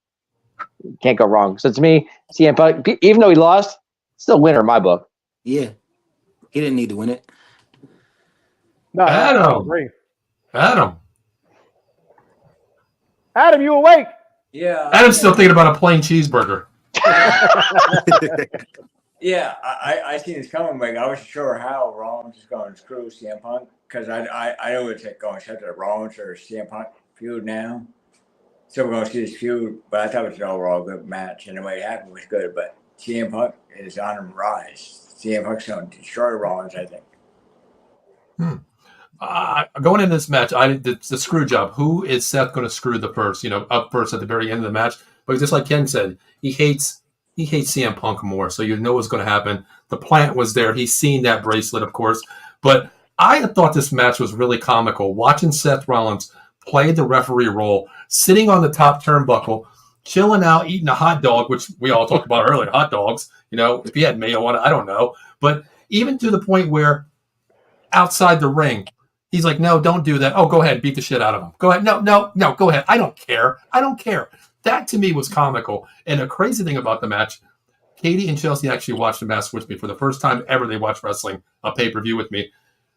can't go wrong. So to me, CM Punk, even though he lost, still winner in my book. Yeah, he didn't need to win it. No, Adam. I agree. Adam, you awake? Yeah. Adam's still thinking about a plain cheeseburger. Yeah, I seen this coming, but I wasn't sure how Rollins is going to screw CM Punk because I know it's like going straight to the Rollins or CM Punk feud now. So we're going to see this feud, but I thought it was an overall good match, and the way it happened was good. But CM Punk is on the rise. CM Punk's going to destroy Rollins, I think. Going into this match, the screw job. Who is Seth going to screw the first? Up first at the very end of the match. But just like Ken said, he hates CM Punk more, so you know what's going to happen. The plant was there. He's seen that bracelet, of course. But I thought this match was really comical. Watching Seth Rollins play the referee role, sitting on the top turnbuckle, chilling out, eating a hot dog, which we all talked about earlier. Hot dogs, if he had mayo on it, I don't know. But even to the point where outside the ring, he's like, no, don't do that. Oh, go ahead. Beat the shit out of him. Go ahead. No, go ahead. I don't care. That to me was comical. And the crazy thing about the match, Katie and Chelsea actually watched the match with me for the first time ever. They watched wrestling, a pay-per-view with me.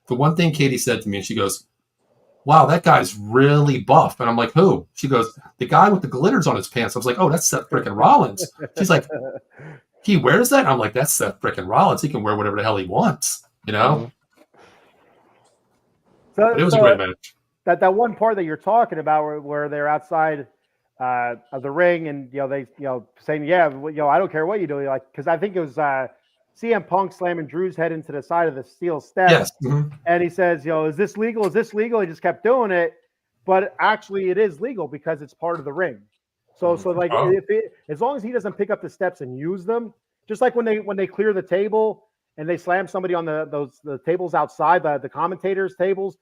The one thing Katie said to me, and she goes, wow, that guy's really buff. And I'm like, who? She goes, the guy with the glitters on his pants. I was like, oh, that's Seth freaking Rollins. She's like, he wears that? I'm like, that's Seth freaking Rollins. He can wear whatever the hell he wants, So, But it was a great match. That one part that you're talking about where they're outside of the ring and they saying I don't care what you do, like, because I think it was CM Punk slamming Drew's head into the side of the steel steps. Yes. Mm-hmm. And he says, is this legal? Is this legal? He just kept doing it, but actually it is legal because it's part of the ring. So like as long as he doesn't pick up the steps and use them, just like when they clear the table and they slam somebody on the tables outside, the commentators' tables,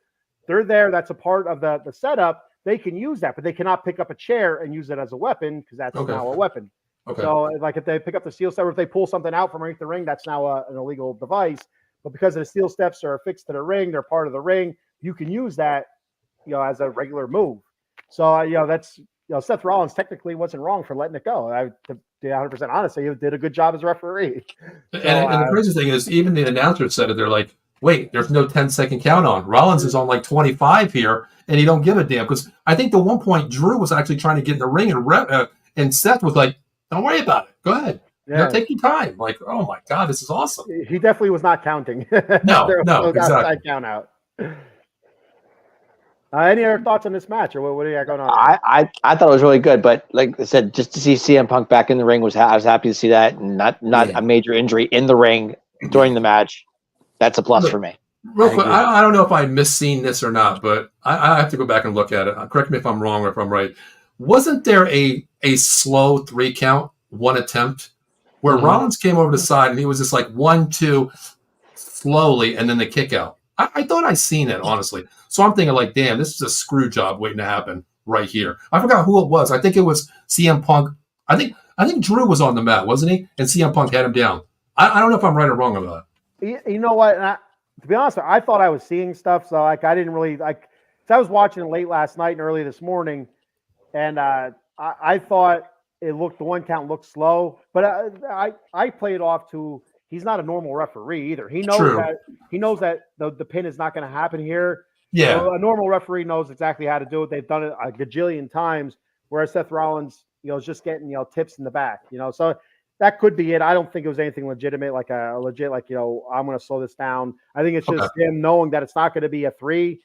they're there. That's a part of the setup. They can use that, but they cannot pick up a chair and use it as a weapon because that's now a weapon. Okay. So, like if they pick up the steel step, or if they pull something out from underneath the ring, that's now an illegal device. But because the steel steps are affixed to the ring, they're part of the ring. You can use that, as a regular move. So, that's Seth Rollins technically wasn't wrong for letting it go. To be 100% honest, he did a good job as a referee. And the crazy thing is, even the announcers said it. They're like, wait, there's no 10-second count on. Rollins is on like 25 here, and he don't give a damn. Because I think at one point, Drew was actually trying to get in the ring, and Seth was like, don't worry about it. Go ahead. Yeah. Take your time. Like, oh my God, this is awesome. He definitely was not counting. No, exactly. Outside count out. Any other thoughts on this match, or what do you got going on? I thought it was really good, but like I said, just to see CM Punk back in the ring I was happy to see that, and not a major injury in the ring during the match. That's a plus for me. Real quick, I don't know if I misseen this or not, but I have to go back and look at it. Correct me if I'm wrong or if I'm right. Wasn't there a slow 3 count, one attempt, where Rollins came over the side and he was just like 1, 2, slowly, and then the kick out? I thought I seen it, honestly. So I'm thinking like, damn, this is a screw job waiting to happen right here. I forgot who it was. I think it was CM Punk. I think Drew was on the mat, wasn't he? And CM Punk had him down. I don't know if I'm right or wrong about that. You know what? To be honest, I thought I was seeing stuff, so like I didn't really like. So I was watching it late last night and early this morning, and I thought the 1 count looked slow, but I played off to he's not a normal referee either. He knows that the pin is not going to happen here. Yeah, so a normal referee knows exactly how to do it. They've done it a gajillion times. Whereas Seth Rollins, is just getting tips in the back. So that could be it. I don't think it was anything legitimate, like I'm going to slow this down. I think it's just him knowing that it's not going to be a three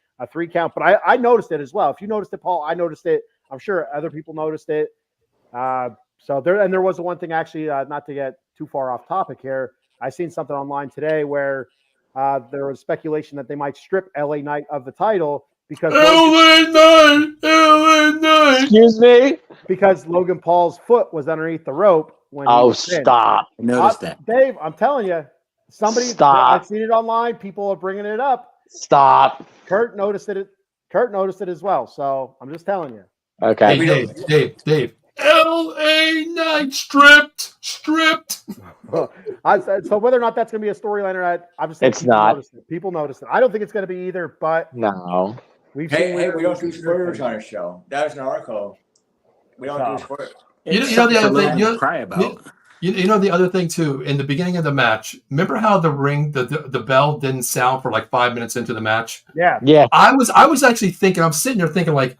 count. But I noticed it as well. If you noticed it, Paul, I noticed it. I'm sure other people noticed it. So there was one thing actually, not to get too far off topic here. I seen something online today where there was speculation that they might strip LA Knight of the title because LA Knight. Excuse me, because Logan Paul's foot was underneath the rope. Stop! I noticed that, Dave. I'm telling you, stop. I've seen it online. People are bringing it up. Stop. Kurt noticed it. Kurt noticed it as well. So I'm just telling you. Okay. Hey, Dave. LA Knight stripped. So whether or not that's going to be a storyline or not, I'm just saying it's not. People noticed it. I don't think it's going to be either, but no. We don't do spoilers on our show. That was an article. We don't do spoilers. You know the other thing. You know the other thing too. In the beginning of the match, remember how the ring, the bell didn't sound for like 5 minutes into the match? Yeah. I was actually thinking. I'm sitting there thinking like,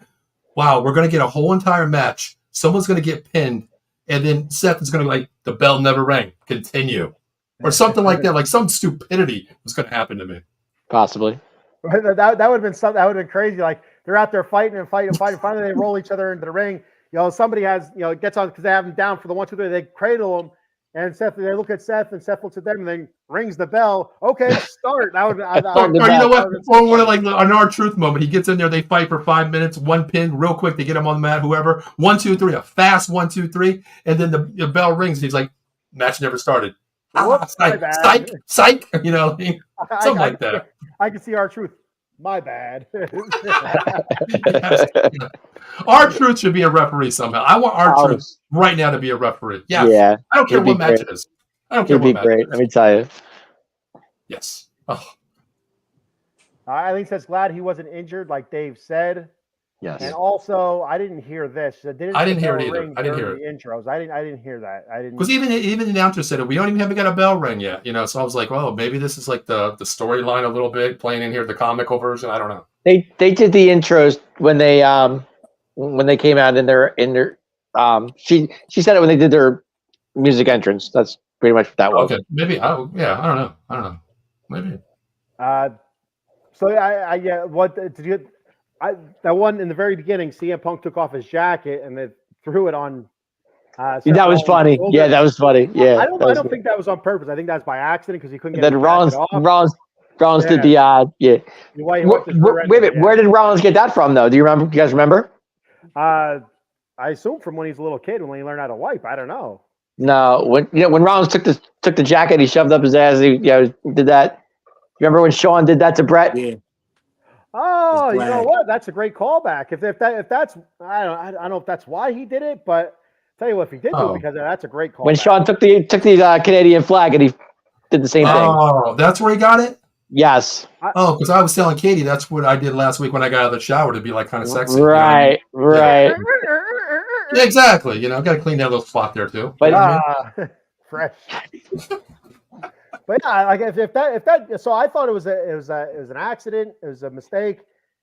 wow, we're going to get a whole entire match. Someone's going to get pinned, and then Seth is going to be like, the bell never rang. Continue. or something like that. Like some stupidity was going to happen to me. Possibly. That would have been something. That would have been crazy. Like they're out there fighting and fighting and fighting. Finally, they roll each other into the ring. Somebody has gets on because they have him down for the 1, 2, 3. They cradle him, and they look at Seth, and Seth looks at them, and then rings the bell. Okay, start. That would. Or you know what? Or one of like an R-Truth moment. He gets in there. They fight for 5 minutes. One pin, real quick. They get him on the mat. Whoever. 1, 2, 3. A fast 1, 2, 3. And then the bell rings. And he's like, match never started. Whoops, Psych. Something like that. I can see R-Truth. My bad. R-Truth should be a referee somehow. I want R-Truth right now to be a referee. Yes. Yeah. I don't care what match it is. I don't care what match it is. Let me tell you. Yes. Oh. I think that's glad he wasn't injured, like Dave said. Yes. And also, I didn't hear this. I didn't hear it either. I didn't hear it. The intros. I didn't hear that. I didn't. Because even the announcer said it. We don't even haven't got a bell ring yet. So I was like, well, maybe this is like the storyline a little bit playing in here, the comical version. I don't know. They did the intros when they came out in their she said it when they did their music entrance. That's pretty much what that was. Okay, maybe. I don't know. Maybe. What did you? That one in the very beginning, CM Punk took off his jacket and then threw it on. That was funny. Yeah, that was funny. Yeah, I don't think that was on purpose. I think that's by accident because he couldn't get. Then Rollins did the Wait a minute, where did Rollins get that from though? Do you remember? Do you guys remember? I assume from when he's a little kid when he learned how to wipe. I don't know. No, when Rollins took the jacket, he shoved up his ass. He did that. You remember when Shawn did that to Brett? Yeah. Oh, you know what? That's a great callback. If that's I don't know if that's why he did it, but tell you what, if he did do it because that's a great callback. When Shawn took the Canadian flag and he did the same thing. Oh, that's where he got it? Yes. Because I was telling Katie that's what I did last week when I got out of the shower to be like kind of sexy. Right, right. Yeah, exactly. Got to clean that little spot there too. But fresh. But yeah, like if that, so I thought it was an accident, it was a mistake,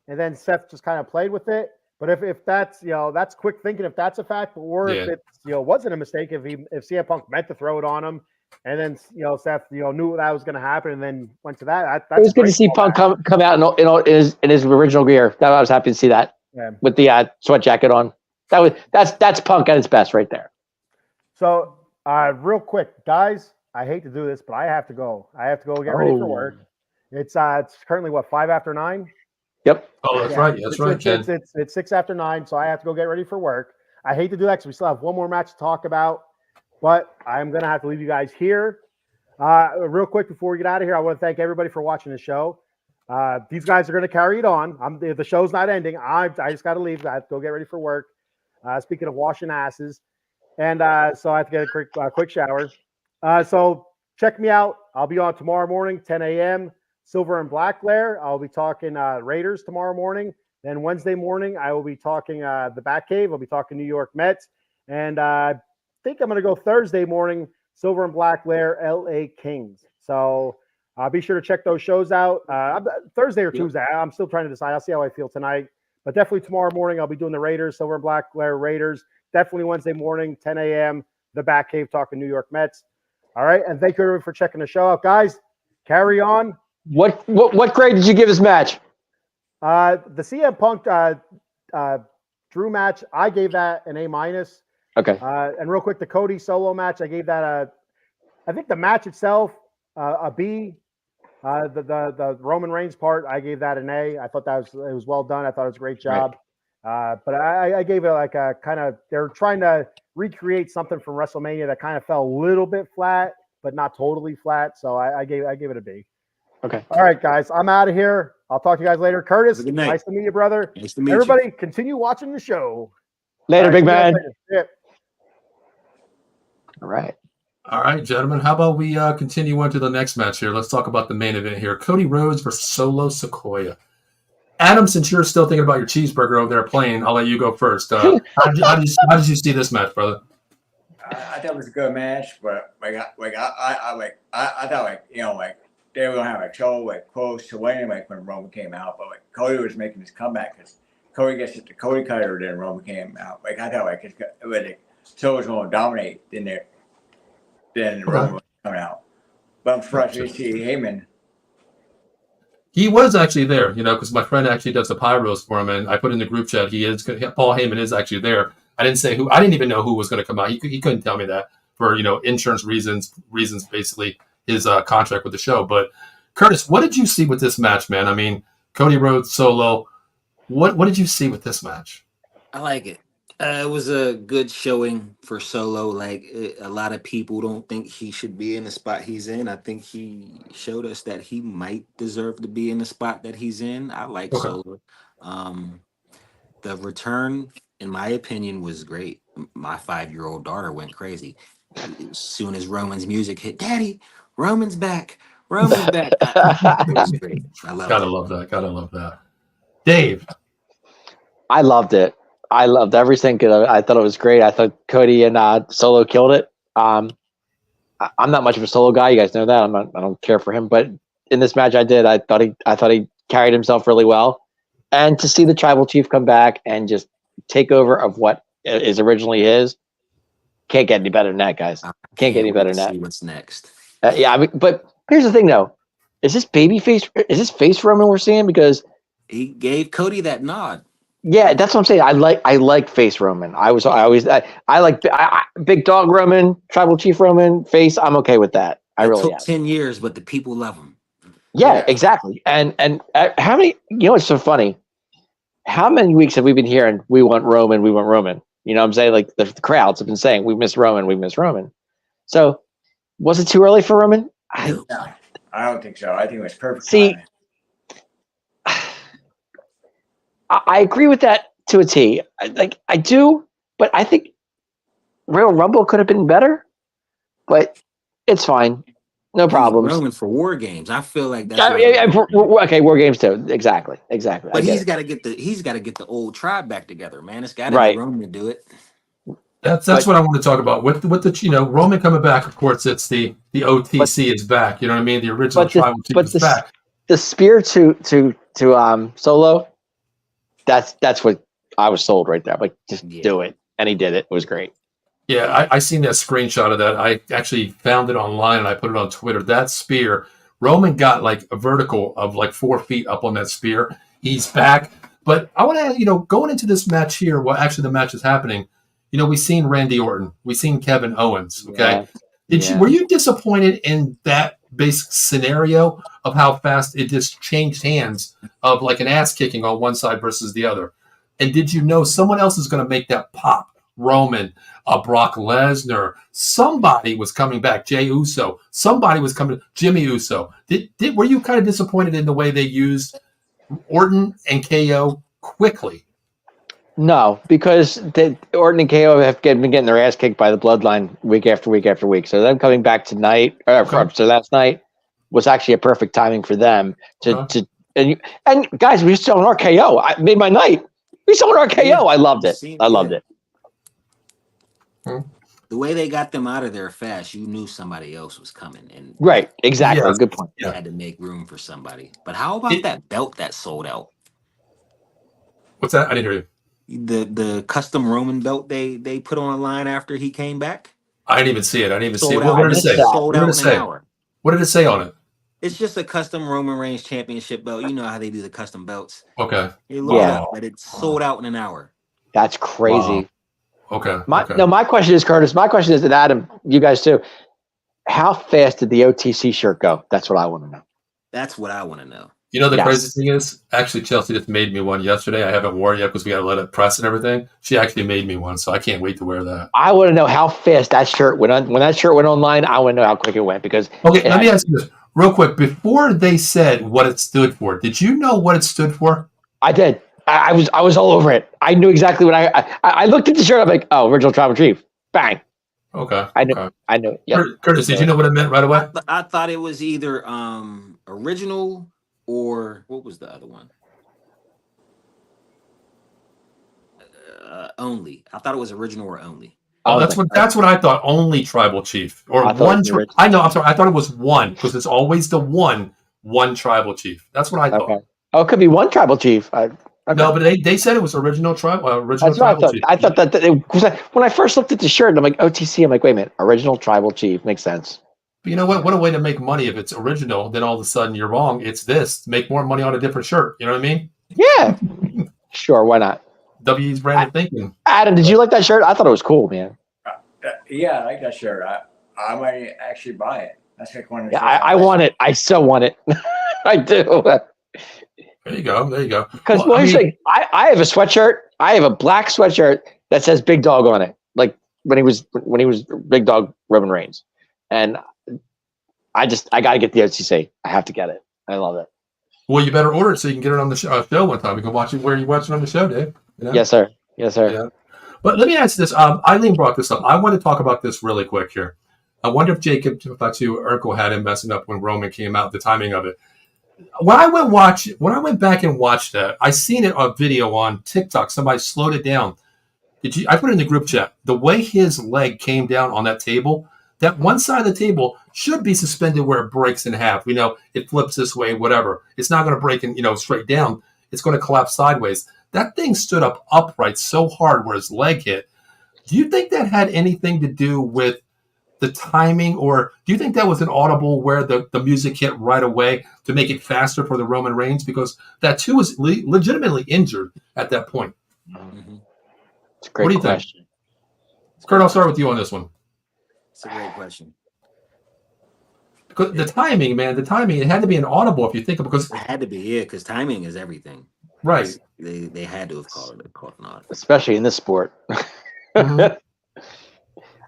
and then Seth just kind of played with it. But if that's that's quick thinking if that's a fact, or if it wasn't a mistake, if CM Punk meant to throw it on him, and then Seth knew that was going to happen, and then went to that. That's it was good to see Punk come out in his original gear. That I was happy to see that with the sweat jacket on. That's Punk at its best right there. So real quick, guys. I hate to do this, but I have to go. I have to go get ready for work. It's currently 5 after 9. Yep. Oh, that's right. That's right, Ken. It's 6 after 9, so I have to go get ready for work. I hate to do that because we still have one more match to talk about, but I'm gonna have to leave you guys here. Real quick before we get out of here, I want to thank everybody for watching the show. These guys are gonna carry it on. The show's not ending. I just got to leave. I have to go get ready for work. Speaking of washing asses, and so I have to get a quick shower. So check me out. I'll be on tomorrow morning, 10 a.m. Silver and Black Lair. I'll be talking Raiders tomorrow morning. Then Wednesday morning, I will be talking the Batcave. I'll be talking New York Mets. And I think I'm going to go Thursday morning, Silver and Black Lair, LA Kings. So be sure to check those shows out. Thursday or Tuesday. I'm still trying to decide. I'll see how I feel tonight. But definitely tomorrow morning, I'll be doing the Raiders, Silver and Black Lair Raiders. Definitely Wednesday morning, 10 a.m., the Batcave talking New York Mets. All right, and thank you everyone for checking the show out, guys. Carry on. What grade did you give this match? The CM Punk Drew match, I gave that an A-. Okay. And real quick, the Cody solo match, I gave that I think the match itself a B. The Roman Reigns part, I gave that an A. I thought it was well done. I thought it was a great job. Right. But I gave it like a kind of, they're trying to recreate something from WrestleMania that kind of fell a little bit flat, but not totally flat. So I gave it a B. Okay. All right, guys, I'm out of here. I'll talk to you guys later. Curtis, Good night. Nice to meet you, brother. Nice to meet Everybody, you. continue watching the show. Later, big man. Yeah. All right. All right, gentlemen. How about we continue on to the next match here? Let's talk about the main event here. Cody Rhodes versus Solo Sokia. Adam, since you're still thinking about your cheeseburger over there playing, I'll let you go first. How did you see this match, brother? I thought it was a good match, but I thought they were gonna have a show close to winning when Roman came out, but Cody was making his comeback because Cody gets the Cody cutter, then Roman came out. I thought Solo was going to dominate in there, then Roman was coming out. But I'm surprised you see Heyman. He was actually there, because my friend actually does the pyros for him, and I put in the group chat. Paul Heyman is actually there. I didn't say who. I didn't even know who was going to come out. He couldn't tell me that for insurance reasons basically his contract with the show. But Curtis, what did you see with this match, man? I mean, Cody Rhodes solo. What did you see with this match? I like it. It was a good showing for Solo. Like a lot of people don't think he should be in the spot he's in. I think he showed us that he might deserve to be in the spot that he's in. I like Solo. The return, in my opinion, was great. My 5-year-old daughter went crazy as soon as Roman's music hit. Daddy, Roman's back. Roman's back. It was great. I love it. Gotta love that. Dave. I loved it. I loved everything. I thought it was great. I thought Cody and Solo killed it. I'm not much of a Solo guy. You guys know that. I don't care for him. But in this match, I did. I thought he carried himself really well. And to see the Tribal Chief come back and just take over of what is originally his, can't get any better than that, guys. Can't get any better than that. See what's next? But here's the thing, though. Is this babyface? Is this face Roman we're seeing? Because he gave Cody that nod. Yeah, that's what I'm saying. I like face Roman. I like big dog Roman, Tribal Chief Roman, face. I'm okay with that. It took 10 years, but the people love him. Yeah, exactly. And how many? It's so funny. How many weeks have we been hearing we want Roman, we want Roman? You know what I'm saying? Like the crowds have been saying we miss Roman, we miss Roman. So was it too early for Roman? No, I don't think so. I think it was perfect. See. Timing. I agree with that to a T. I do, but I think Royal Rumble could have been better. But it's fine, no problems. Roman for War Games, I feel like that's okay. War Games too, exactly. But he's got to get the old tribe back together, man. It's got to be Roman to do it. That's what I want to talk about with the Roman coming back. Of course, it's the OTC is back. You know what I mean? The original Tribal Chief is back. The spear to Solo. That's what I was sold right there. Like, just do it, and he did it. It was great. Yeah, I seen that screenshot of that. I actually found it online and I put it on Twitter. That spear, Roman got like a vertical of like 4 feet up on that spear. He's back, but I want to, going into this match here. Well, actually, the match is happening. We've seen Randy Orton, we've seen Kevin Owens. Okay, were you disappointed in that basic scenario of how fast it just changed hands of like an ass kicking on one side versus the other? And did you know someone else is going to make that pop? Roman, Brock Lesnar, somebody was coming back. Jey Uso, somebody was coming. Jimmy Uso. Were you kind of disappointed in the way they used Orton and KO quickly? No, because Orton and KO have been getting their ass kicked by the Bloodline week after week after week. So them coming back tonight, so last night was actually a perfect timing for them and guys, we still on RKO. I made my night. We still on RKO. I loved it. I loved it. The way they got them out of there fast, you knew somebody else was coming. And right, exactly. Yeah. Good point. They had to make room for somebody. But how about that belt that sold out? What's that? I didn't hear you. The custom Roman belt they put on the line after he came back? I didn't even see it. What did it say? Sold out in an hour. What did it say on it? It's just a custom Roman Reigns championship belt. You know how they do the custom belts. Okay. But it's sold out in an hour. That's crazy. Wow. Okay. My question is, Curtis, and Adam, you guys too. How fast did the OTC shirt go? That's what I want to know. That's what I want to know. The crazy thing is, actually, Chelsea just made me one yesterday. I haven't worn it yet because we got to let it press and everything. She actually made me one, so I can't wait to wear that. I want to know how fast that shirt went on. When that shirt went online, I want to know how quick it went because. Okay, let me ask you this real quick. Before they said what it stood for, did you know what it stood for? I did. I was all over it. I knew exactly what I looked at the shirt. I'm like, oh, original Tribal Chief. Bang. Okay. I knew. Okay. I knew. Yep. Curtis, did you know what it meant right away? I thought it was either original or what was the other one? Only. I thought it was original or only. Oh, that's what I thought. Only Tribal Chief or one. I know. I'm sorry. I thought it was one because it's always the one Tribal Chief. That's what I thought. Okay. Oh, it could be one Tribal Chief. No, but they said it was original tribal. Original Tribal Chief. I thought that when I first looked at the shirt, I'm like OTC. I'm like, wait a minute, original Tribal Chief makes sense. But you know what? What a way to make money if it's original. Then all of a sudden you're wrong. It's this. Make more money on a different shirt. You know what I mean? Yeah, sure. Why not? WE's branded thinking. Adam, did you like that shirt? I thought it was cool, man. Yeah, I like that shirt. I might actually buy it. That's like one of the Yeah, shirts I want it. I so want it. I do. There you go. There you go. Because I have a sweatshirt. I have a black sweatshirt that says Big Dog on it, like when he was Big Dog Roman Reigns, and I got to get the OTC. I have to get it. I love it. Well, you better order it so you can get it on the show one time. We can watch it where you watch it on the show, Dave. You know? Yes, sir. Yes, sir. Yeah. But let me ask you this. Eileen brought this up. I want to talk about this really quick here. I wonder if Jacob thought Urkel had him messing up when Roman came out, the timing of it. When I went back and watched that, I seen it on video on TikTok. Somebody slowed it down. I put it in the group chat. The way his leg came down on that table, that one side of the table should be suspended where it breaks in half. We know it flips this way, whatever. It's not going to break in, straight down. It's going to collapse sideways. That thing stood up upright so hard where his leg hit. Do you think that had anything to do with the timing, or do you think that was an audible where the music hit right away to make it faster for the Roman Reigns? Because that too was legitimately injured at that point. Mm-hmm. It's a great question. Kurt, I'll start with you on this one. It's a great question. Because the timing, it had to be an audible if you think of it. Because it had to be, yeah, because timing is everything. Right. They had to have called it an audible. Especially in this sport. Mm-hmm.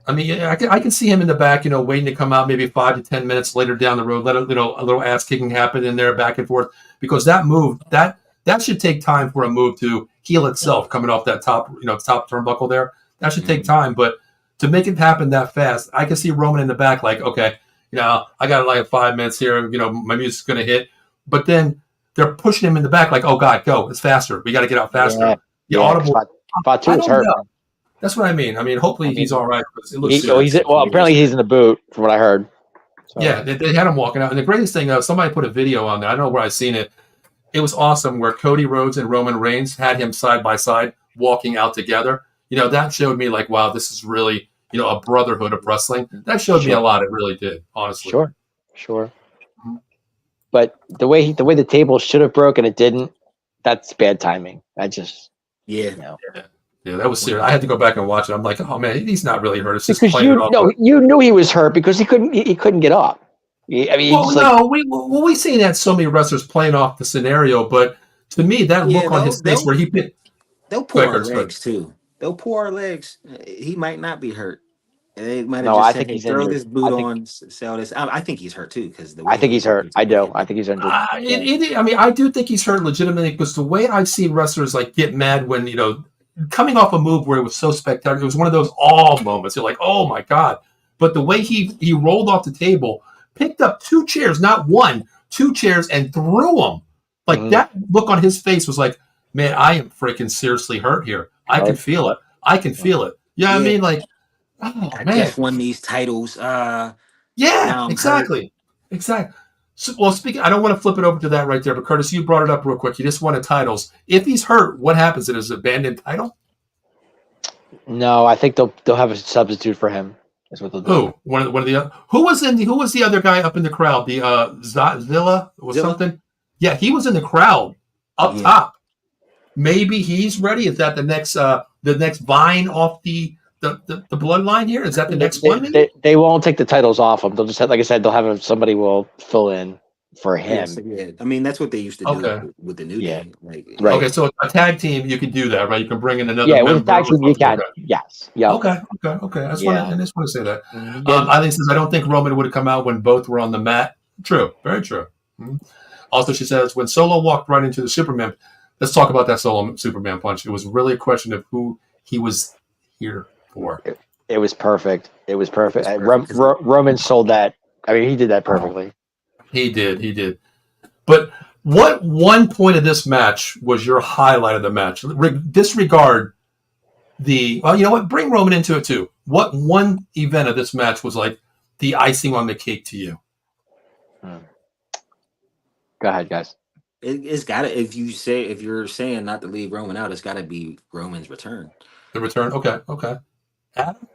I mean, I can see him in the back, waiting to come out maybe 5 to 10 minutes later down the road, let a little ass kicking happen in there back and forth, because that move, that should take time for a move to heal itself coming off that top turnbuckle there. That should take time, but to make it happen that fast, I can see Roman in the back like, okay, I got like 5 minutes here, my music's going to hit, but then they're pushing him in the back like, oh God, go, it's faster. We got to get out faster. Yeah, audible. Fatu is hurt. That's what I mean. Hopefully he's all right. It looks apparently he's in the boot, from what I heard. So. Yeah, they had him walking out. And the greatest thing, somebody put a video on there. I don't know where I've seen it. It was awesome where Cody Rhodes and Roman Reigns had him side by side walking out together. That showed me like, wow, this is really, a brotherhood of wrestling. That showed me a lot. It really did, honestly. Sure. Mm-hmm. But the way the table should have broken, it didn't. That's bad timing. Yeah, that was serious. I had to go back and watch it. I'm like, oh man, he's not really hurt. It's just because you knew he was hurt because he couldn't get up. We've seen that so many wrestlers playing off the scenario, but to me, that look on his face where they'll pull our legs too. They'll pull our legs. He might not be hurt. They might have I think he's throw injured. this boot on, sell this. I think he's hurt too because I think he's hurt. I do. I think he's injured. I do think he's hurt legitimately because the way I've seen wrestlers like get mad when coming off a move where it was so spectacular, it was one of those moments. You're like, oh my God. But the way he rolled off the table, picked up 2 chairs, not one, 2 chairs, and threw them. Like that look on his face was like, man, I am freaking seriously hurt here. I can feel it. Yeah, I mean, like, oh I man. just won these titles. Exactly. So, well, speaking, I don't want to flip it over to that right there, but Curtis, you brought it up real quick. You just wanted titles. If he's hurt, what happens? It is an abandoned title? No, I think they'll have a substitute for him. That's what they'll do. Who? One of the who was the other guy up in the crowd? The Zilla or something? Yeah, he was in the crowd up top. Maybe he's ready. Is that the next vine off the bloodline here? Is that the next one? They won't take the titles off him. They'll just have, like I said, they'll have somebody will fill in for him. Yeah. I mean, that's what they used to do with the New Day. Like, right. Okay, so a tag team, you can do that, right? You can bring in another. Yeah, with a tag team, you can. Yes. Yeah. Okay. I just want to say that. Eileen says, I don't think Roman would have come out when both were on the mat. True. Very true. Mm-hmm. Also, she says, when Solo walked right into the Superman, let's talk about that Solo Superman punch. It was really a question of who he was here for. It was perfect. Roman sold that. I mean, he did that perfectly. He did. But what one point of this match was your highlight of the match? Disregard you know what? Bring Roman into it too. What one event of this match was like the icing on the cake to you? Go ahead, guys. It's got to, if you're saying not to leave Roman out, it's got to be Roman's return. The return? Okay. Adam?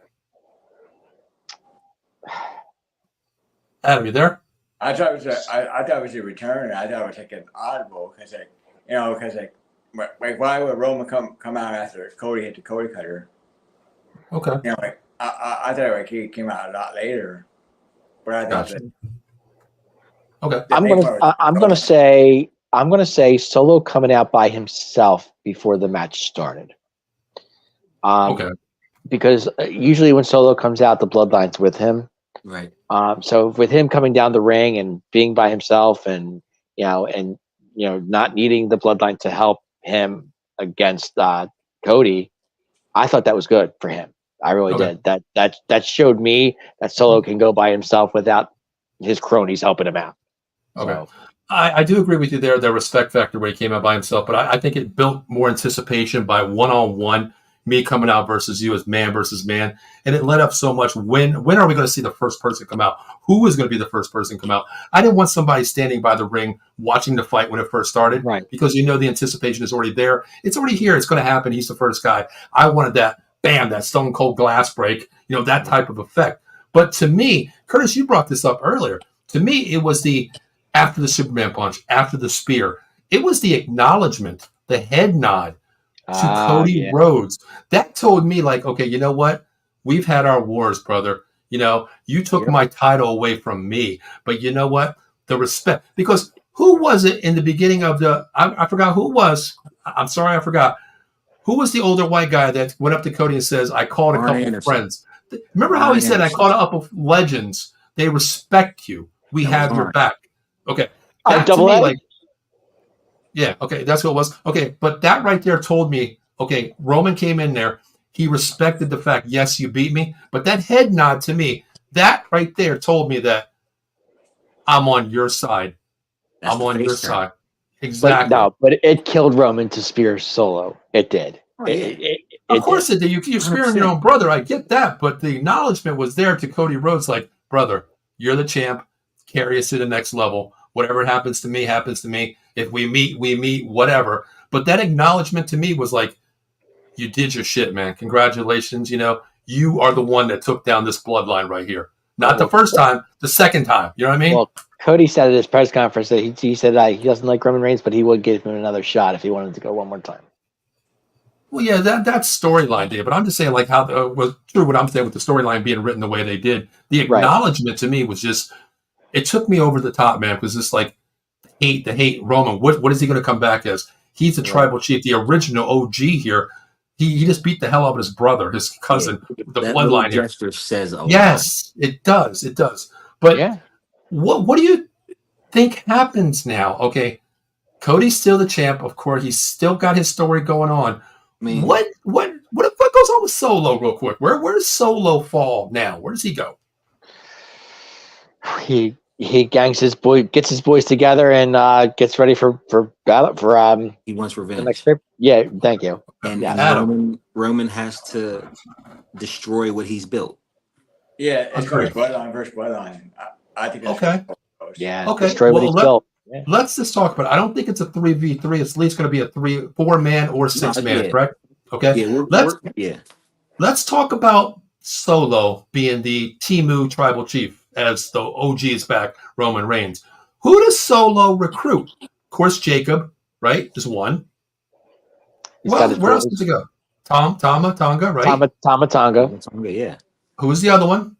Adam, you there? I thought it was a return. I thought it was like an audible because why would Roman come out after Cody hit the Cody cutter? Okay. I thought like he came out a lot later, but I thought Gotcha. Okay. I'm gonna say Solo coming out by himself before the match started. Okay. Because usually when Solo comes out, the Bloodline's with him. Right. So with him coming down the ring and being by himself, and not needing the Bloodline to help him against Cody, I thought that was good for him. I really did. That showed me that Solo can go by himself without his cronies helping him out. Okay. So, I do agree with you there, the respect factor where he came out by himself, but I think it built more anticipation by one-on-one, me coming out versus you as man versus man, and it led up so much. When are we going to see the first person come out? Who is going to be the first person come out? I didn't want somebody standing by the ring watching the fight when it first started, right? Because the anticipation is already there. It's already here. It's going to happen. He's the first guy. I wanted that, bam, that stone cold glass break, that type of effect. But to me, Curtis, you brought this up earlier. To me, it was after the Superman punch, after the spear, it was the acknowledgement, the head nod to Cody Rhodes. That told me, like, okay, you know what? We've had our wars, brother. You took my title away from me. But you know what? The respect. Because who was it in the beginning of I forgot who it was. I'm sorry, I forgot. Who was the older white guy that went up to Cody and says, I called a couple of friends? Remember how he said, I called a couple of legends. They respect you. We have your back. Okay. Double A? Yeah, okay, that's what it was. Okay, but that right there told me, okay, Roman came in there. He respected the fact, yes, you beat me. But that head nod to me, that right there told me that I'm on your side. I'm on your side. Exactly. But it killed Roman to spear Solo. It did. Of course it did. You're spearing your own brother. I get that. But the acknowledgement was there to Cody Rhodes, like, brother, you're the champ. Carry us to the next level. Whatever happens to me, happens to me. If we meet, whatever. But that acknowledgement to me was like, you did your shit, man. Congratulations. You are the one that took down this bloodline right here. Not the first time, the second time. You know what I mean? Well, Cody said at his press conference that he said he doesn't like Roman Reigns, but he would give him another shot if he wanted to go one more time. Well, yeah, that's storyline, Dave. But I'm just saying, like, how was true what I'm saying with the storyline being written the way they did. The acknowledgement to me was just, it took me over the top, man, because it's like the hate Roman. What is he going to come back as? He's the tribal chief, the original OG here. He just beat the hell out of his brother, his cousin, the bloodline here. Gesture says a lot. Yes, it does. It does. But what do you think happens now? Okay, Cody's still the champ, of course. He's still got his story going on. I mean, what goes on with Solo, real quick? Where does Solo fall now? Where does he go? He gets his boys together and gets ready for battle he wants revenge. The next trip. Yeah, thank you. And Roman has to destroy what he's built. Yeah, it's bloodline versus bloodline. I think that's okay. Yeah, okay. Destroy what he's built. Yeah. Let's just talk about it. I don't think it's a 3v3. It's at least going to be a 4-man or 6-man, correct? Okay. Yeah, let's talk about Solo being the Temu tribal chief as the OG is back, Roman Reigns. Who does Solo recruit? Of course, Jacob, right? Is one. Well, where else does he go? Tonga, right? Tonga, yeah. Who's the other one?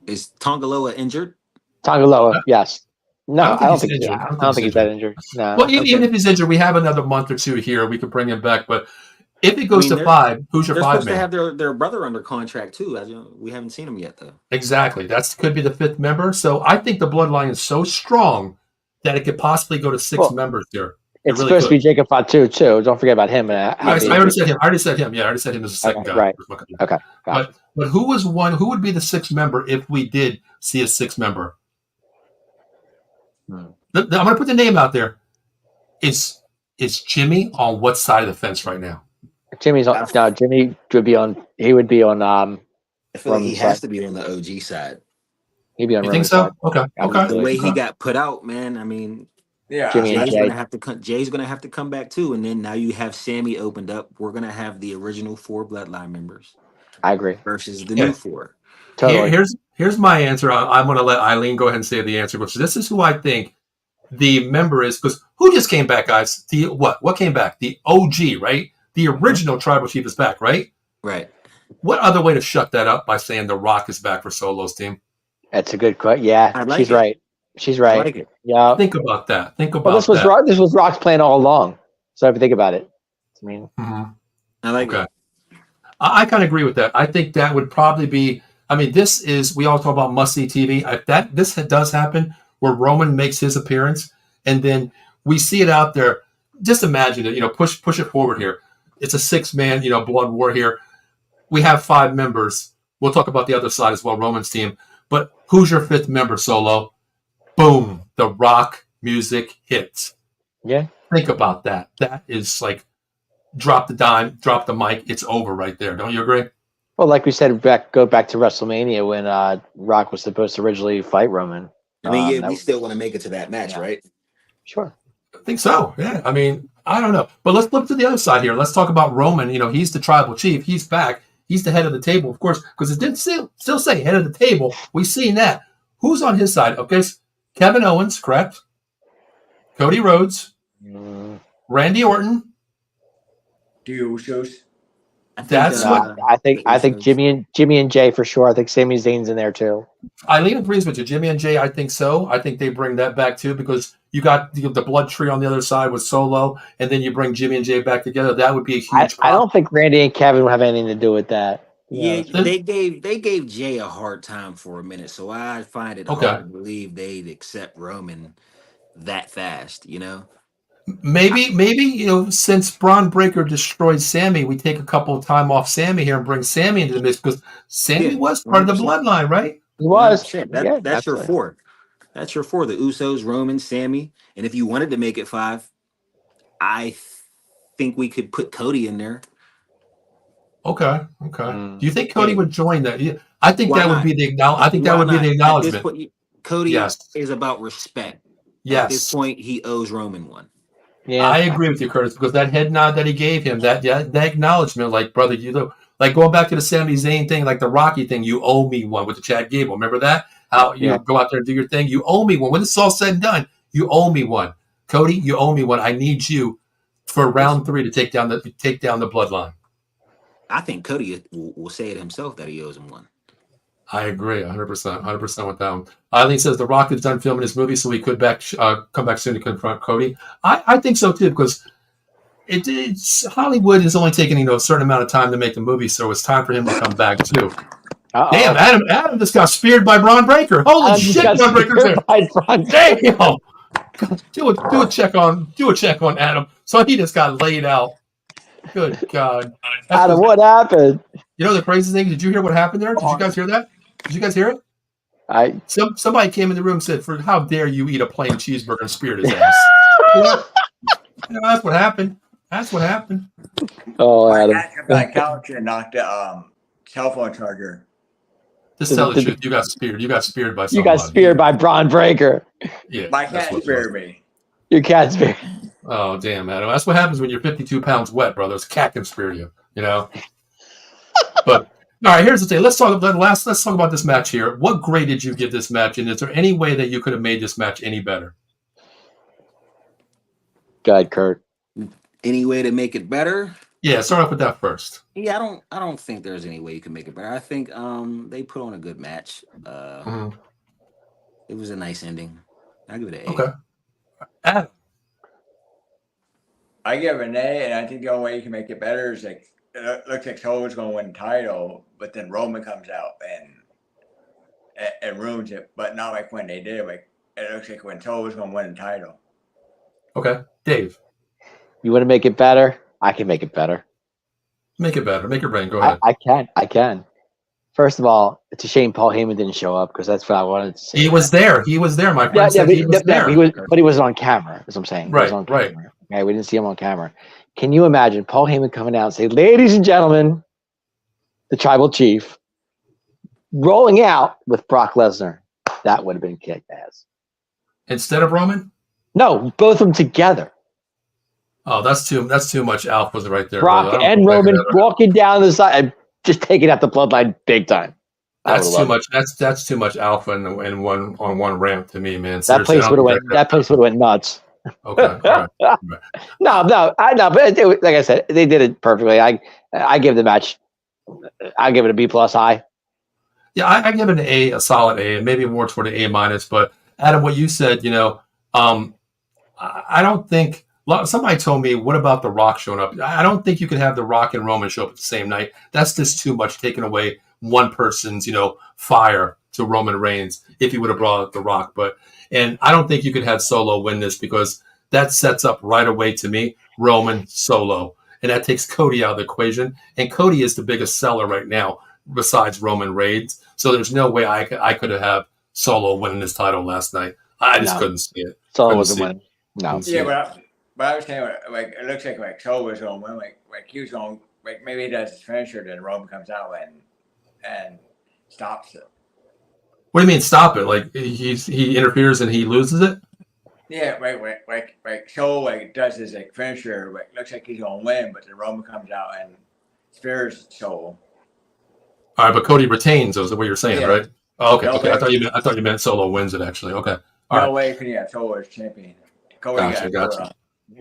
Is Tongaloa injured? Tongaloa, yes. No, I don't think he's that injured. No. Well, even if he's injured, we have another month or two here. We could bring him back. But if it goes to 5, who's your 5 man? They're supposed to have their brother under contract too. We haven't seen him yet, though. Exactly. That could be the 5th member. So I think the bloodline is so strong that it could possibly go to 6 members here. It's really supposed to be Jacob Fatu too. Don't forget about him. I already said him. I already said him. Yeah, I already said him as a 2nd guy. Right. Okay. But who was one? Who would be the 6th member if we did see a 6th member? I'm going to put the name out there. Is Jimmy on what side of the fence right now? Jimmy's on. No, Jimmy would be on. He would be on. I feel like he has to be on the OG side. He'd be on. You think so? Okay. The way he got put out, man. I mean, yeah. Jay's gonna have to come back too, and then now you have Sammy opened up. We're gonna have the original 4 bloodline members. I agree. Versus the new 4. Totally. Here's my answer. I'm going to let Eileen go ahead and say the answer, which this is who I think the member is. Because who just came back, guys? What came back? The OG, right? The original tribal chief is back, right? Right. What other way to shut that up by saying The Rock is back for Solo's team? That's a good question. Yeah, I like she's it. right. She's right. I like it. Yeah. Think about that. Well, this was Rock's plan all along. So if you think about it, I mean, I like it. I kind of agree with that. I think that would probably be. I mean, this is, we all talk about must-see TV. If this does happen, where Roman makes his appearance, and then we see it out there. Just imagine it. Push it forward here. It's a 6-man, blood war here. We have 5 members. We'll talk about the other side as well, Roman's team. But who's your 5th member, Solo? Boom. The Rock music hits. Yeah. Think about that. That is like, drop the dime, drop the mic. It's over right there. Don't you agree? Well, like we said, go back to WrestleMania when Rock was supposed to originally fight Roman. I mean, we still want to make it to that match, right? Sure. I think so. Yeah. I mean, I don't know. But let's flip to the other side here. Let's talk about Roman. He's the tribal chief. He's back. He's the head of the table, of course, because it did still say head of the table. We've seen that. Who's on his side? Okay, Kevin Owens, correct? Cody Rhodes, Randy Orton. The Usos. I think Jimmy and Jay for sure. I think Sami Zayn's in there too. Eileen agrees with you. Jimmy and Jay, I think so. I think they bring that back too, because you got the blood tree on the other side with Solo, and then you bring Jimmy and Jay back together. That would be a huge. I don't think Randy and Kevin will have anything to do with that. Yeah, they gave Jay a hard time for a minute, so I find it hard to believe they'd accept Roman that fast. Maybe since Braun Breaker destroyed Sammy, we take a couple of time off Sammy here and bring Sammy into the mix, because Sammy was part of the bloodline, right? He was. That's your 4. That's your 4. The Usos, Roman, Sammy, and if you wanted to make it 5, I think we could put Cody in there. Okay. Do you think Cody would join that? I think that would be the acknowledgement. Point, Cody is about respect. Yes. At this point, he owes Roman one. Yeah, I agree with you, Curtis, because that head nod that he gave him, that acknowledgement, like, brother, like going back to the Sami Zayn thing, like the Rocky thing, you owe me one with the Chad Gable. Remember that? How you go out there and do your thing. You owe me one. When it's all said and done, you owe me one. Cody, you owe me one. I need you for round 3 to take down the bloodline. I think Cody will say it himself that he owes him one. I agree, 100% with that one. Eileen says The Rock is done filming his movie, so he could come back soon to confront Cody. I think so too, because it's Hollywood is only taking a certain amount of time to make the movie, so it's time for him to come back too. Damn, Adam just got speared by Braun Breaker. Holy shit, Braun Breaker's there. Damn. Do a check on Adam. So he just got laid out. Good God. Adam, what happened? The crazy thing, did you hear what happened there? Did you guys hear that? Did you guys hear it? Somebody came in the room and said, "For how dare you eat a plain cheeseburger and spear his ass?" That's what happened. Oh, Adam. That couch and knocked the cell phone charger. Just tell the truth. You got speared. You got speared by somebody. You got speared by Braun Breaker. Yeah. My cat speared me. Your cat speared. Oh, damn, Adam. That's what happens when you're 52 pounds wet, brother. It's cat can spear you, But all right, here's the thing. Let's talk about this match here. What grade did you give this match, and is there any way that you could have made this match any better? Go ahead, Kurt. Any way to make it better? Yeah, start off with that first. Yeah, I don't think there's any way you can make it better. I think they put on a good match. It was a nice ending. I give it an A. Okay. Adam. I give it an A, and I think the only way you can make it better is it looks like Solo's going to win the title, but then Roman comes out and ruins it. But not like when they did it. It looks like when Solo's going to win the title. Okay, Dave. You want to make it better? I can make it better. Make it better. Make it rain. Go ahead. I can. First of all, it's a shame Paul Heyman didn't show up, because that's what I wanted to say. He was there. My friend said he was there. But he wasn't on camera, is what I'm saying. Right. Okay, we didn't see him on camera. Can you imagine Paul Heyman coming out and say, "Ladies and gentlemen, the tribal chief," rolling out with Brock Lesnar? That would have been kick ass. Instead of Roman? No, both of them together. Oh, that's too much alpha right there. Brock and Roman walking down the side, just taking out the bloodline big time. would've That's too loved much. That's too much alpha in one ramp to me, man. That Seriously, place I would don't have think went. That place would have went nuts. Okay, all right. All right. No, I know, but like I said, they did it perfectly. I give the match. I give it a B plus high. Yeah, I give it an A, a solid A, and maybe more toward an A minus. But Adam, what you said, I don't think somebody told me, what about The Rock showing up? I don't think you can have The Rock and Roman show up at the same night. That's just too much, taking away one person's, fire to Roman Reigns if he would have brought up The Rock. And I don't think you could have Solo win this, because that sets up right away to me Roman Solo, and that takes Cody out of the equation. And Cody is the biggest seller right now besides Roman Reigns. So there's no way I could have Solo winning this title last night. I just couldn't see it. Solo wasn't winning. No. Yeah, but I was saying, like, it looks like Solo's going to win. Like he was going, like, maybe he does his finisher, then Roman comes out and stops it. What do you mean stop it? Like he interferes and he loses it? Yeah, like Solo does his finisher. Like, looks like he's going to win, but then Roman comes out and spears Solo. All right, but Cody retains. Is what you're saying, right? Oh, okay. No Okay. way. I thought you meant Solo wins it actually. Okay. All No right. way can you have Solo as champion. Cody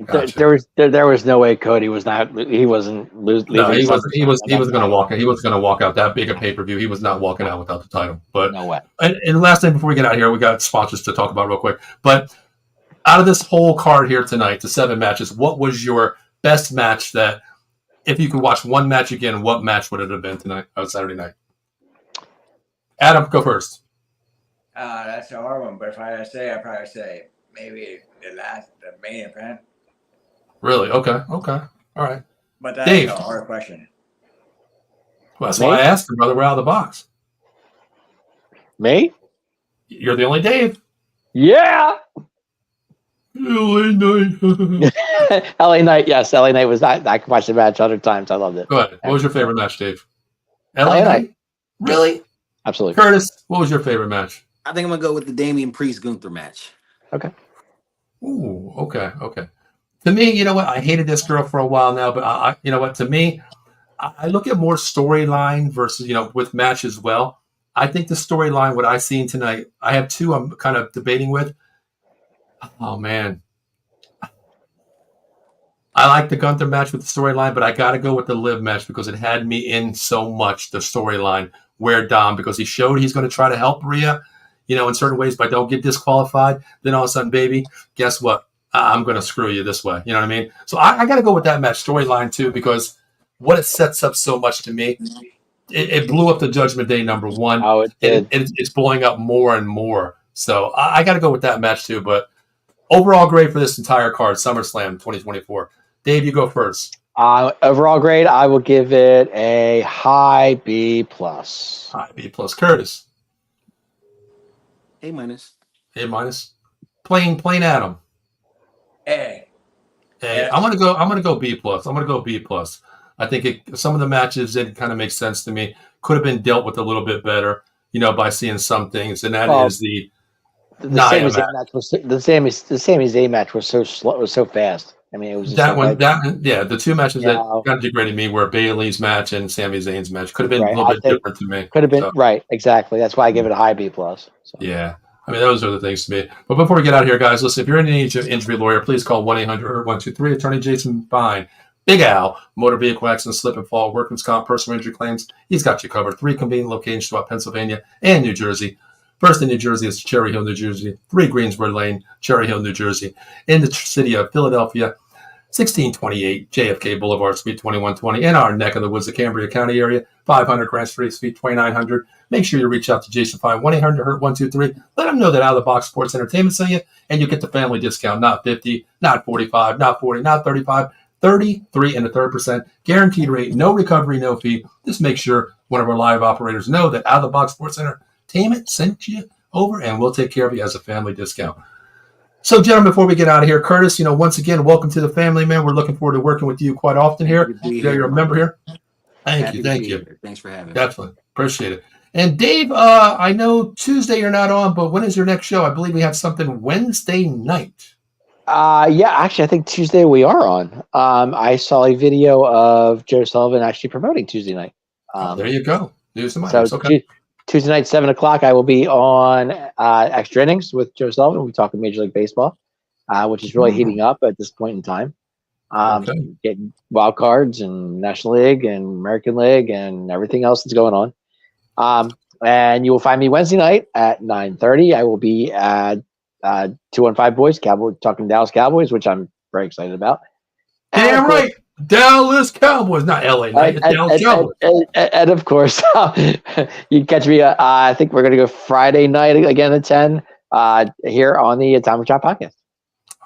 Gotcha. There was no way Cody was not. He wasn't losing. No, he was going to walk out. He was going to walk out that big a pay per view. He was not walking out without the title. But no way. And last thing before we get out of here, we got sponsors to talk about real quick. But out of this whole card here tonight, the 7 matches, what was your best match that, if you could watch one match again, what match would it have been tonight, Saturday night? Adam, go first. That's a hard one, but if I had to say, I'd probably say maybe the main event. Really? Okay. All right. But that's Dave. a hard question. Well, that's why I asked him, brother. We're out of the box. Me? You're the only Dave. Yeah. LA Knight. LA Knight. Yes, LA Knight was that. I could watch the match 100 times. I loved it. Go ahead. What was your favorite match, Dave? LA Knight. Really? Absolutely. Curtis, what was your favorite match? I think I'm gonna go with the Damian Priest Gunther match. Okay. Ooh, okay. To me, you know what? I hated this girl for a while now, but you know what? To me, I look at more storyline versus, with match as well. I think the storyline, what I seen tonight, I have 2 I'm kind of debating with. Oh, man. I like the Gunther match with the storyline, but I got to go with the Liv match because it had me in so much, the storyline, where Dom, because he showed he's going to try to help Rhea, in certain ways, but don't get disqualified. Then all of a sudden, baby, guess what? I'm going to screw you this way. You know what I mean? So I got to go with that match storyline too, because what it sets up so much to me, it blew up the Judgment Day #1. Oh, it did. It's blowing up more and more. So I got to go with that match too. But overall grade for this entire card, SummerSlam 2024. Dave, you go first. Overall grade, I will give it a high B plus. High B plus. Curtis. A minus. A minus. Plain Adam. A. Hey, I'm gonna go B plus. I'm gonna go B plus. I think some of the matches didn't kind of make sense to me. Could have been dealt with a little bit better, by seeing some things, and that is the Sami Zayn match was the Sami Zayn match was so slow, was so fast. I mean, it was just that so one. bad. The 2 matches that kind of degraded me were Bayley's match and Sami Zayn's match. Could have been Right, a little bit different to me. Could have been right, exactly. That's why I give it a high B plus. So. Yeah. I mean, those are the things to me. But before we get out of here, guys, listen, if you're in need of injury lawyer, please call 1-800-123. Attorney Jason Fine. Big Al, motor vehicle accident, slip and fall, workman's comp, personal injury claims. He's got you covered. 3 convenient locations throughout Pennsylvania and New Jersey. First in New Jersey is Cherry Hill, New Jersey. 3 Greensboro Lane, Cherry Hill, New Jersey. In the city of Philadelphia, 1628 JFK Boulevard, Suite 2120. In our neck of the woods, the Cambria County area, 500 Grant Street, Suite 2900. Make sure you reach out to Jason Fine, 1-800-HURT-123. Let him know that Out of the Box Sports Entertainment sent you, and you get the family discount. Not 50, not 45, not 40, not 35, 33 and a third %. Guaranteed rate, no recovery, no fee. Just make sure one of our live operators know that Out of the Box Sports Entertainment sent you over, and we'll take care of you as a family discount. So, gentlemen, before we get out of here, Curtis, once again, welcome to the family, man. We're looking forward to working with you quite often here. You're a member here. Thank you. Thanks for having me. Definitely. Appreciate it. And Dave, I know Tuesday you're not on, but when is your next show? I believe we have something Wednesday night. Yeah, actually, I think Tuesday we are on. I saw a video of Joe Sullivan actually promoting Tuesday night. There you go. News to my So okay. Tuesday night, 7 o'clock, I will be on Extra Innings with Joe Sullivan. We're talking Major League Baseball, which is really heating up at this point in time. Getting wild cards and National League and American League and everything else that's going on. And you will find me Wednesday night at 9:30. I will be at 215 Boys, talking Dallas Cowboys, which I'm very excited about. Damn right. Dallas Cowboys, not LA, Dallas Cowboys. And of course, you can catch me. I think we're going to go Friday night again at 10 here on the Atomic Drop Podcast.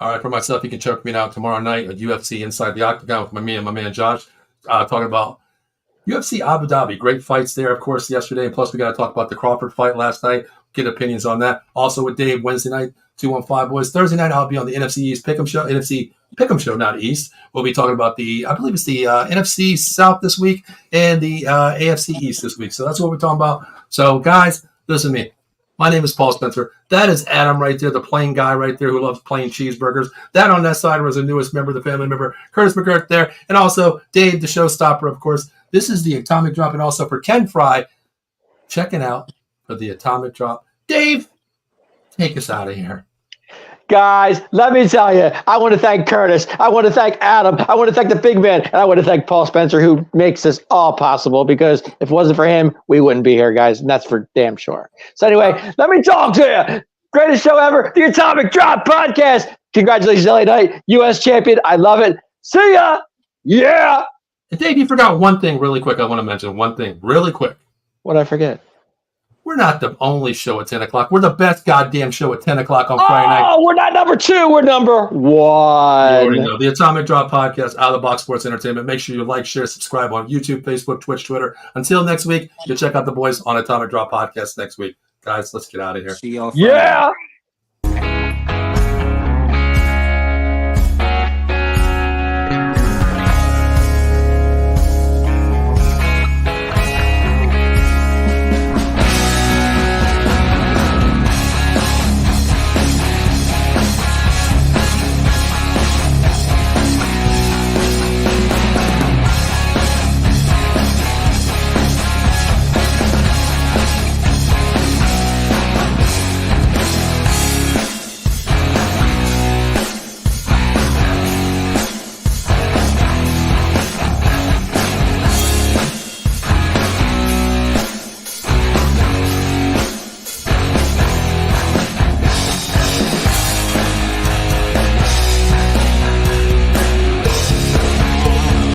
All right, for myself, you can check me out tomorrow night at UFC Inside the Octagon with me and my man Josh, talking about UFC Abu Dhabi. Great fights there, of course, yesterday. And plus, we got to talk about the Crawford fight last night, get opinions on that. Also with Dave, Wednesday night, 215 Boys. Thursday night, I'll be on the NFC East Pick'em Show. NFC Pick'em Show, not East. We'll be talking about I believe it's the NFC South this week and the AFC East this week. So that's what we're talking about. So, guys, listen to me. My name is Paul Spencer. That is Adam right there, the plain guy right there who loves plain cheeseburgers. That on that side was the newest member of the family member, Curtis McGirt there. And also Dave, the showstopper, of course. This is the Atomic Drop. And also for Ken Fry, checking out for the Atomic Drop. Dave, take us out of here. Guys, let me tell you, I want to thank Curtis. I want to thank Adam. I want to thank the big man. And I want to thank Paul Spencer, who makes this all possible, because if it wasn't for him, we wouldn't be here, guys. And that's for damn sure. So anyway, let me talk to you. Greatest show ever, the Atomic Drop Podcast. Congratulations, LA Knight, U.S. champion. I love it. See ya. Yeah. And Dave, you forgot one thing really quick. I want to mention one thing really quick. What did I forget? We're not the only show at 10 o'clock. We're the best goddamn show at 10 o'clock on Friday night. Oh, we're not number 2. We're number 1. You already know. The Atomic Drop Podcast, Out of the Box Sports Entertainment. Make sure you like, share, subscribe on YouTube, Facebook, Twitch, Twitter. Until next week, you'll check out the boys on Atomic Drop Podcast next week. Guys, let's get out of here. See y'all Friday. Yeah.